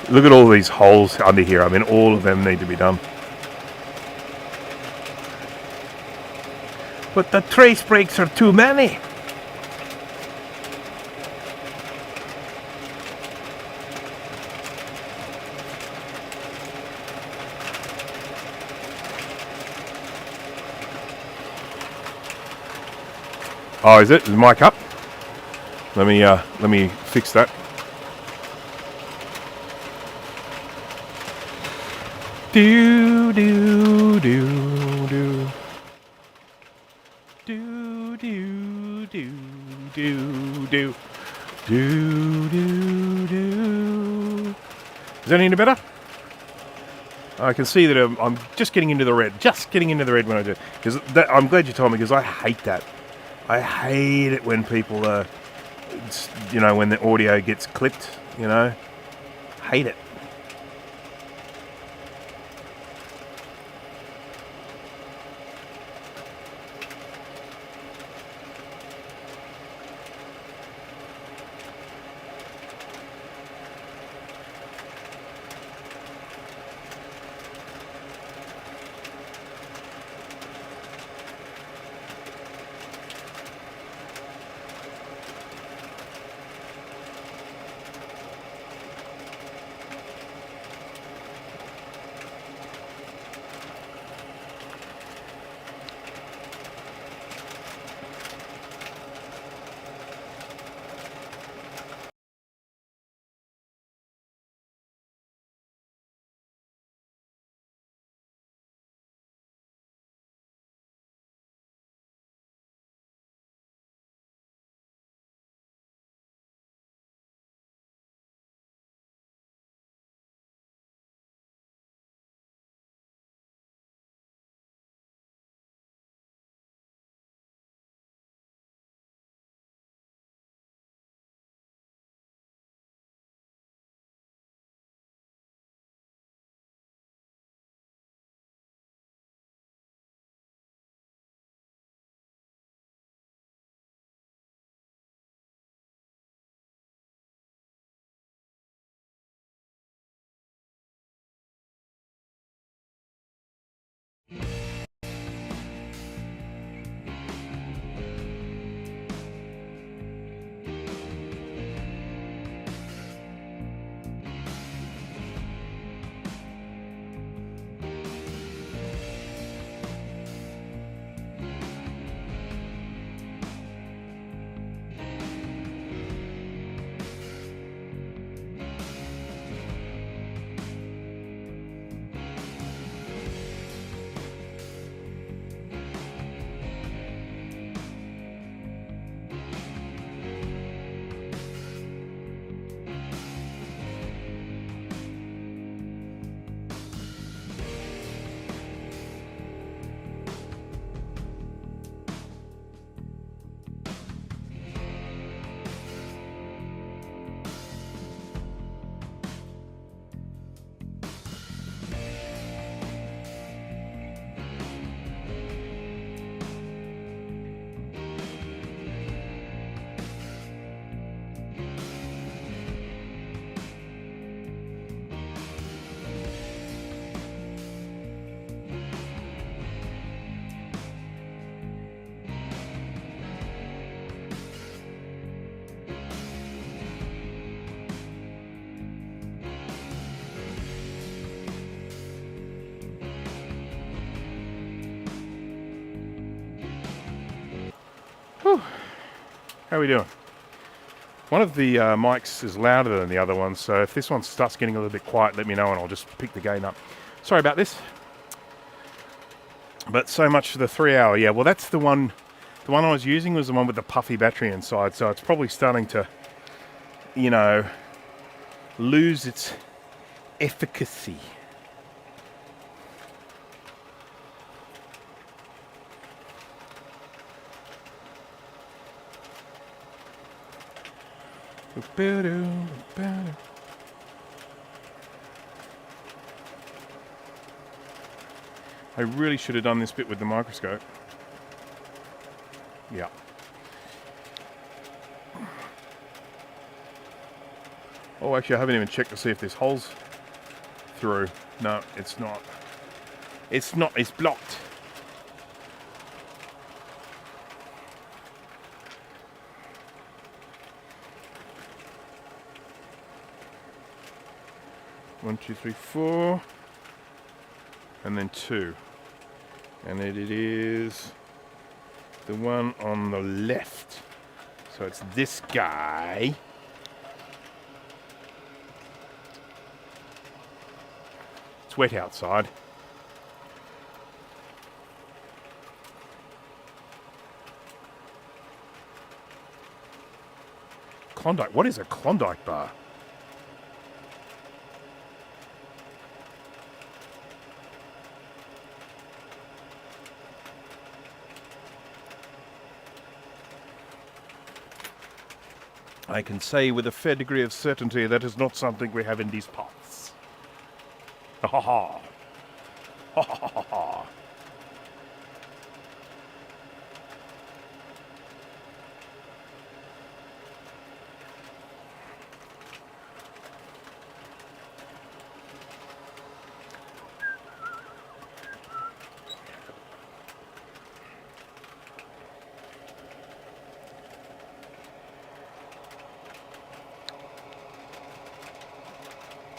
Look at all these holes under here. I mean, all of them need to be done. But the trace breaks are too many. Oh, is it? Is the mic up? Let me fix that. Do do do do do do do do do do do do. Is that any better? I can see that I'm just getting into the red. Just getting into the red when I do. Because I'm glad you told me, because I hate that. I hate it when people when the audio gets clipped. Hate it. How are we doing? One of the mics is louder than the other one, so if this one starts getting a little bit quiet, let me know and I'll just pick the gain up. Sorry about this. But so much for the 3 hour. Yeah, well, that's the one. The one I was using was the one with the puffy battery inside, so it's probably starting to, you know, lose its efficacy. I really should have done this bit with the microscope. Yeah. Oh, actually, I haven't even checked to see if there's holes through. No, it's not. It's not. It's blocked. One, two, three, four. And then 2. And it is the one on the left. So it's this guy. It's wet outside. Klondike. What is a Klondike bar? I can say with a fair degree of certainty that is not something we have in these parts. Ha ha ha. Ha ha ha ha.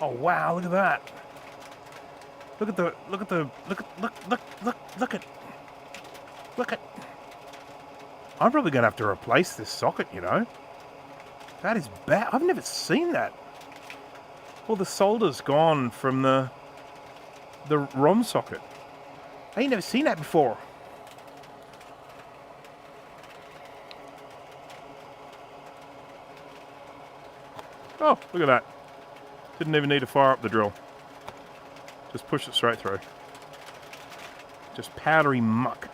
Oh wow, look at that. Look at. I'm probably gonna have to replace this socket, you know. That is bad. I've never seen that. Well, the solder's gone from the ROM socket. I ain't never seen that before. Oh, look at that. Didn't even need to fire up the drill. Just push it straight through. Just powdery muck.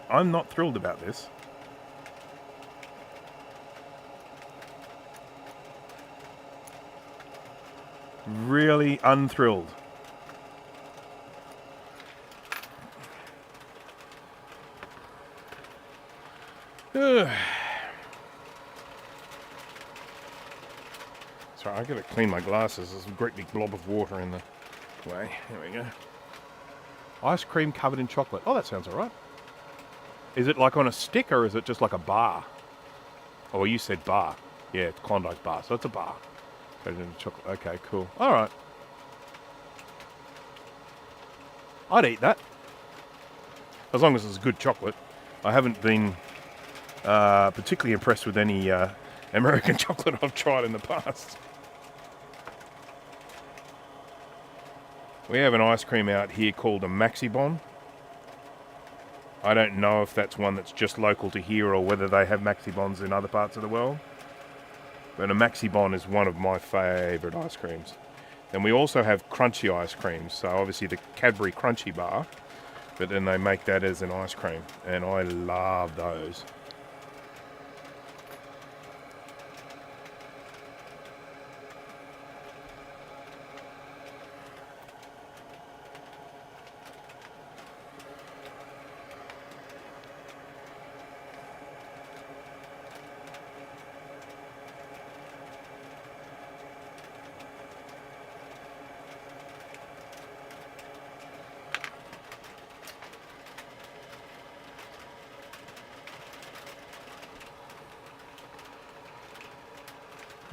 I'm not thrilled about this. Really unthrilled. Sorry, I gotta clean my glasses. There's a great big blob of water in the way. There we go. Ice cream covered in chocolate. Oh, that sounds alright. Is it like on a stick or is it just like a bar? Oh, well, you said bar. Yeah, it's Klondike bar, so it's a bar. Covered in chocolate. Okay, cool. Alright. I'd eat that. As long as it's good chocolate. I haven't been particularly impressed with any American chocolate I've tried in the past. We have an ice cream out here called a Maxibon. I don't know if that's one that's just local to here or whether they have Maxibons in other parts of the world. But a Maxibon is one of my favourite ice creams. Then we also have crunchy ice creams. So obviously the Cadbury Crunchy Bar. But then they make that as an ice cream. And I love those.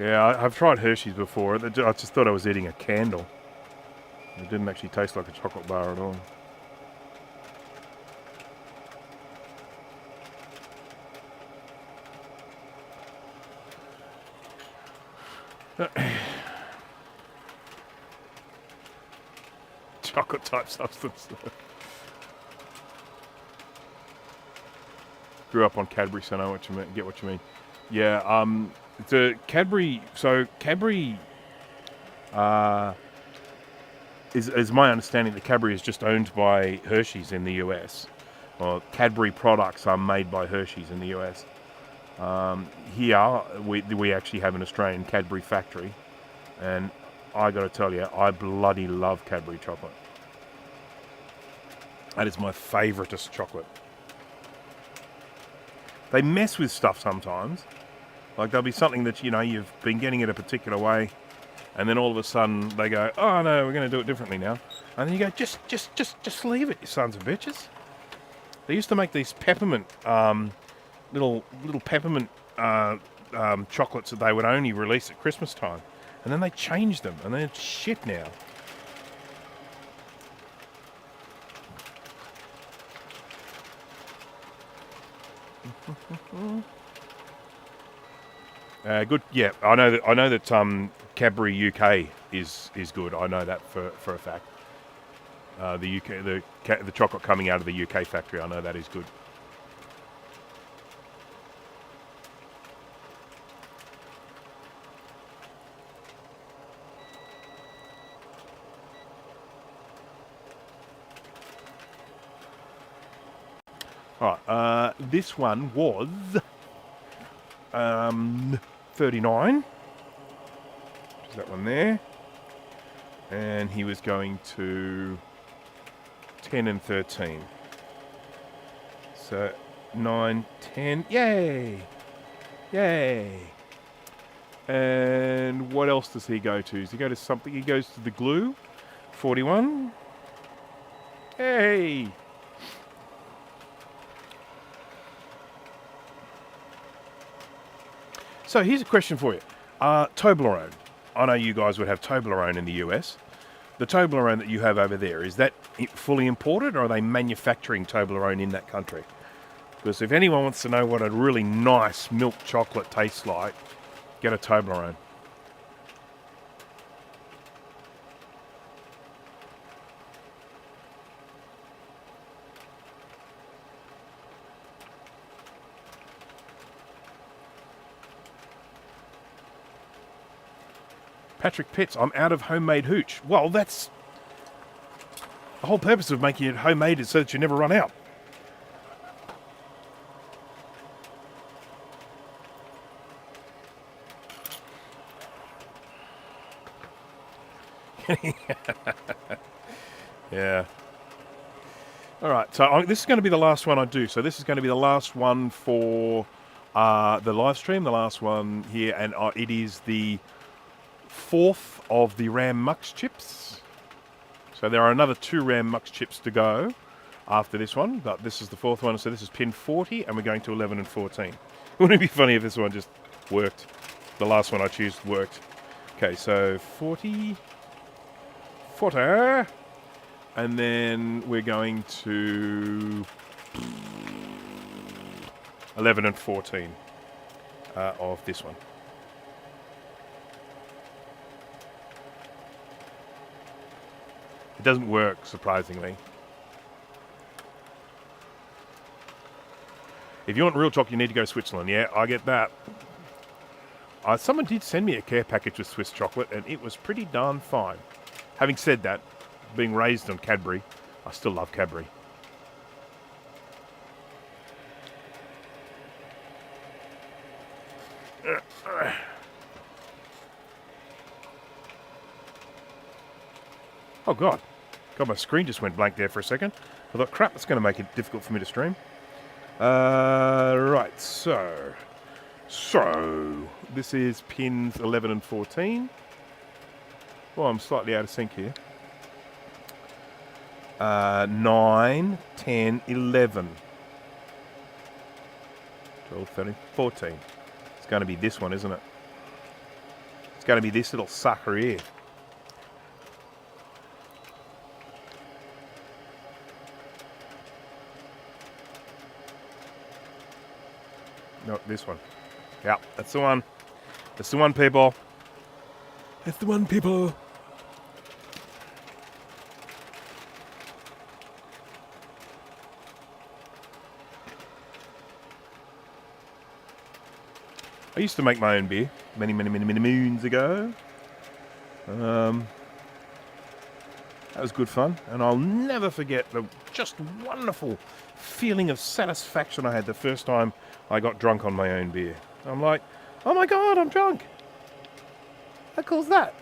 Yeah, I've tried Hershey's before. I just thought I was eating a candle. It didn't actually taste like a chocolate bar at all. Chocolate type substance. Grew up on Cadbury, so I know what you mean, get what you mean. Yeah, the Cadbury. So Cadbury, is my understanding that Cadbury is just owned by Hershey's in the US. Or Cadbury products are made by Hershey's in the US. Here we actually have an Australian Cadbury factory, and I got to tell you, I bloody love Cadbury chocolate. That is my favouriteest chocolate. They mess with stuff sometimes. Like there'll be something that, you know, you've been getting it a particular way, and then all of a sudden they go, oh no, we're going to do it differently now. And then you go, just leave it, you sons of bitches. They used to make these peppermint, little peppermint chocolates that they would only release at Christmas time. And then they changed them, and they're shit now. Good. Yeah, I know that Cadbury UK is good. I know that for a fact. The UK, the chocolate coming out of the UK factory, I know that is good. All right, this one was 39. Is that one there? And he was going to 10 and 13. So 9, 10. Yay! Yay! And what else does he go to? Does he go to something? He goes to the glue. 41. Hey! So here's a question for you. Toblerone. I know you guys would have Toblerone in the US. The Toblerone that you have over there, is that fully imported, or are they manufacturing Toblerone in that country? Because if anyone wants to know what a really nice milk chocolate tastes like, get a Toblerone. Patrick Pitts, I'm out of homemade hooch. Well, that's... the whole purpose of making it homemade is so that you never run out. Yeah. All right, so this is going to be the last one I do. So this is going to be the last one for the live stream, the last one here, and it is the 4th of the RAM Mux chips. So there are another 2 RAM Mux chips to go after this one, but this is the 4th one. So this is pin 40, and we're going to 11 and 14. Wouldn't it be funny if this one just worked? The last one I choose worked. Okay, so 40, and then we're going to 11 and 14 of this one. It doesn't work, surprisingly. If you want real chocolate, you need to go to Switzerland. Yeah, I get that. Someone did send me a care package with Swiss chocolate, and it was pretty darn fine. Having said that, being raised on Cadbury, I still love Cadbury. Oh, God. God, my screen just went blank there for a second. I thought, crap, that's going to make it difficult for me to stream. Right, so this is pins 11 and 14. Well, I'm slightly out of sync here. 9, 10, 11. 12, 13, 14. It's going to be this one, isn't it? going to be this little sucker here. No, this one. Yeah, that's the one. That's the one, people. That's the one, people. I used to make my own beer many moons ago. That was good fun, and I'll never forget the just wonderful feeling of satisfaction I had the first time I got drunk on my own beer. I'm like, oh my god, I'm drunk. How cool's that?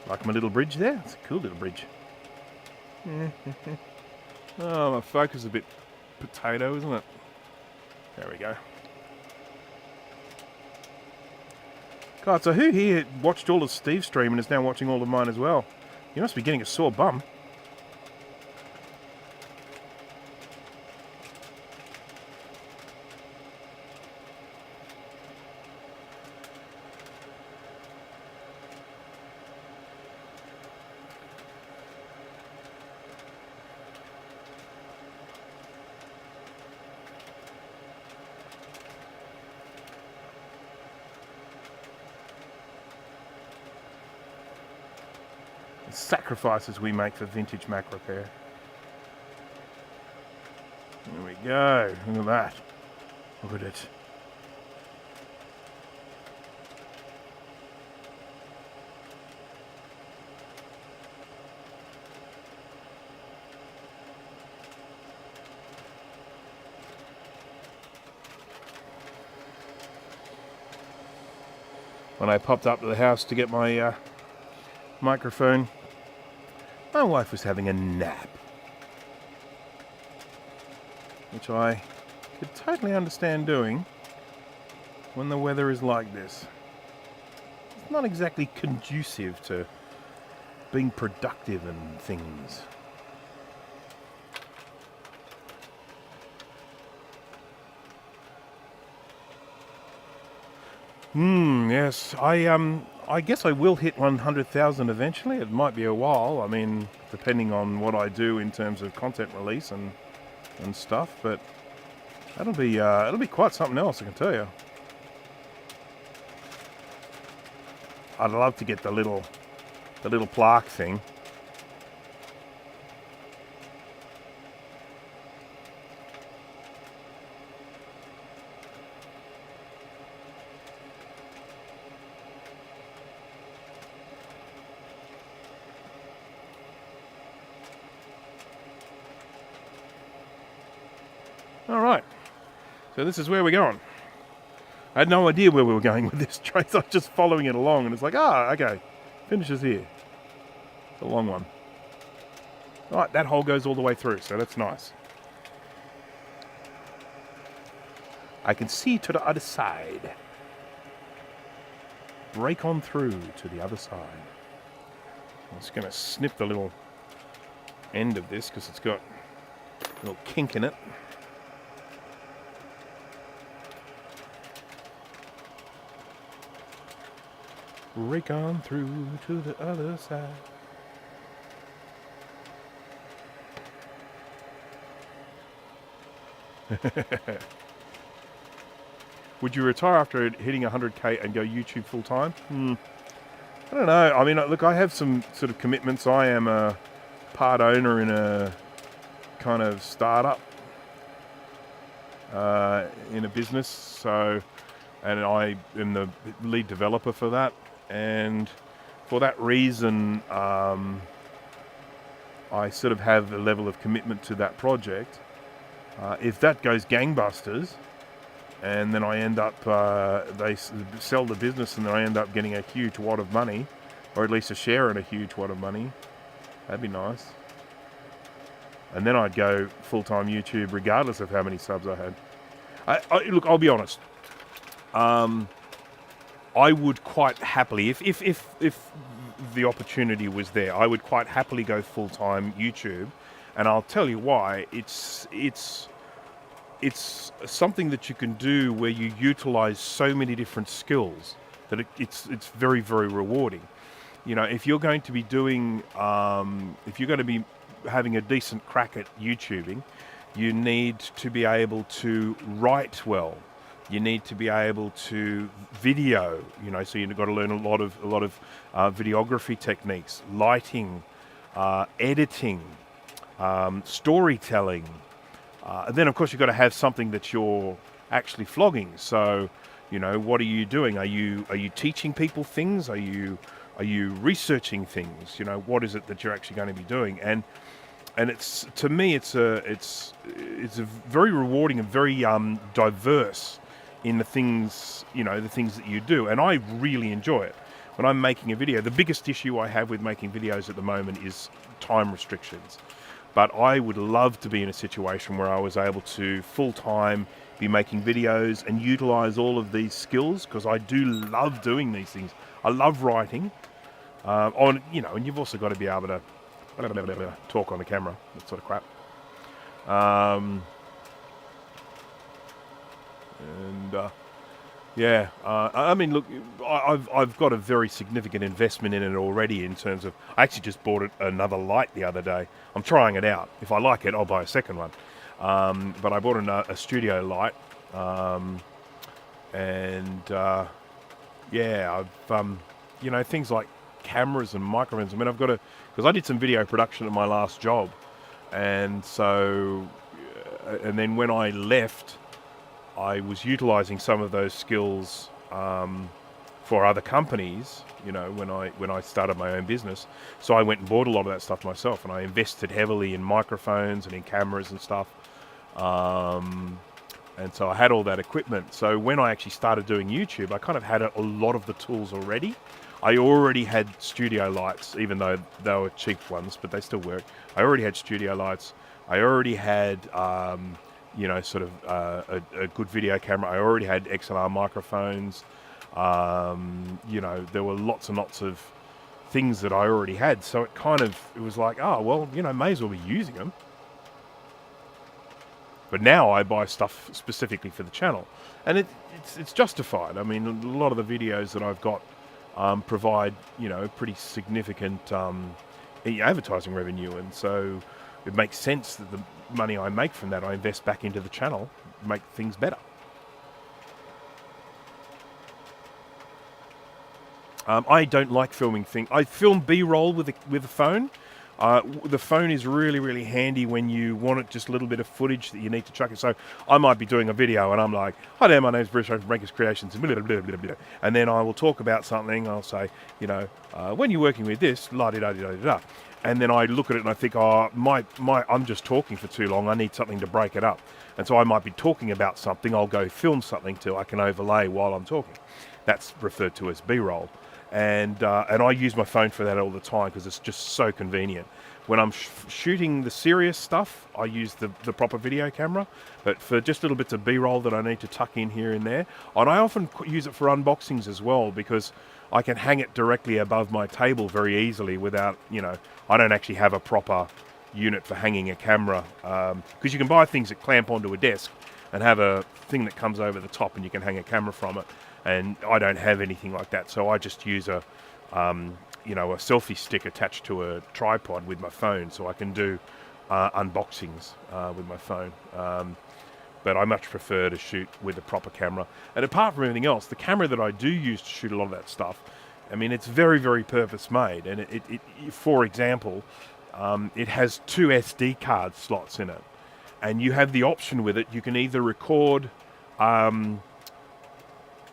Like my little bridge there? It's a cool little bridge. Oh, my focus is a bit potato, isn't it? There we go. God, so who here watched all of Steve's stream and is now watching all of mine as well? You must be getting a sore bum. Sacrifices we make for vintage Mac repair. There we go. Look at that. Look at it. When I popped up to the house to get my microphone, my wife was having a nap, which I could totally understand doing when the weather is like this. It's not exactly conducive to being productive and things. Yes, I guess I will hit 100,000 eventually. It might be a while. I mean, depending on what I do in terms of content release and stuff. But it'll be quite something else, I can tell you. I'd love to get the little plaque thing. Alright, so this is where we're going. I had no idea where we were going with this trace. I was just following it along and it's like, okay, finishes here. It's a long one. Alright, that hole goes all the way through, so that's nice. I can see to the other side. Break on through to the other side. I'm just going to snip the little end of this because it's got a little kink in it. Break on through to the other side. Would you retire after hitting 100k and go YouTube full time? I don't know. I mean, look, I have some sort of commitments. I am a part owner in a kind of startup in a business, and I am the lead developer for that. And for that reason, I sort of have a level of commitment to that project. If that goes gangbusters, and then I end up, they sell the business, and then I end up getting a huge wad of money, or at least a share in a huge wad of money. That'd be nice. And then I'd go full-time YouTube regardless of how many subs I had. Look, I'll be honest. I would quite happily, if the opportunity was there, I would quite happily go full-time YouTube. And I'll tell you why. It's something that you can do where you utilize so many different skills that it's very, very rewarding. You know, if you're going to be doing, if you're going to be having a decent crack at YouTubing, you need to be able to write well. You need to be able to video, you know, so you've got to learn a lot of videography techniques, lighting, editing, storytelling. And then, of course, you've got to have something that you're actually vlogging. So, you know, what are you doing? Are you teaching people things? Are you researching things? You know, what is it that you're actually going to be doing? And it's, to me, it's a very rewarding and very diverse in the things, you know, the things that you do. And I really enjoy it. When I'm making a video, the biggest issue I have with making videos at the moment is time restrictions. But I would love to be in a situation where I was able to full-time be making videos and utilize all of these skills, because I do love doing these things. I love writing, you know, and you've also got to be able to talk on the camera, that sort of crap. Yeah, I mean, look, I've got a very significant investment in it already, in terms of, I actually just bought another light the other day. I'm trying it out. If I like it, I'll buy a second one. But I bought a studio light, yeah, I've, you know, things like cameras and microphones. I mean, because I did some video production at my last job, and so, and then when I left, I was utilizing some of those skills for other companies, you know, when I started my own business. So I went and bought a lot of that stuff myself, and I invested heavily in microphones and in cameras and stuff. And so I had all that equipment. So when I actually started doing YouTube, I kind of had a lot of the tools already. I already had studio lights, even though they were cheap ones, but they still work. I already had studio lights. I already had, you know, sort of a good video camera. I already had XLR microphones. You know, there were lots and lots of things that I already had. So it was like, oh, well, you know, may as well be using them. But now I buy stuff specifically for the channel, and it's justified. I mean, a lot of the videos that I've got provide, you know, pretty significant advertising revenue, and so it makes sense that the money I make from that I invest back into the channel, make things better. I don't like filming things. I film B-roll with the phone. The phone is really, really handy when you want it, just a little bit of footage that you need to chuck it. So I might be doing a video and I'm like, hi there, my name's Bruce from Breakers Creations, and then I will talk about something. I'll say, you know, when you're working with this, la-di-da-di-da-di-da. And then I look at it and I think, oh, I'm just talking for too long. I need something to break it up. And so I might be talking about something. I'll go film something till I can overlay while I'm talking. That's referred to as B-roll. And I use my phone for that all the time because it's just so convenient. When I'm shooting the serious stuff, I use the proper video camera. But for just little bits of B-roll that I need to tuck in here and there, and I often use it for unboxings as well, because I can hang it directly above my table very easily without, you know, I don't actually have a proper unit for hanging a camera, because you can buy things that clamp onto a desk and have a thing that comes over the top and you can hang a camera from it. And I don't have anything like that, so I just use a selfie stick attached to a tripod with my phone, so I can do unboxings with my phone. But I much prefer to shoot with a proper camera. And apart from everything else, the camera that I do use to shoot a lot of that stuff, I mean, it's very, very purpose-made. And it for example, it has 2 SD card slots in it, and you have the option with it. You can either record.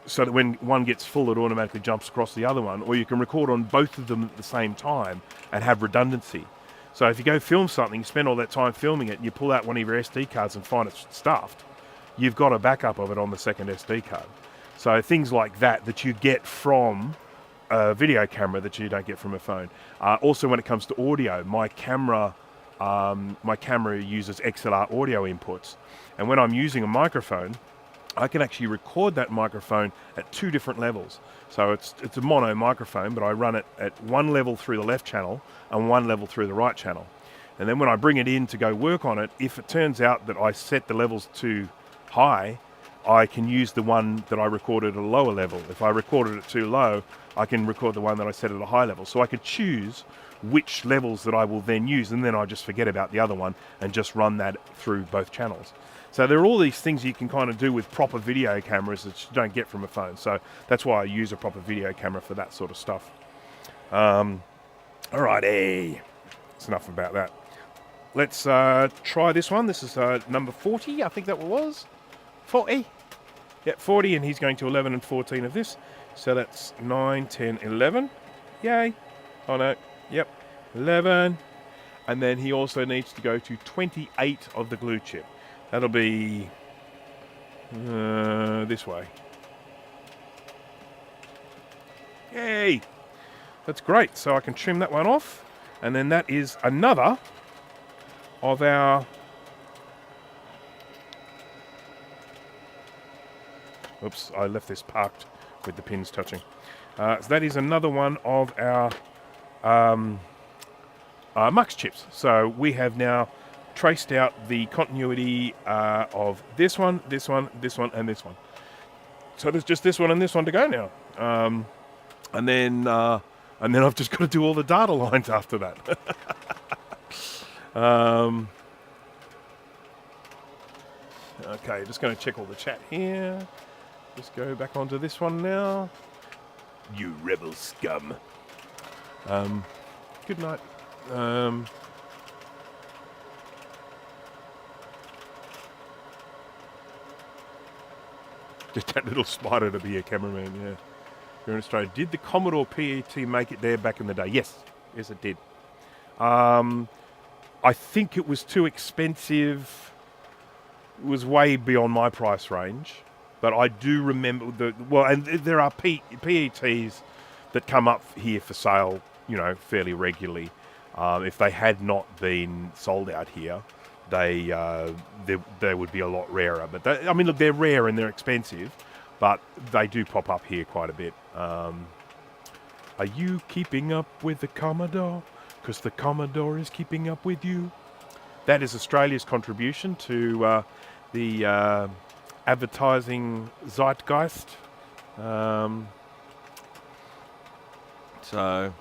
So that when one gets full, it automatically jumps across the other one, or you can record on both of them at the same time and have redundancy. So if you go film something, spend all that time filming it, and you pull out one of your SD cards and find it's stuffed, you've got a backup of it on the second SD card. So things like that you get from a video camera that you don't get from a phone. Also, when it comes to audio, my camera uses XLR audio inputs, and when I'm using a microphone, I can actually record that microphone at 2 different levels. So it's a mono microphone, but I run it at 1 level through the left channel and 1 level through the right channel. And then when I bring it in to go work on it, if it turns out that I set the levels too high, I can use the one that I recorded at a lower level. If I recorded it too low, I can record the one that I set at a high level. So I could choose which levels that I will then use, and then I just forget about the other one and just run that through both channels. So there are all these things you can kind of do with proper video cameras that you don't get from a phone. So that's why I use a proper video camera for that sort of stuff. Alrighty, that's enough about that. Let's try this one. This is number 40, I think that was. 40? Yep, 40, and he's going to 11 and 14 of this. So that's 9, 10, 11. Yay. Oh no, yep, 11. And then he also needs to go to 28 of the glue chip. That'll be this way. Yay! That's great. So I can trim that one off. And then that is another of our... Oops, I left this parked with the pins touching. So that is another one of our mux chips. So we have now traced out the continuity of this one, this one, this one, and this one. So there's just this one and this one to go now. And then I've just got to do all the data lines after that. Okay, just going to check all the chat here. Just go back onto this one now. You rebel scum. Good night. Just that little spider to be a cameraman, yeah. You're in Australia. Did the Commodore PET make it there back in the day? Yes. Yes, it did. I think it was too expensive. It was way beyond my price range. But I do remember and there are PETs that come up here for sale, fairly regularly. If they had not been sold out here, they would be a lot rarer. But look, they're rare and they're expensive, but they do pop up here quite a bit. Are you keeping up with the Commodore? Because the Commodore is keeping up with you. That is Australia's contribution to the advertising zeitgeist. So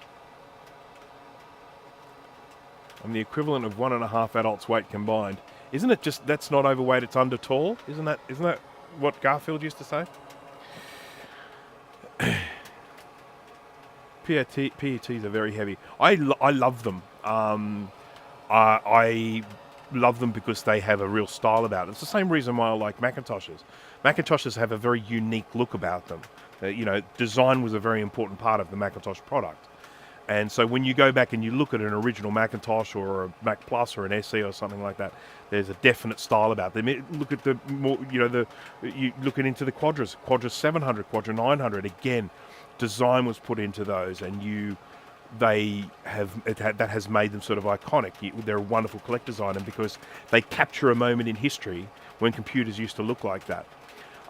I'm the equivalent of 1.5 adults' weight combined. Isn't it just, that's not overweight, it's under tall? Isn't that what Garfield used to say? PETs are very heavy. I love them. I love them because they have a real style about it. It's the same reason why I like Macintoshes. Macintoshes have a very unique look about them. Design was a very important part of the Macintosh product. And so when you go back and you look at an original Macintosh or a Mac Plus or an SE or something like that, there's a definite style about them. Look at you looking into the Quadras, Quadra 700, Quadra 900. Again, design was put into those, and that has made them sort of iconic. They're a wonderful collector's item because they capture a moment in history when computers used to look like that.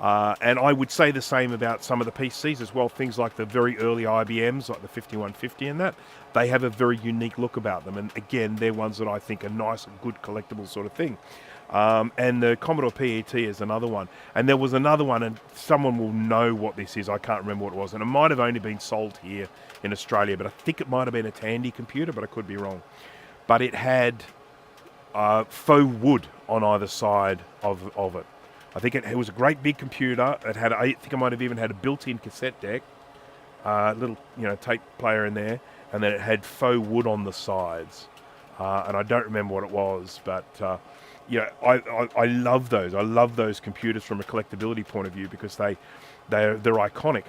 And I would say the same about some of the PCs as well. Things like the very early IBMs, like the 5150 and that, they have a very unique look about them. And again, they're ones that I think are nice and good collectible sort of thing. And the Commodore PET is another one. And there was another one, and someone will know what this is. I can't remember what it was. And it might have only been sold here in Australia, but I think it might have been a Tandy computer, but I could be wrong. But it had faux wood on either side of it. I think it was a great big computer. I think it might have even had a built-in cassette deck, little tape player in there, and then it had faux wood on the sides. And I don't remember what it was, but I love those. I love those computers from a collectability point of view because they're iconic.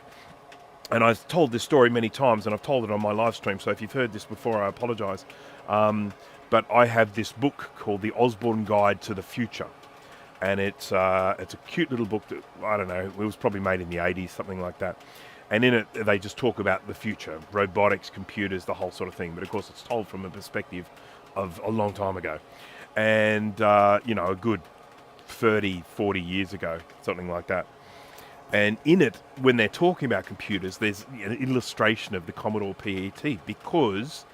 And I've told this story many times, and I've told it on my live stream. So if you've heard this before, I apologise. But I have this book called The Osborne Guide to the Future. and it's a cute little book that, I don't know, it was probably made in the 80s, something like that. And in it, they just talk about the future, robotics, computers, the whole sort of thing. But of course, it's told from a perspective of a long time ago. And, a good 30, 40 years ago, something like that. And in it, when they're talking about computers, there's an illustration of the Commodore PET because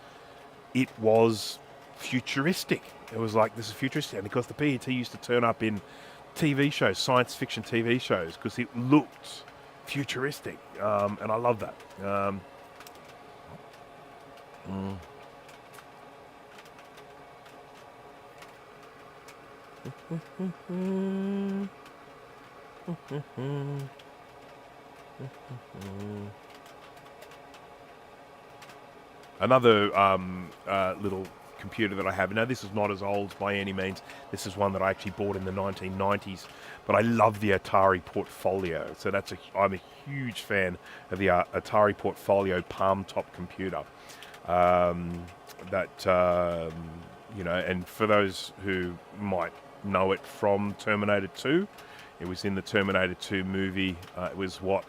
it was futuristic. It was like, this is futuristic. And because the PET used to turn up in TV shows, science fiction TV shows, because it looked futuristic. And I love that. Another little computer that I have. Now, this is not as old by any means. This is one that I actually bought in the 1990s. But I love the Atari Portfolio. So I'm a huge fan of the Atari Portfolio palm top computer. And for those who might know it from Terminator 2, it was in the Terminator 2 movie. It was what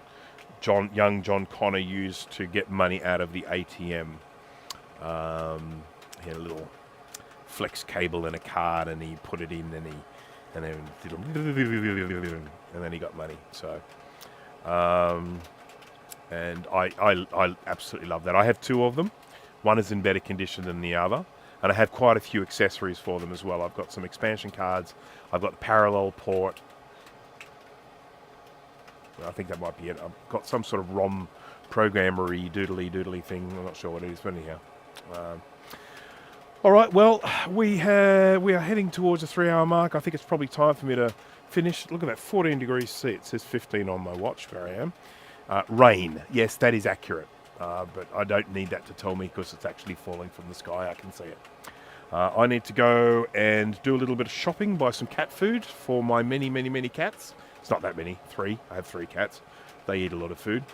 young John Connor used to get money out of the ATM. He had a little flex cable and a card, and he put it in, and then he got money. So, and I absolutely love that. I have two of them. One is in better condition than the other, and I have quite a few accessories for them as well. I've got some expansion cards. I've got the parallel port. I think that might be it. I've got some sort of ROM programmery doodly thing. I'm not sure what it is, but anyhow. All right, well, we are heading towards the 3-hour mark. I think it's probably time for me to finish. Look at that, 14 degrees C. It says 15 on my watch, where I am. Rain. Yes, that is accurate. But I don't need that to tell me because it's actually falling from the sky. I can see it. I need to go and do a little bit of shopping, buy some cat food for my many, many, many cats. It's not that many, 3. I have 3 cats. They eat a lot of food.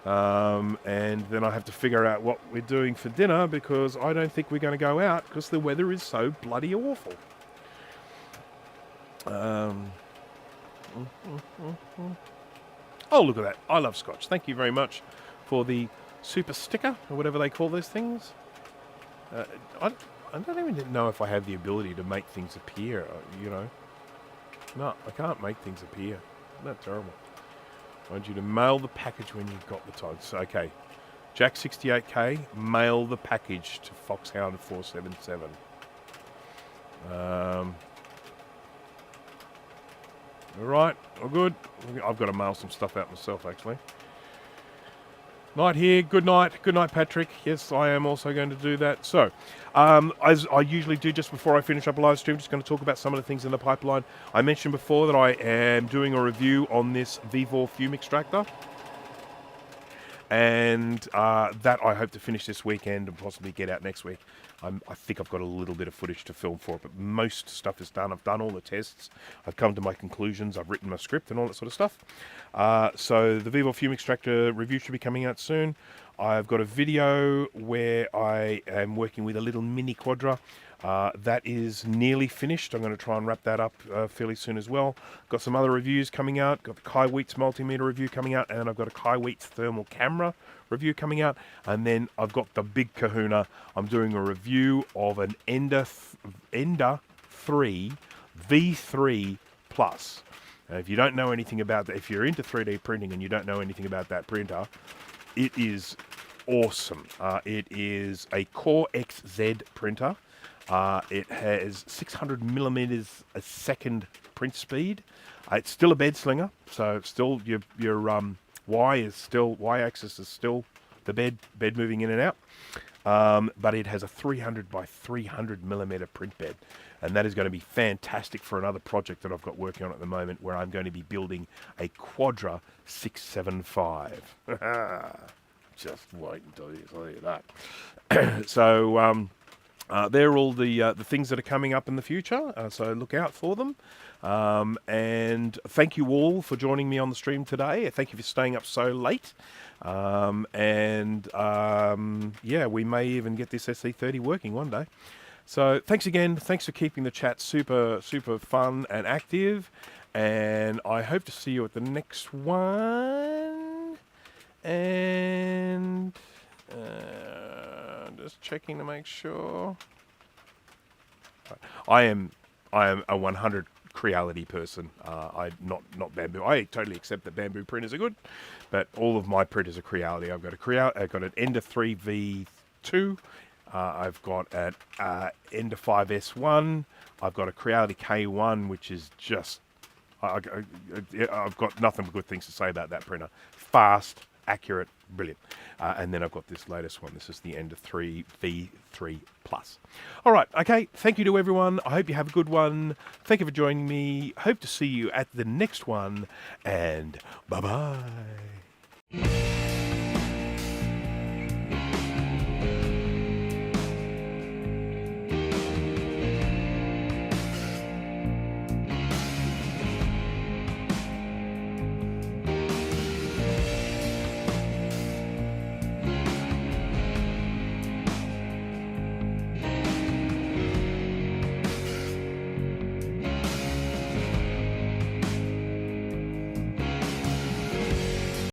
And then I have to figure out what we're doing for dinner because I don't think we're going to go out because the weather is so bloody awful. Oh, look at that. I love Scotch. Thank you very much for the super sticker or whatever they call those things. I don't even know if I have the ability to make things appear, No, I can't make things appear. Isn't that terrible? I want you to mail the package when you've got the time. So, okay. Jack68K, mail the package to Foxhound 477. All right, all good. I've got to mail some stuff out myself, actually. Night here. Good night. Good night, Patrick. Yes, I am also going to do that. So, as I usually do just before I finish up a live stream, just going to talk about some of the things in the pipeline. I mentioned before that I am doing a review on this V4 fume extractor. And that I hope to finish this weekend and possibly get out next week. I think I've got a little bit of footage to film for it, but most stuff is done. I've done all the tests. I've come to my conclusions. I've written my script and all that sort of stuff. So the V4 fume extractor review should be coming out soon. I've got a video where I am working with a little mini Quadra. That is nearly finished. I'm going to try and wrap that up fairly soon as well. Got some other reviews coming out. Got the Kai Wheats multimeter review coming out, and I've got a Kai Wheats thermal camera review coming out. And then I've got the big kahuna. I'm doing a review of an Ender 3 V3 Plus. And if you don't know anything about that, if you're into 3D printing and you don't know anything about that printer, it is awesome. It is a Core XZ printer. It has 600 millimeters a second print speed. It's still a bed slinger, so still your y-axis is still the bed moving in and out. But it has a 300 by 300 millimeter print bed, and that is going to be fantastic for another project that I've got working on at the moment, where I'm going to be building a Quadra 675. Just wait until you see that. So. They're all the things that are coming up in the future, so look out for them. And thank you all for joining me on the stream today. Thank you for staying up so late. Yeah, we may even get this SE30 working one day. So thanks again. Thanks for keeping the chat super fun and active. And I hope to see you at the next one. And just checking to make sure. I am a 100 Creality person. I not Bamboo. I totally accept that Bamboo printers are good, but all of my printers are Creality. I've got an Ender 3 V2. I've got an Ender 5 S1. I've got a Creality K1, which is just I've got nothing but good things to say about that printer. Fast, accurate, brilliant. And then I've got this latest one. This is the Ender 3 V3 Plus. All right, okay. Thank you to everyone. I hope you have a good one. Thank you for joining me. Hope to see you at the next one. And bye-bye.